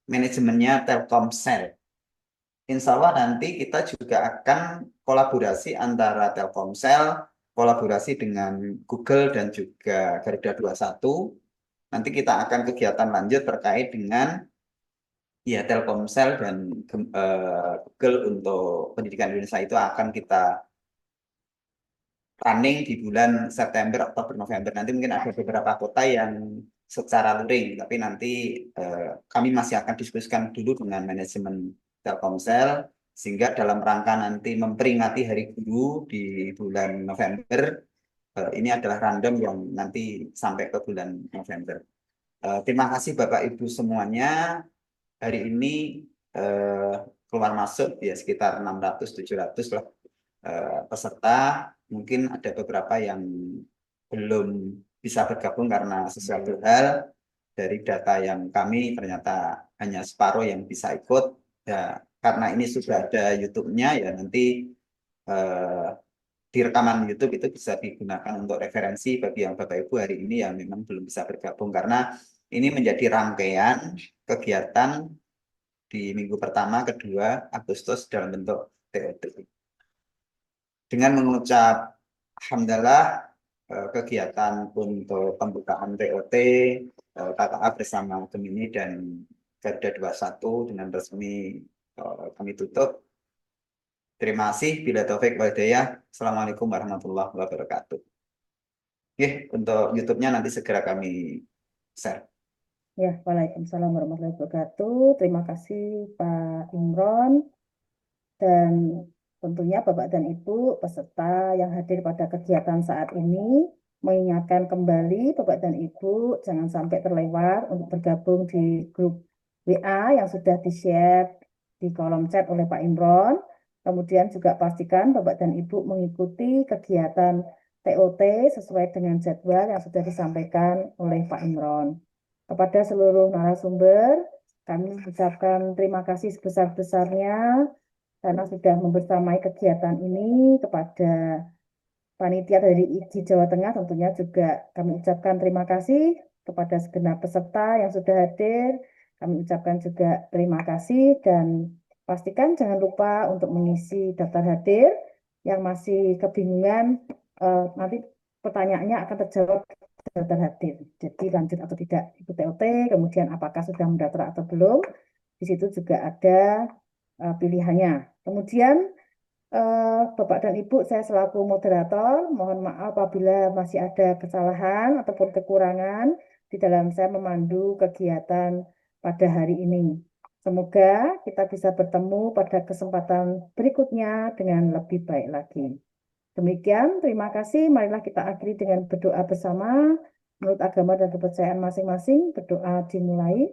manajemennya Telkomsel. Insya Allah nanti kita juga akan kolaborasi antara Telkomsel, kolaborasi dengan Google dan juga Garuda 21. Nanti kita akan kegiatan lanjut terkait dengan ya Telkomsel dan Google untuk pendidikan Indonesia itu akan kita running di bulan September, Oktober, November. Nanti mungkin ada beberapa kota yang secara luring, tapi nanti kami masih akan diskusikan dulu dengan manajemen Telkomsel, sehingga dalam rangka nanti memperingati Hari Guru di bulan November, ini adalah random yang nanti sampai ke bulan November. Terima kasih Bapak Ibu semuanya. Hari ini keluar masuk ya sekitar 600-700 lah peserta. Mungkin ada beberapa yang belum bisa bergabung karena sesuatu hal dari data yang kami ternyata hanya separuh yang bisa ikut. Ya, karena ini sudah ada YouTube-nya ya nanti di rekaman YouTube itu bisa digunakan untuk referensi bagi yang Bapak Ibu hari ini yang memang belum bisa bergabung karena ini menjadi rangkaian kegiatan di minggu pertama, kedua Agustus dalam bentuk TOT. Dengan mengucap alhamdulillah kegiatan untuk pembukaan TOT KKA bersama Gemini dan Garuda 21 dengan resmi kami tutup. Terima kasih. Bila taufik wal hidayah. Assalamualaikum warahmatullahi wabarakatuh. Oke, untuk YouTube-nya nanti segera kami share. Ya, Waalaikumsalam warahmatullahi wabarakatuh. Terima kasih Pak Imron dan tentunya Bapak dan Ibu peserta yang hadir pada kegiatan saat ini. Mengingatkan kembali Bapak dan Ibu jangan sampai terlewat untuk bergabung di grup WA yang sudah di-share di kolom chat oleh Pak Imron. Kemudian juga pastikan Bapak dan Ibu mengikuti kegiatan TOT sesuai dengan jadwal yang sudah disampaikan oleh Pak Imron. Kepada seluruh narasumber, kami mengucapkan terima kasih sebesar-besarnya karena sudah membersamai kegiatan ini. Kepada panitia dari IGI Jawa Tengah tentunya juga kami ucapkan terima kasih kepada segenap peserta yang sudah hadir. Kami ucapkan juga terima kasih dan pastikan jangan lupa untuk mengisi daftar hadir yang masih kebingungan. Nanti pertanyaannya akan terjawab daftar hadir. Jadi lanjut atau tidak ikut TOT, kemudian apakah sudah mendaftar atau belum. Di situ juga ada pilihannya. Kemudian Bapak dan Ibu, saya selaku moderator, mohon maaf apabila masih ada kesalahan ataupun kekurangan di dalam saya memandu kegiatan pada hari ini. Semoga kita bisa bertemu pada kesempatan berikutnya dengan lebih baik lagi. Demikian, terima kasih. Marilah kita akhiri dengan berdoa bersama. Menurut agama dan kepercayaan masing-masing, berdoa dimulai.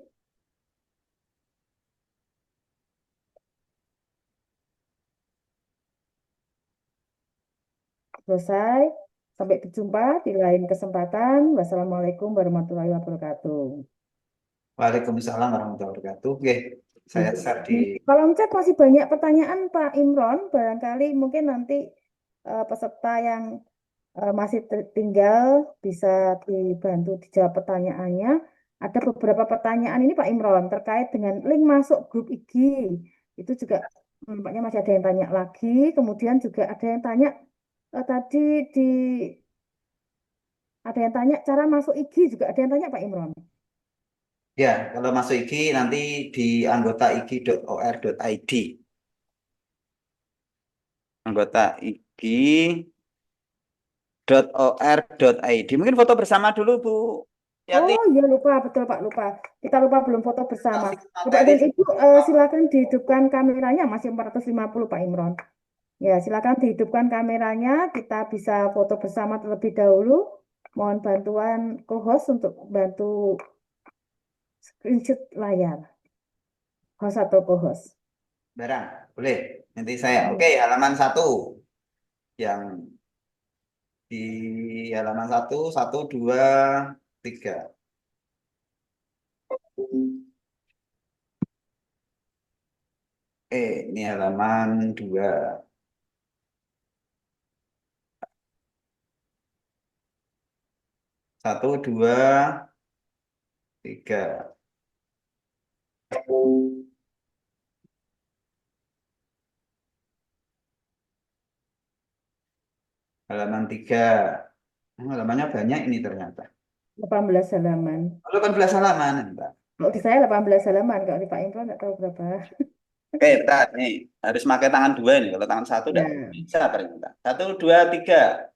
Selesai. Sampai berjumpa di lain kesempatan. Wassalamualaikum warahmatullahi wabarakatuh. Waalaikumsalam warahmatullahi wabarakatuh. Oke, saya share di kolom chat masih banyak pertanyaan Pak Imron. Barangkali mungkin nanti peserta yang masih tinggal bisa dibantu dijawab pertanyaannya. Ada beberapa pertanyaan ini Pak Imron terkait dengan link masuk grup IG. Itu juga nampaknya masih ada yang tanya lagi. Kemudian juga ada yang tanya tadi ada yang tanya cara masuk IG juga ada yang tanya Pak Imron. ya, kalau masuk IG nanti di anggota ig.or.id. Anggota ig.or.id. Mungkin foto bersama dulu Bu Yati. Oh iya lupa, betul Pak, lupa. Kita lupa belum foto bersama. Bapak dan Ibu silakan dihidupkan kameranya, masih 450 Pak Imron. Ya, silakan dihidupkan kameranya. Kita bisa foto bersama terlebih dahulu. Mohon bantuan co-host untuk bantu screenshot layar. Host atau co-host. Barang, boleh. Nanti saya. Oke, halaman 1. Yang di halaman 1, 1, 2, 3. Ini halaman 2. 1, 2, 3. Halaman 3. Halamannya banyak ini ternyata. 18 halaman. 18 halaman, Mbak. Kalau di saya 18 halaman, kalau di Pak Imron nggak tahu berapa. Oke, bentar. Nih, harus pakai tangan 2 ini. Kalau tangan 1 udah Ya. bisa ternyata. 1, 2, 3.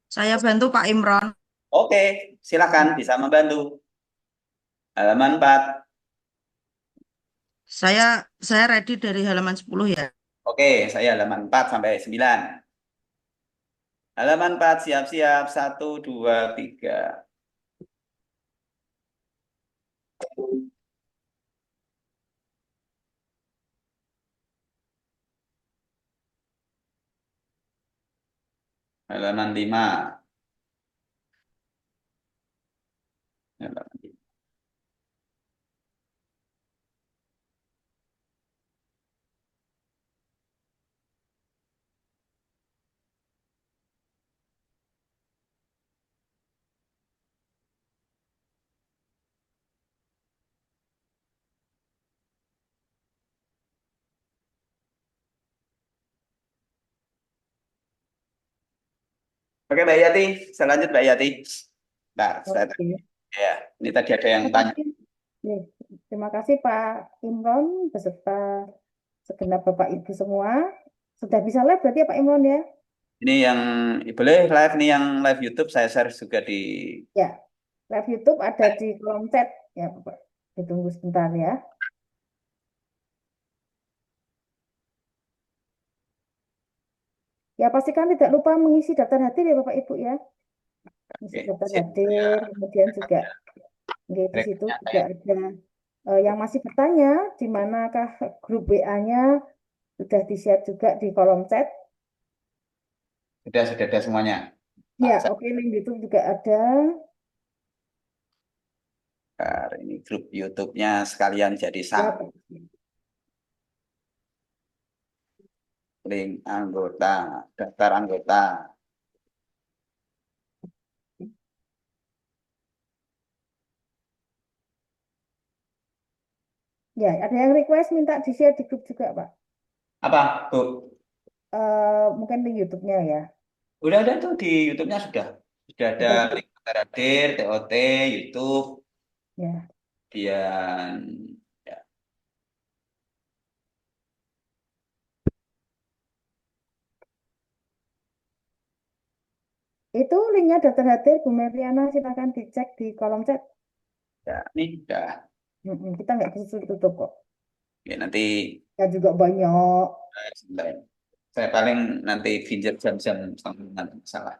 Saya bantu Pak Imron. Oke, silakan bisa membantu. Halaman 4. Saya ready dari halaman 10 ya. Oke, saya halaman 4 sampai 9. Halaman 4, siap-siap. 1, 2, 3. Halaman 5. Halaman 5. Oke, Mbak Yati. Selanjut, Mbak Yati. Nah, Oke. ya, ini tadi ada yang Terima tanya. kasih. Nih, terima kasih Pak Imron beserta segenap Bapak Ibu semua. Sudah bisa live berarti ya Pak Imron ya? Ini yang boleh live nih, yang live YouTube saya share juga di. Ya, live YouTube ada di kolom chat ya Bapak. Ditunggu sebentar ya. Ya, pastikan tidak lupa mengisi daftar hadir ya Bapak Ibu ya. Mengisi Oke, daftar siap. hadir, kemudian juga di situ juga ada yang masih bertanya di manakah grup WA-nya sudah di-share juga di kolom chat. Sudah ada semuanya. Ya, oke, link YouTube juga ada. Ini grup YouTube-nya sekalian jadi Ya, sama. Pak. Link anggota, daftar anggota. Ya, ada yang request minta di-share di grup juga, Pak. Apa, Bu? Mungkin di YouTube-nya ya. Udah ada tuh di YouTube-nya sudah. Sudah ada Sudah. link daftar hadir, TOT, YouTube, Ya. kemudian ya. Itu linknya daftar hadir Bu Meriana, silakan dicek di kolom chat. Ya, ini udah. Kita nggak bisa tutup kok. Ya, nanti Ya juga banyak. saya paling nanti pinjam jam-jam setengah salah.